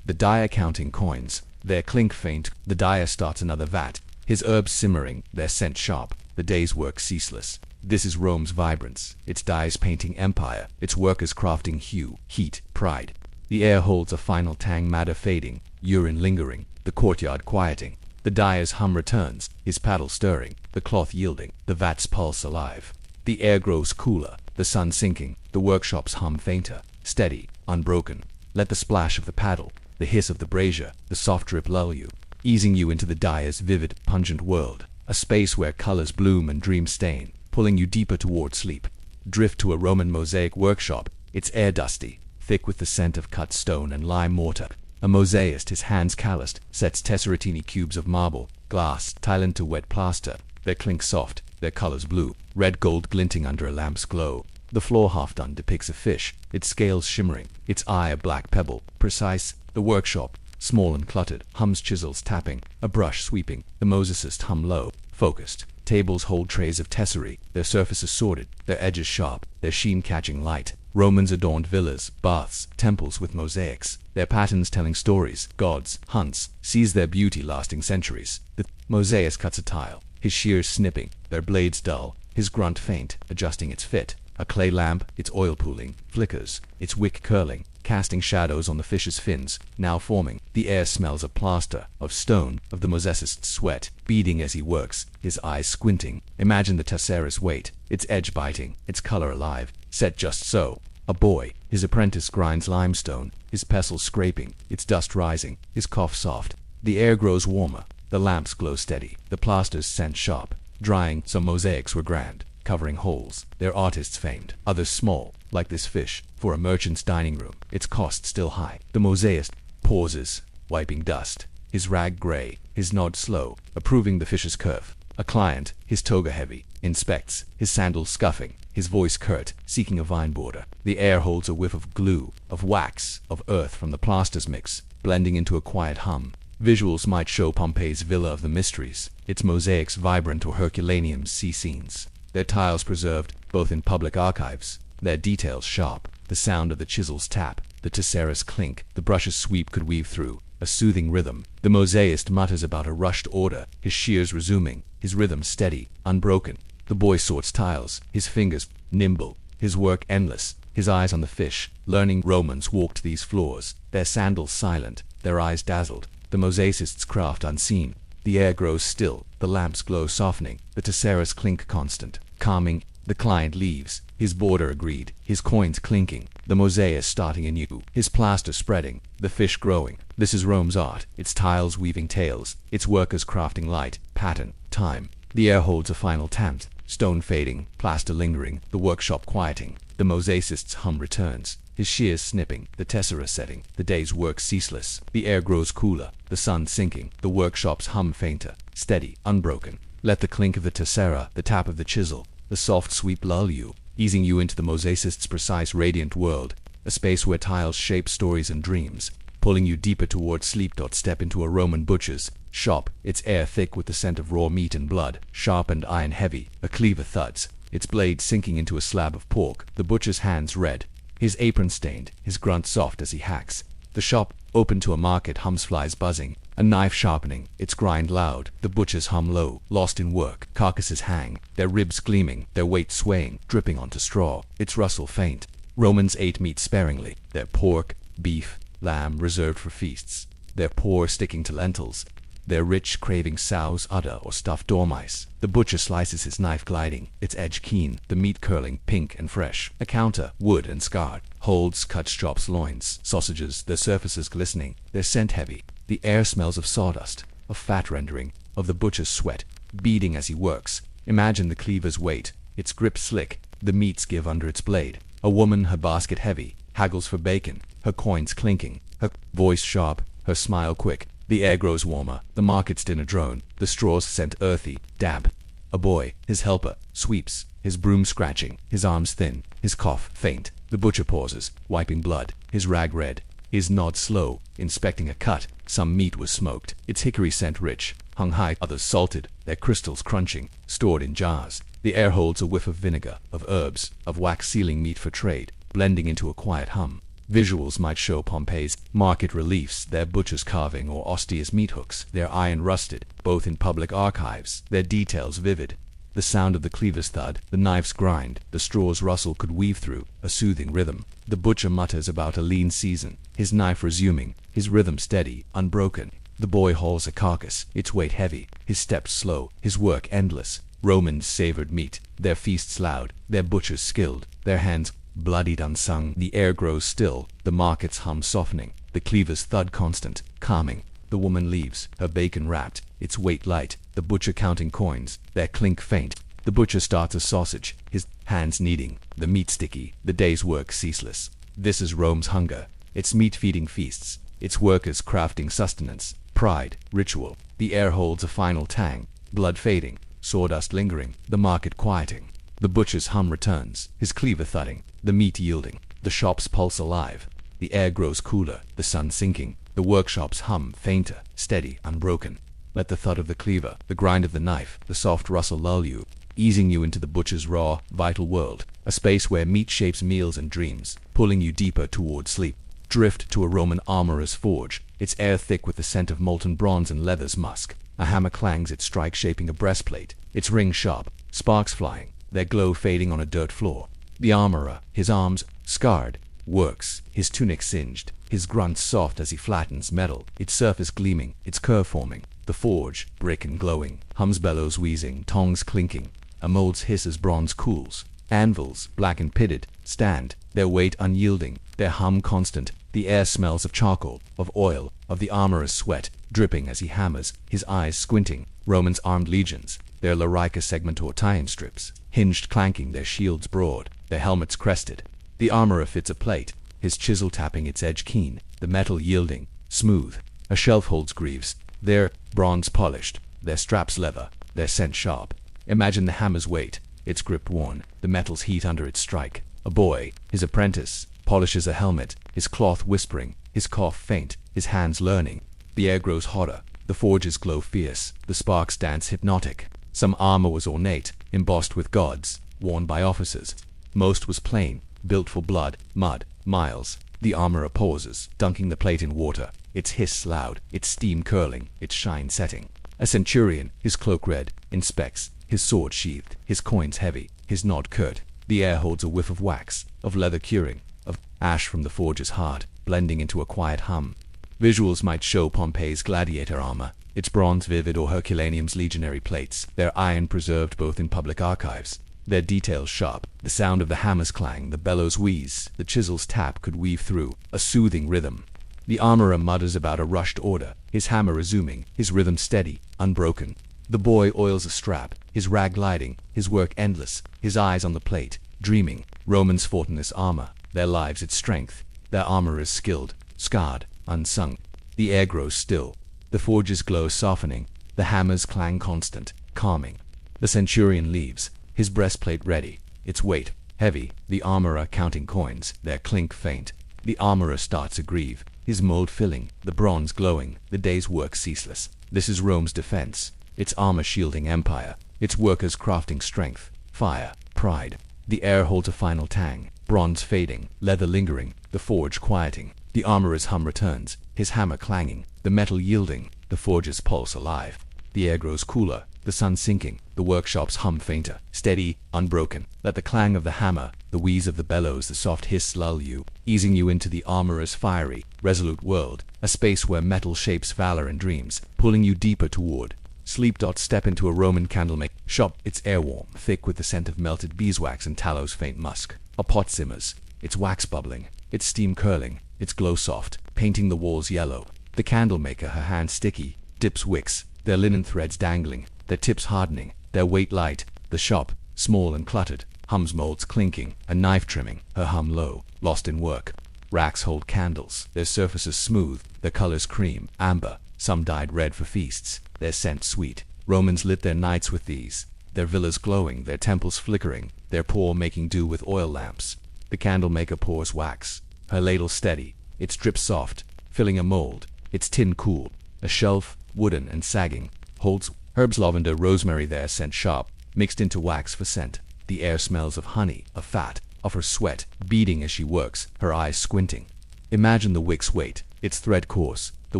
The dyer counting coins, their clink faint. The dyer starts another vat, his herbs simmering, their scent sharp, the day's work ceaseless. This is Rome's vibrance, its dyes painting empire, its workers crafting hue, heat, pride. The air holds a final tang, matter fading, urine lingering, the courtyard quieting. The dyer's hum returns, his paddle stirring, the cloth yielding, the vat's pulse alive. The air grows cooler, the sun sinking, the workshop's hum fainter, steady, unbroken. Let the splash of the paddle, the hiss of the brazier, the soft drip lull you, easing you into the dyer's vivid, pungent world, a space where colors bloom and dreams stain, pulling you deeper toward sleep. Drift to a Roman mosaic workshop, its air dusty, thick with the scent of cut stone and lime mortar. A mosaicist, his hands calloused, sets tesseratini cubes of marble, glass, tile into wet plaster. Their clink soft, their colors blue, red gold glinting under a lamp's glow. The floor half done depicts a fish, its scales shimmering, its eye a black pebble, precise. The workshop, small and cluttered, hums chisels tapping, a brush sweeping. The mosaicist hum low, focused. Tables hold trays of tesserae, their surfaces sorted, their edges sharp, their sheen catching light. Romans adorned villas, baths, temples with mosaics, their patterns telling stories. Gods, hunts, sees their beauty lasting centuries. The mosaicist cuts a tile, his shears snipping, their blades dull, his grunt faint, adjusting its fit. A clay lamp, its oil pooling, flickers, its wick curling, casting shadows on the fish's fins, now forming. The air smells of plaster, of stone, of the mosaicist's sweat, beading as he works, his eyes squinting. Imagine the tessera's weight, its edge biting, its color alive, set just so. A boy, his apprentice grinds limestone, his pestle scraping, its dust rising, his cough soft. The air grows warmer, the lamps glow steady, the plaster's scent sharp, drying. Some mosaics were grand, covering holes, their artists famed, others small, like this fish, for a merchant's dining room, its cost still high. The mosaicist pauses, wiping dust, his rag gray, his nod slow, approving the fish's curve. A client, his toga heavy, inspects, his sandals scuffing, his voice curt, seeking a vine border. The air holds a whiff of glue, of wax, of earth from the plaster's mix, blending into a quiet hum. Visuals might show Pompeii's Villa of the Mysteries, its mosaics vibrant or Herculaneum's sea scenes. Their tiles preserved, both in public archives, their details sharp, the sound of the chisel's tap, the tessera's clink, the brush's sweep could weave through, a soothing rhythm. The mosaicist mutters about a rushed order, his shears resuming, his rhythm steady, unbroken. The boy sorts tiles, his fingers nimble, his work endless, his eyes on the fish. Learning Romans walked these floors, their sandals silent, their eyes dazzled, the mosaicist's craft unseen. The air grows still, the lamps glow softening, the tessera's clink constant, calming. The client leaves, his boarder agreed, his coins clinking, the mosaicist starting anew, his plaster spreading, the fish growing. This is Rome's art, its tiles weaving tales, its workers crafting light, pattern, time. The air holds a final tamt, stone fading, plaster lingering, the workshop quieting. The mosaicist's hum returns, his shears snipping, the tessera setting, the day's work ceaseless. The air grows cooler, the sun sinking, the workshop's hum fainter, steady, unbroken. Let the clink of the tessera, the tap of the chisel, the soft sweep lull you, easing you into the mosaicist's precise radiant world, a space where tiles shape stories and dreams, pulling you deeper towards sleep. Step into a Roman butcher's shop, its air thick with the scent of raw meat and blood, sharp and iron heavy. A cleaver thuds, its blade sinking into a slab of pork, the butcher's hands red, his apron stained, his grunt soft as he hacks. The shop, open to a market, hums flies buzzing, a knife sharpening, its grind loud, the butcher's hum low, lost in work. Carcasses hang, their ribs gleaming, their weight swaying, dripping onto straw, its rustle faint. Romans ate meat sparingly, their pork, beef, lamb reserved for feasts, their poor sticking to lentils, their rich craving sows, udder or stuffed dormice. The butcher slices his knife gliding, its edge keen, the meat curling, pink and fresh. A counter, wood and scarred, holds cut chops, loins, sausages, their surfaces glistening, their scent heavy. The air smells of sawdust, of fat rendering, of the butcher's sweat, beading as he works. Imagine the cleaver's weight, its grip slick, the meats give under its blade. A woman, her basket heavy, haggles for bacon, her coins clinking, her voice sharp, her smile quick. The air grows warmer, the market's dinner drone, the straws scent earthy, damp. A boy, his helper, sweeps, his broom scratching, his arms thin, his cough faint. The butcher pauses, wiping blood, his rag red, his nod slow, inspecting a cut. Some meat was smoked, its hickory scent rich, hung high, others salted, their crystals crunching, stored in jars. The air holds a whiff of vinegar, of herbs, of wax sealing meat for trade, blending into a quiet hum. Visuals might show Pompeii's market reliefs, their butcher's carving or Ostia's meat hooks, their iron rusted, both in public archives, their details vivid. The sound of the cleaver's thud, the knife's grind, the straw's rustle could weave through a soothing rhythm. The butcher mutters about a lean season, his knife resuming, his rhythm steady, unbroken. The boy hauls a carcass, its weight heavy, his steps slow, his work endless. Romans savored meat, their feasts loud, their butchers skilled, their hands bloodied unsung. The air grows still, the market's hum softening, the cleaver's thud constant, calming. The woman leaves, her bacon wrapped, its weight light, the butcher counting coins, their clink faint. The butcher starts a sausage, his hands kneading, the meat sticky, the day's work ceaseless. This is Rome's hunger, its meat-feeding feasts, its workers crafting sustenance, pride, ritual. The air holds a final tang, blood fading, sawdust lingering, the market quieting. The butcher's hum returns, his cleaver thudding, the meat yielding, the shop's pulse alive. The air grows cooler, the sun sinking, the workshop's hum fainter, steady, unbroken. Let the thud of the cleaver, the grind of the knife, the soft rustle lull you, easing you into the butcher's raw, vital world, a space where meat shapes meals and dreams, pulling you deeper toward sleep. Drift to a Roman armorer's forge, its air thick with the scent of molten bronze and leather's musk. A hammer clangs its strike shaping a breastplate, its ring sharp, sparks flying, their glow fading on a dirt floor. The armorer, his arms scarred, works, his tunic singed, his grunts soft as he flattens metal, its surface gleaming, its curve forming. The forge, brick and glowing, hums bellows wheezing, tongs clinking. A mold's hiss as bronze cools. Anvils, black and pitted, stand, their weight unyielding, their hum constant. The air smells of charcoal, of oil, of the armorer's sweat, dripping as he hammers, his eyes squinting. Romans' armed legions, their larica segmentor tie-in strips, hinged clanking, their shields broad, their helmets crested. The armorer fits a plate, his chisel tapping its edge keen, the metal yielding, smooth. A shelf holds greaves, their bronze polished, their straps leather, their scent sharp. Imagine the hammer's weight, its grip worn, the metal's heat under its strike. A boy, his apprentice, polishes a helmet, his cloth whispering, his cough faint, his hands learning. The air grows hotter, the forges glow fierce, the sparks dance hypnotic. Some armor was ornate, embossed with gods, worn by officers. Most was plain, built for blood, mud, miles. The armorer pauses, dunking the plate in water, its hiss loud, its steam curling, its shine setting. A centurion, his cloak red, inspects, his sword sheathed, his coins heavy, his nod curt. The air holds a whiff of wax, of leather curing, of ash from the forge's heart, blending into a quiet hum. Visuals might show Pompeii's gladiator armor, its bronze vivid or Herculaneum's legionary plates, their iron preserved both in public archives, their details sharp. The sound of the hammer's clang, the bellows wheeze, the chisel's tap could weave through a soothing rhythm. The armorer mutters about a rushed order, his hammer resuming, his rhythm steady, unbroken. The boy oils a strap, his rag gliding, his work endless, his eyes on the plate, dreaming. Romans fought in this armor, their lives its strength. Their armor is skilled, scarred, unsung. The air grows still, the forge's glow softening, the hammer's clang constant, calming. The centurion leaves, his breastplate ready, its weight heavy, the armorer counting coins, their clink faint. The armorer starts a greave, his mold filling, the bronze glowing, the day's work ceaseless. This is Rome's defense, its armor shielding empire, its workers crafting strength, fire, pride. The air holds a final tang, bronze fading, leather lingering, the forge quieting. The armorer's hum returns, his hammer clanging, the metal yielding, the forge's pulse alive. The air grows cooler, the sun sinking, the workshop's hum fainter, steady, unbroken. Let the clang of the hammer, the wheeze of the bellows, the soft hiss lull you, easing you into the armorer's fiery, resolute world, a space where metal shapes valor and dreams, pulling you deeper toward sleep. Step into a Roman candlemaker shop, its air warm, thick with the scent of melted beeswax and tallow's faint musk. A pot simmers, its wax bubbling, its steam curling, its glow soft, painting the walls yellow. The candlemaker, her hands sticky, dips wicks, their linen threads dangling, their tips hardening, their weight light. The shop, small and cluttered, hums molds clinking, a knife trimming, her hum low, lost in work. Racks hold candles, their surfaces smooth, their colors cream, amber, some dyed red for feasts, their scent sweet. Romans lit their nights with these, their villas glowing, their temples flickering, their poor making do with oil lamps. The candle maker pours wax. Her ladle steady. Its drip soft, filling a mold. Its tin cool. A shelf, wooden and sagging, holds herbs, lavender, rosemary, their scent sharp, mixed into wax for scent. The air smells of honey, of fat, of her sweat, beating as she works, her eyes squinting. Imagine the wick's weight, its thread coarse, the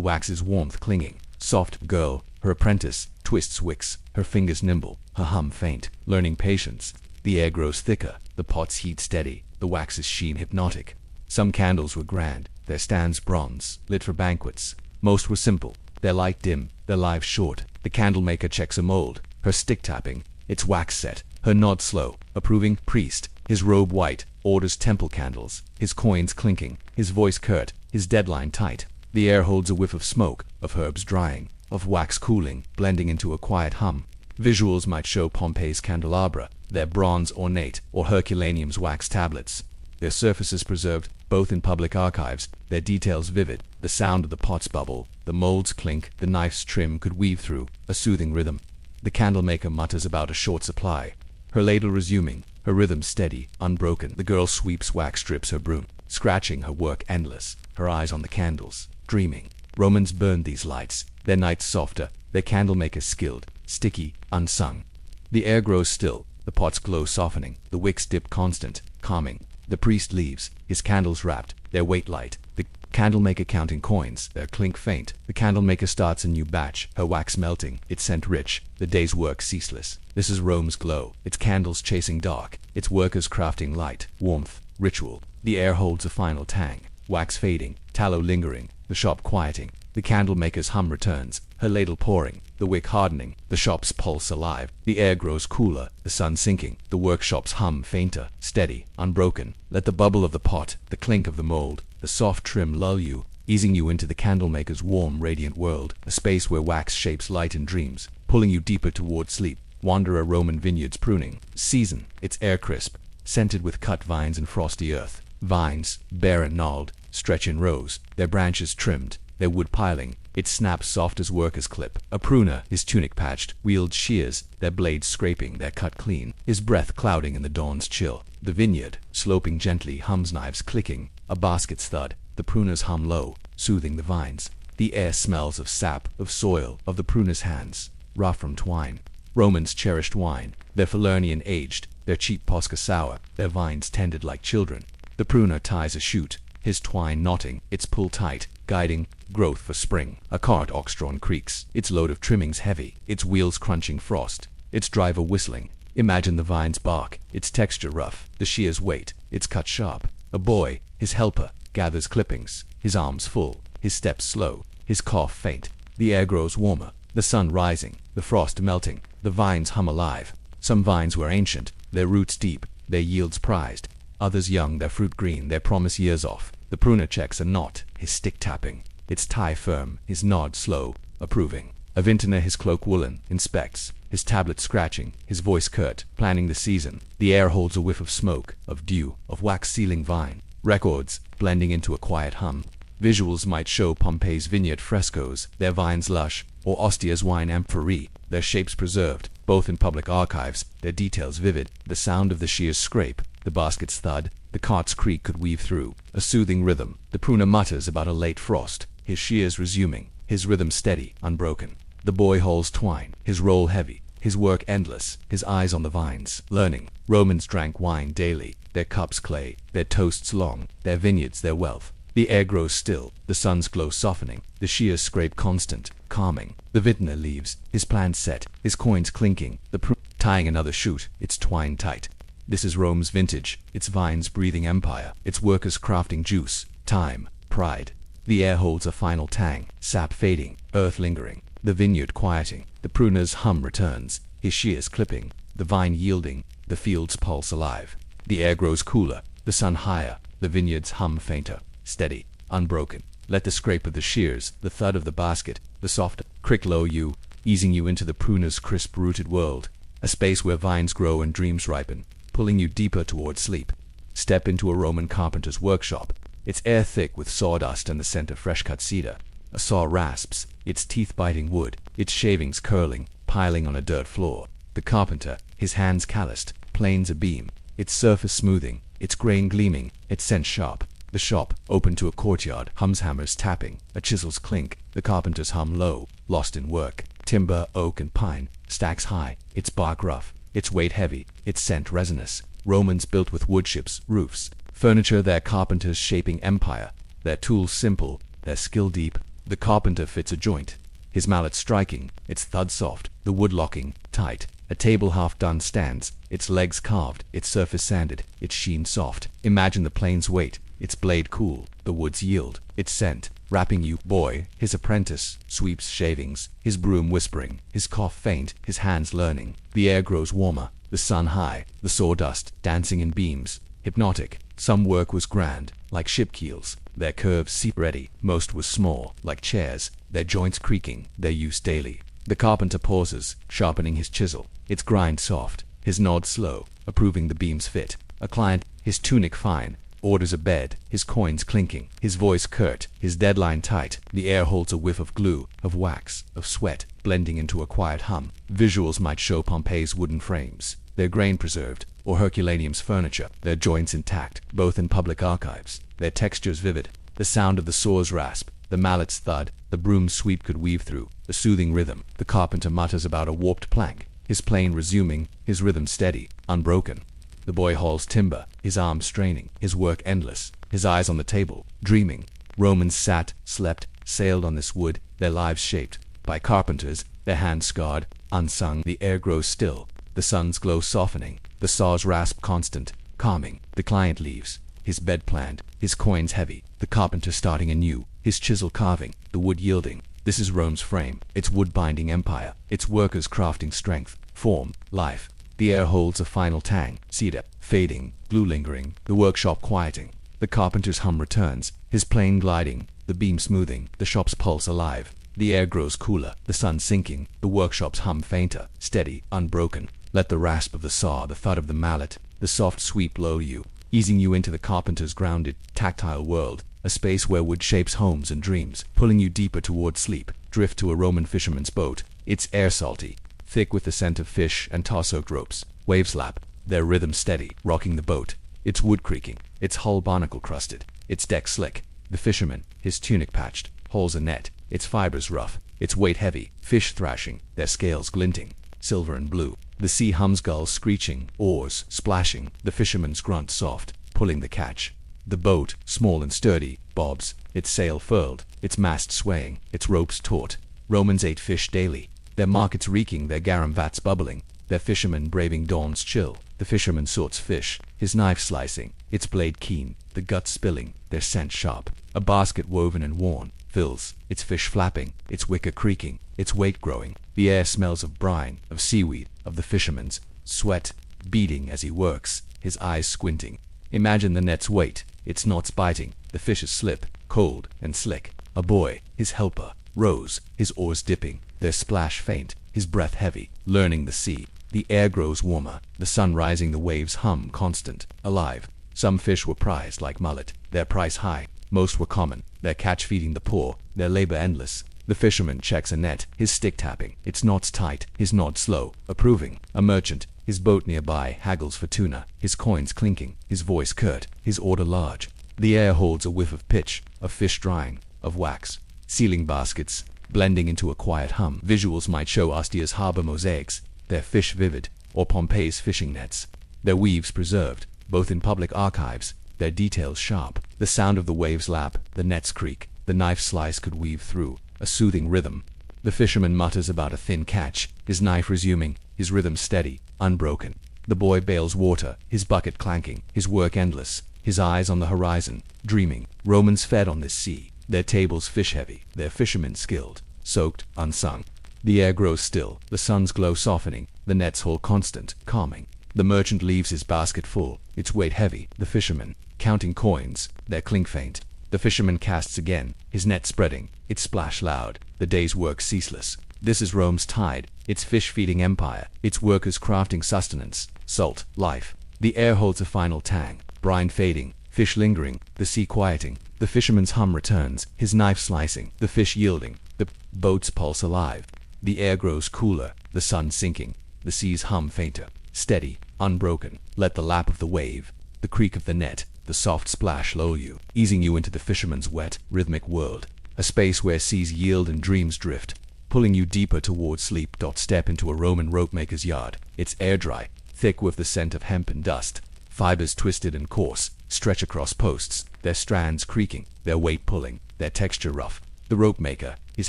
wax's warmth clinging. Soft girl, her apprentice, twists wicks, her fingers nimble, her hum faint, learning patience. The air grows thicker, the pot's heat steady, the wax's sheen hypnotic. Some candles were grand, their stands bronze, lit for banquets. Most were simple, their light dim, their lives short. The candle maker checks a mold, her stick tapping, its wax set, her nod slow, approving. Priest, his robe white, orders temple candles, his coins clinking, his voice curt, his deadline tight. The air holds a whiff of smoke, of herbs drying, of wax cooling, blending into a quiet hum. Visuals might show Pompeii's candelabra, their bronze ornate, or Herculaneum's wax tablets. Their surfaces preserved, both in public archives, their details vivid. The sound of the pots bubble, the molds clink, the knife's trim could weave through a soothing rhythm. The candlemaker mutters about a short supply, her ladle resuming, her rhythm steady, unbroken. The girl sweeps wax strips her broom, scratching, her work endless, her eyes on the candles, dreaming. Romans burned these lights, their nights softer, their candlemakers skilled, sticky, unsung. The air grows still, the pots glow softening, the wicks dip constant, calming. The priest leaves, his candles wrapped, their weight light. The candlemaker counting coins, their clink faint. The candlemaker starts a new batch, her wax melting, its scent rich, the day's work ceaseless. This is Rome's glow, its candles chasing dark, its workers crafting light, warmth, ritual. The air holds a final tang, wax fading, tallow lingering, the shop quieting. The candlemaker's hum returns, her ladle pouring, the wick hardening, the shop's pulse alive. The air grows cooler, the sun sinking, the workshop's hum fainter, steady, unbroken. Let the bubble of the pot, the clink of the mold, the soft trim lull you, easing you into the candlemaker's warm, radiant world, a space where wax shapes light and dreams, pulling you deeper toward sleep. Wander a Roman vineyard's pruning season, its air crisp, scented with cut vines and frosty earth. Vines, bare and gnarled, stretch in rows, their branches trimmed, their wood piling, its snaps soft as workers clip. A pruner, his tunic patched, wields shears, their blades scraping, their cut clean, his breath clouding in the dawn's chill. The vineyard, sloping gently, hums, knives clicking, a basket's thud, the pruner's hum low, soothing the vines. The air smells of sap, of soil, of the pruner's hands, rough from twine. Romans cherished wine, their Falernian aged, their cheap Posca sour, their vines tended like children. The pruner ties a shoot, his twine knotting, its pull tight, guiding growth for spring. A cart ox-drawn creaks, its load of trimmings heavy, its wheels crunching frost, its driver whistling. Imagine the vine's bark, its texture rough, the shear's weight, its cut sharp. A boy, his helper, gathers clippings, his arms full, his steps slow, his cough faint. The air grows warmer, the sun rising, the frost melting, the vines hum alive. Some vines were ancient, their roots deep, their yields prized. Others young, their fruit green, their promise years off. The pruner checks a knot, his stick tapping, its tie firm, his nod slow, approving. A vintner, his cloak woolen, inspects, his tablet scratching, his voice curt, planning the season. The air holds a whiff of smoke, of dew, of wax sealing vine. Records, blending into a quiet hum. Visuals might show Pompeii's vineyard frescoes, their vines lush, or Ostia's wine amphorae, their shapes preserved, both in public archives, their details vivid. The sound of the shears scrape, the basket's thud, the cart's creak could weave through a soothing rhythm. The pruner mutters about a late frost, his shears resuming, his rhythm steady, unbroken. The boy hauls twine, his roll heavy, his work endless, his eyes on the vines, learning. Romans drank wine daily, their cups clay, their toasts long, their vineyards their wealth. The air grows still, the sun's glow softening, the shears scrape constant, calming. The vintner leaves, his plan set, his coins clinking, the pruner tying another shoot, its twine tight. This is Rome's vintage, its vines breathing empire, its workers crafting juice, time, pride. The air holds a final tang, sap fading, earth lingering, the vineyard quieting. The pruner's hum returns, his shears clipping, the vine yielding, the field's pulse alive. The air grows cooler, the sun higher, the vineyard's hum fainter, steady, unbroken. Let the scrape of the shears, the thud of the basket, the soft crick low you, easing you into the pruner's crisp-rooted world, a space where vines grow and dreams ripen, pulling you deeper toward sleep. Step into a Roman carpenter's workshop, its air thick with sawdust and the scent of fresh-cut cedar. A saw rasps, its teeth biting wood, its shavings curling, piling on a dirt floor. The carpenter, his hands calloused, planes a beam, its surface smoothing, its grain gleaming, its scent sharp. The shop, open to a courtyard, hums hammers tapping, a chisel's clink, the carpenters hum low, lost in work. Timber, oak and pine, stacks high, its bark rough, its weight heavy, its scent resinous. Romans built with wood ships, roofs, furniture, their carpenters shaping empire, their tools simple, their skill deep. The carpenter fits a joint, his mallet striking, its thud soft, the wood locking, tight. A table half done stands, its legs carved, its surface sanded, its sheen soft. Imagine the plane's weight, its blade cool, the wood's yield, its scent, wrapping you. Boy, his apprentice, sweeps shavings, his broom whispering, his cough faint, his hands learning. The air grows warmer, the sun high, the sawdust dancing in beams, hypnotic. Some work was grand, like ship keels, their curves seep ready. Most was small, like chairs, their joints creaking, their use daily. The carpenter pauses, sharpening his chisel, its grind soft, his nod slow, approving the beam's fit. A client, his tunic fine, orders a bed, his coins clinking, his voice curt, his deadline tight. The air holds a whiff of glue, of wax, of sweat, blending into a quiet hum. Visuals might show Pompeii's wooden frames, their grain preserved, or Herculaneum's furniture, their joints intact, both in public archives, their textures vivid. The sound of the saw's rasp, the mallet's thud, the broom's sweep could weave through, a soothing rhythm. The carpenter mutters about a warped plank, his plane resuming, his rhythm steady, unbroken. The boy hauls timber, his arms straining, his work endless, his eyes on the table, dreaming. Romans sat, slept, sailed on this wood, their lives shaped by carpenters, their hands scarred, unsung. The air grows still, the sun's glow softening, the saw's rasp constant, calming. The client leaves, his bed planned, his coins heavy, the carpenter starting anew, his chisel carving, the wood yielding. This is Rome's frame, its wood-binding empire, its workers crafting strength, form, life. The air holds a final tang, cedar, fading, glue lingering, the workshop quieting. The carpenter's hum returns, his plane gliding, the beam smoothing, the shop's pulse alive. The air grows cooler, the sun sinking, the workshop's hum fainter, steady, unbroken. Let the rasp of the saw, the thud of the mallet, the soft sweep lull you, easing you into the carpenter's grounded, tactile world, a space where wood shapes homes and dreams, pulling you deeper toward sleep. Drift to a Roman fisherman's boat, its air salty, thick with the scent of fish and tar-soaked ropes. Waves lap, their rhythm steady, rocking the boat, its wood creaking, its hull barnacle-crusted, its deck slick. The fisherman, his tunic patched, hauls a net, its fibers rough, its weight heavy, fish thrashing, their scales glinting, silver and blue. The sea hums, gulls screeching, oars splashing, the fisherman's grunt soft, pulling the catch. The boat, small and sturdy, bobs, its sail furled, its mast swaying, its ropes taut. Romans ate fish daily, their markets reeking, their garum vats bubbling, their fishermen braving dawn's chill. The fisherman sorts fish, his knife slicing, its blade keen, the guts spilling, their scent sharp. A basket woven and worn fills, its fish flapping, its wicker creaking, its weight growing. The air smells of brine, of seaweed, of the fisherman's sweat, beading as he works, his eyes squinting. Imagine the net's weight, its knots biting, the fish's slip, cold and slick. A boy, his helper, rows, his oars dipping, their splash faint, his breath heavy, learning the sea. The air grows warmer, the sun rising, the waves hum constant, alive. Some fish were prized like mullet, their price high. Most were common, their catch feeding the poor, their labor endless. The fisherman checks a net, his stick tapping, its knots tight, his nod slow, approving. A merchant, his boat nearby, haggles for tuna, his coins clinking, his voice curt, his order large. The air holds a whiff of pitch, of fish drying, of wax. Sealing baskets, blending into a quiet hum. Visuals might show Ostia's harbor mosaics, their fish vivid, or Pompeii's fishing nets, their weaves preserved, both in public archives, their details sharp. The sound of the waves lap, the nets creak, the knife slice could weave through, a soothing rhythm. The fisherman mutters about a thin catch, his knife resuming, his rhythm steady, unbroken. The boy bails water, his bucket clanking, his work endless, his eyes on the horizon, dreaming. Romans fed on this sea, their tables fish-heavy, their fishermen skilled, soaked, unsung. The air grows still, the sun's glow softening, the net's hold constant, calming. The merchant leaves his basket full, its weight heavy. The fisherman, counting coins, their clink faint. The fisherman casts again, his net spreading, its splash loud, the day's work ceaseless. This is Rome's tide, its fish-feeding empire, its workers crafting sustenance, salt, life. The air holds a final tang, brine fading, fish lingering, the sea quieting. The fisherman's hum returns, his knife slicing, the fish yielding, the boat's pulse alive. The air grows cooler, the sun sinking, the sea's hum fainter, steady, unbroken. Let the lap of the wave, the creak of the net, the soft splash lull you, easing you into the fisherman's wet, rhythmic world, a space where seas yield and dreams drift, pulling you deeper towards sleep. Step into a Roman ropemaker's yard. It's air-dry, thick with the scent of hemp and dust. Fibers twisted and coarse stretch across posts, their strands creaking, their weight pulling, their texture rough. The ropemaker, his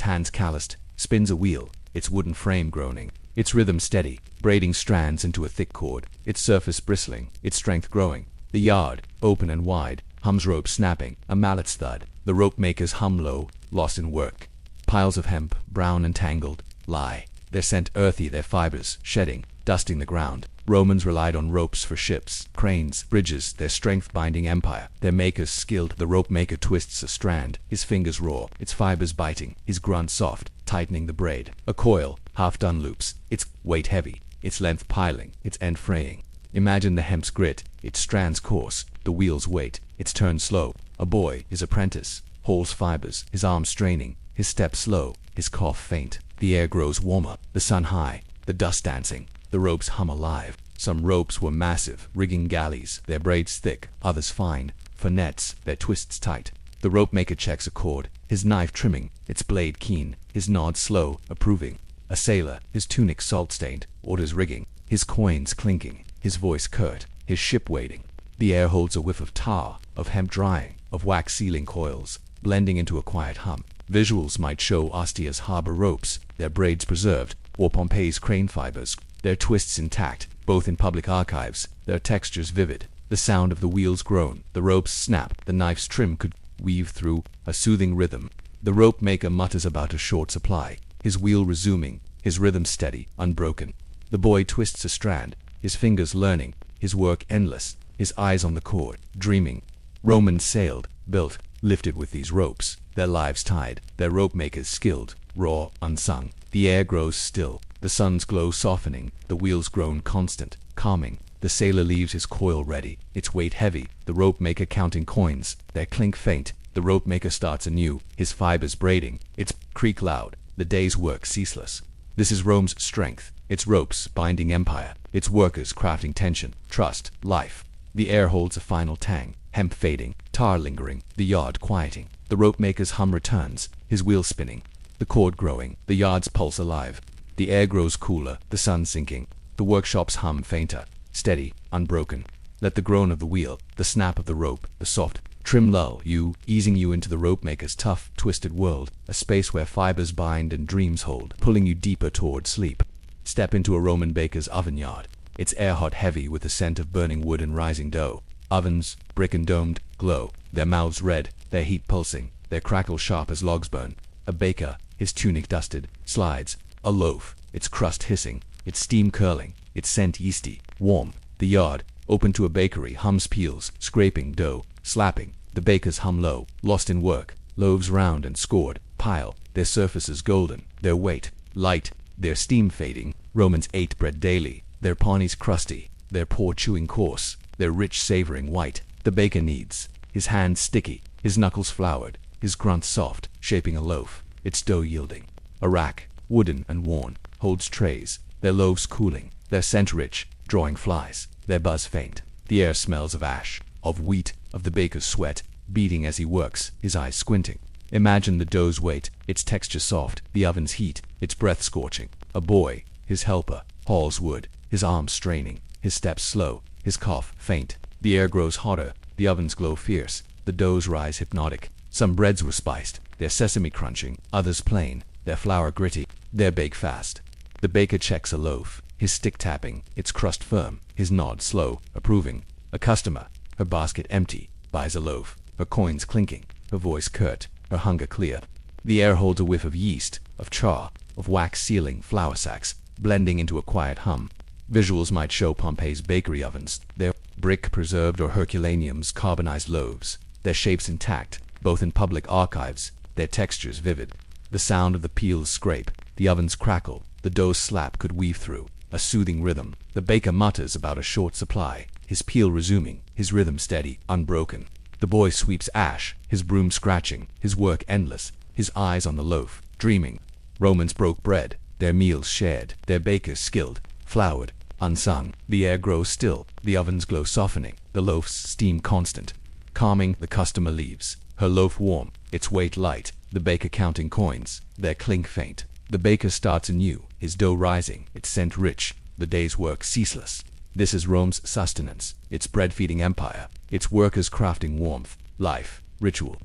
hands calloused, spins a wheel, its wooden frame groaning, its rhythm steady, braiding strands into a thick cord, its surface bristling, its strength growing. The yard, open and wide, hums rope snapping, a mallet's thud. The ropmakers hum low, lost in work. Piles of hemp, brown and tangled, lie, their scent earthy, their fibers shedding, dusting the ground. Romans relied on ropes for ships, cranes, bridges, their strength-binding empire. Their makers skilled. The rope-maker twists a strand, his fingers raw, its fibers biting, his grunt soft, tightening the braid. A coil, half-done loops, its weight heavy, its length piling, its end fraying. Imagine the hemp's grit, its strands coarse, the wheel's weight, its turn slow. A boy, his apprentice, hauls fibers, his arms straining, his step slow, his cough faint. The air grows warmer, the sun high, the dust dancing. The ropes hum alive. Some ropes were massive, rigging galleys, their braids thick, others fine. For nets, their twists tight. The ropemaker checks a cord, his knife trimming, its blade keen, his nod slow, approving. A sailor, his tunic salt-stained, orders rigging, his coins clinking, his voice curt, his ship waiting. The air holds a whiff of tar, of hemp drying, of wax sealing coils, blending into a quiet hum. Visuals might show Ostia's harbor ropes, their braids preserved, or Pompeii's crane fibers, their twists intact, both in public archives, their textures vivid. The sound of the wheels groan, the ropes snap, the knife's trim could weave through a soothing rhythm. The rope maker mutters about a short supply, his wheel resuming, his rhythm steady, unbroken. The boy twists a strand, his fingers learning, his work endless, his eyes on the cord, dreaming. Romans sailed, built, lifted with these ropes, their lives tied, their rope makers skilled, raw, unsung. The air grows still, the sun's glow softening, the wheels groan constant, calming. The sailor leaves his coil ready, its weight heavy, the rope maker counting coins, their clink faint. The rope maker starts anew, his fibers braiding, its creak loud, the day's work ceaseless. This is Rome's strength, its ropes binding empire, its workers crafting tension, trust, life. The air holds a final tang, hemp fading, tar lingering, the yard quieting. The rope maker's hum returns, his wheel spinning, the cord growing, the yard's pulse alive. The air grows cooler, the sun sinking, the workshop's hum fainter, steady, unbroken. Let the groan of the wheel, the snap of the rope, the soft, trim lull you, easing you into the rope maker's tough, twisted world, a space where fibers bind and dreams hold, pulling you deeper toward sleep. Step into a Roman baker's oven yard. Its air hot heavy with the scent of burning wood and rising dough. Ovens, brick and domed, glow, their mouths red, their heat pulsing, their crackle sharp as logs burn. A baker, his tunic dusted, slides a loaf, its crust hissing, its steam curling, its scent yeasty, warm. The yard, open to a bakery, hums peels, scraping dough, slapping. The bakers hum low, lost in work. Loaves round and scored, pile, their surfaces golden, their weight light, their steam fading. Romans ate bread daily, their pawnies crusty, their pour chewing coarse, their rich savoring white. The baker kneads, his hands sticky, his knuckles floured, his grunt soft, shaping a loaf, its dough yielding. A rack, wooden and worn, holds trays, their loaves cooling, their scent rich, drawing flies, their buzz faint. The air smells of ash, of wheat, of the baker's sweat, beating as he works, his eyes squinting. Imagine the dough's weight, its texture soft, the oven's heat, its breath scorching. A boy, his helper, hauls wood, his arms straining, his steps slow, his cough faint. The air grows hotter, the ovens glow fierce, the doughs rise hypnotic. Some breads were spiced, their sesame crunching, others plain, their flour gritty, their bake fast. The baker checks a loaf, his stick tapping, its crust firm, his nod slow, approving. A customer, her basket empty, buys a loaf, her coins clinking, her voice curt, her hunger clear. The air holds a whiff of yeast, of char, of wax sealing flour sacks, blending into a quiet hum. Visuals might show Pompeii's bakery ovens, their brick preserved or Herculaneum's carbonized loaves, their shapes intact, both in public archives, their textures vivid. The sound of the peels scrape, the ovens crackle, the dough slap could weave through a soothing rhythm. The baker mutters about a short supply, his peel resuming, his rhythm steady, unbroken. The boy sweeps ash, his broom scratching, his work endless, his eyes on the loaf, dreaming. Romans broke bread, their meals shared, their bakers skilled, floured, unsung. The air grows still, the ovens glow softening, the loaves steam constant. Calming, the customer leaves, her loaf warm, its weight light, the baker counting coins, their clink faint. The baker starts anew, his dough rising, its scent rich, the day's work ceaseless. This is Rome's sustenance, its bread-feeding empire, its workers crafting warmth, life, ritual.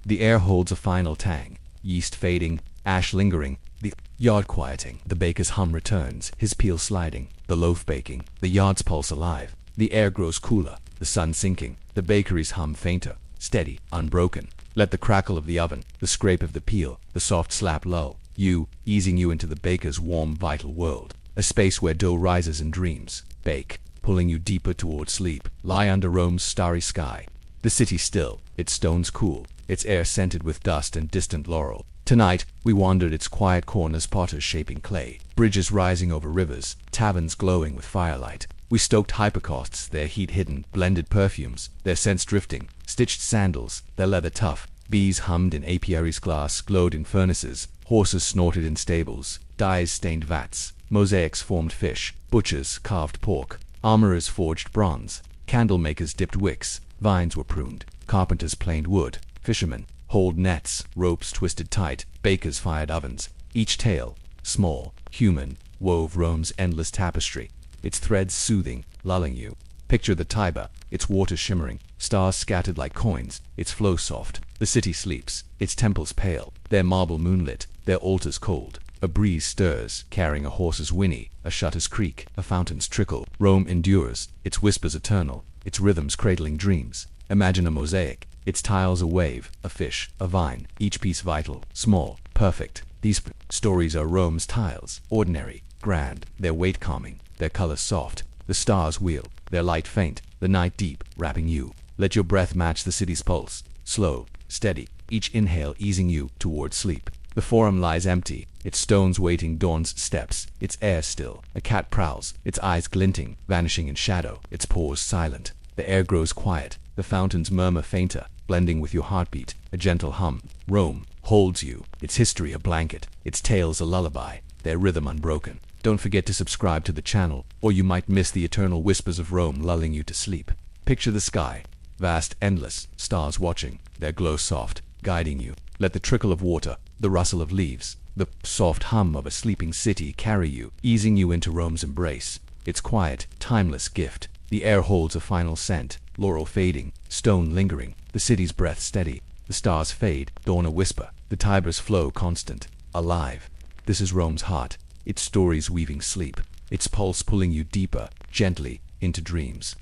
The air holds a final tang, yeast fading, ash lingering, the yard quieting. The baker's hum returns, his peel sliding, the loaf baking, the yard's pulse alive. The air grows cooler, the sun sinking, the bakery's hum fainter, steady, unbroken. Let the crackle of the oven, the scrape of the peel, the soft slap lull you, easing you into the baker's warm, vital world. A space where dough rises in dreams. Bake, pulling you deeper toward sleep. Lie under Rome's starry sky. The city still, its stones cool, its air scented with dust and distant laurel. Tonight, we wandered its quiet corners, potters shaping clay, bridges rising over rivers, taverns glowing with firelight. We stoked hypocausts, their heat hidden, blended perfumes, their scents drifting, stitched sandals, their leather tough. Bees hummed in apiaries, glass glowed in furnaces, horses snorted in stables, dyes stained vats, mosaics formed fish, butchers carved pork, armorers forged bronze, candle makers dipped wicks, vines were pruned, carpenters planed wood, fishermen hauled nets, ropes twisted tight, bakers fired ovens. Each tale, small, human, wove Rome's endless tapestry, its threads soothing, lulling you. Picture the Tiber, its waters shimmering, stars scattered like coins, its flow soft. The city sleeps, its temples pale, their marble moonlit, their altars cold. A breeze stirs, carrying a horse's whinny, a shutter's creak, a fountain's trickle. Rome endures, its whispers eternal, its rhythms cradling dreams. Imagine a mosaic, its tiles a wave, a fish, a vine, each piece vital, small, perfect. These stories are Rome's tiles, ordinary, grand, their weight calming, their colors soft. The stars wheel, their light faint, the night deep, wrapping you. Let your breath match the city's pulse, slow, steady, each inhale easing you toward sleep. The forum lies empty, its stones waiting dawn's steps, its air still. A cat prowls, its eyes glinting, vanishing in shadow, its paws silent. The air grows quiet, the fountains murmur fainter, blending with your heartbeat, a gentle hum. Rome holds you, its history a blanket, its tales a lullaby, their rhythm unbroken. Don't forget to subscribe to the channel, or you might miss the eternal whispers of Rome lulling you to sleep. Picture the sky, vast, endless, stars watching, their glow soft, guiding you. Let the trickle of water, the rustle of leaves, the soft hum of a sleeping city carry you, easing you into Rome's embrace. Its quiet, timeless gift. The air holds a final scent, laurel fading, stone lingering, the city's breath steady. The stars fade, dawn a whisper, the Tiber's flow constant, alive. This is Rome's heart, its stories weaving sleep, its pulse pulling you deeper, gently, into dreams.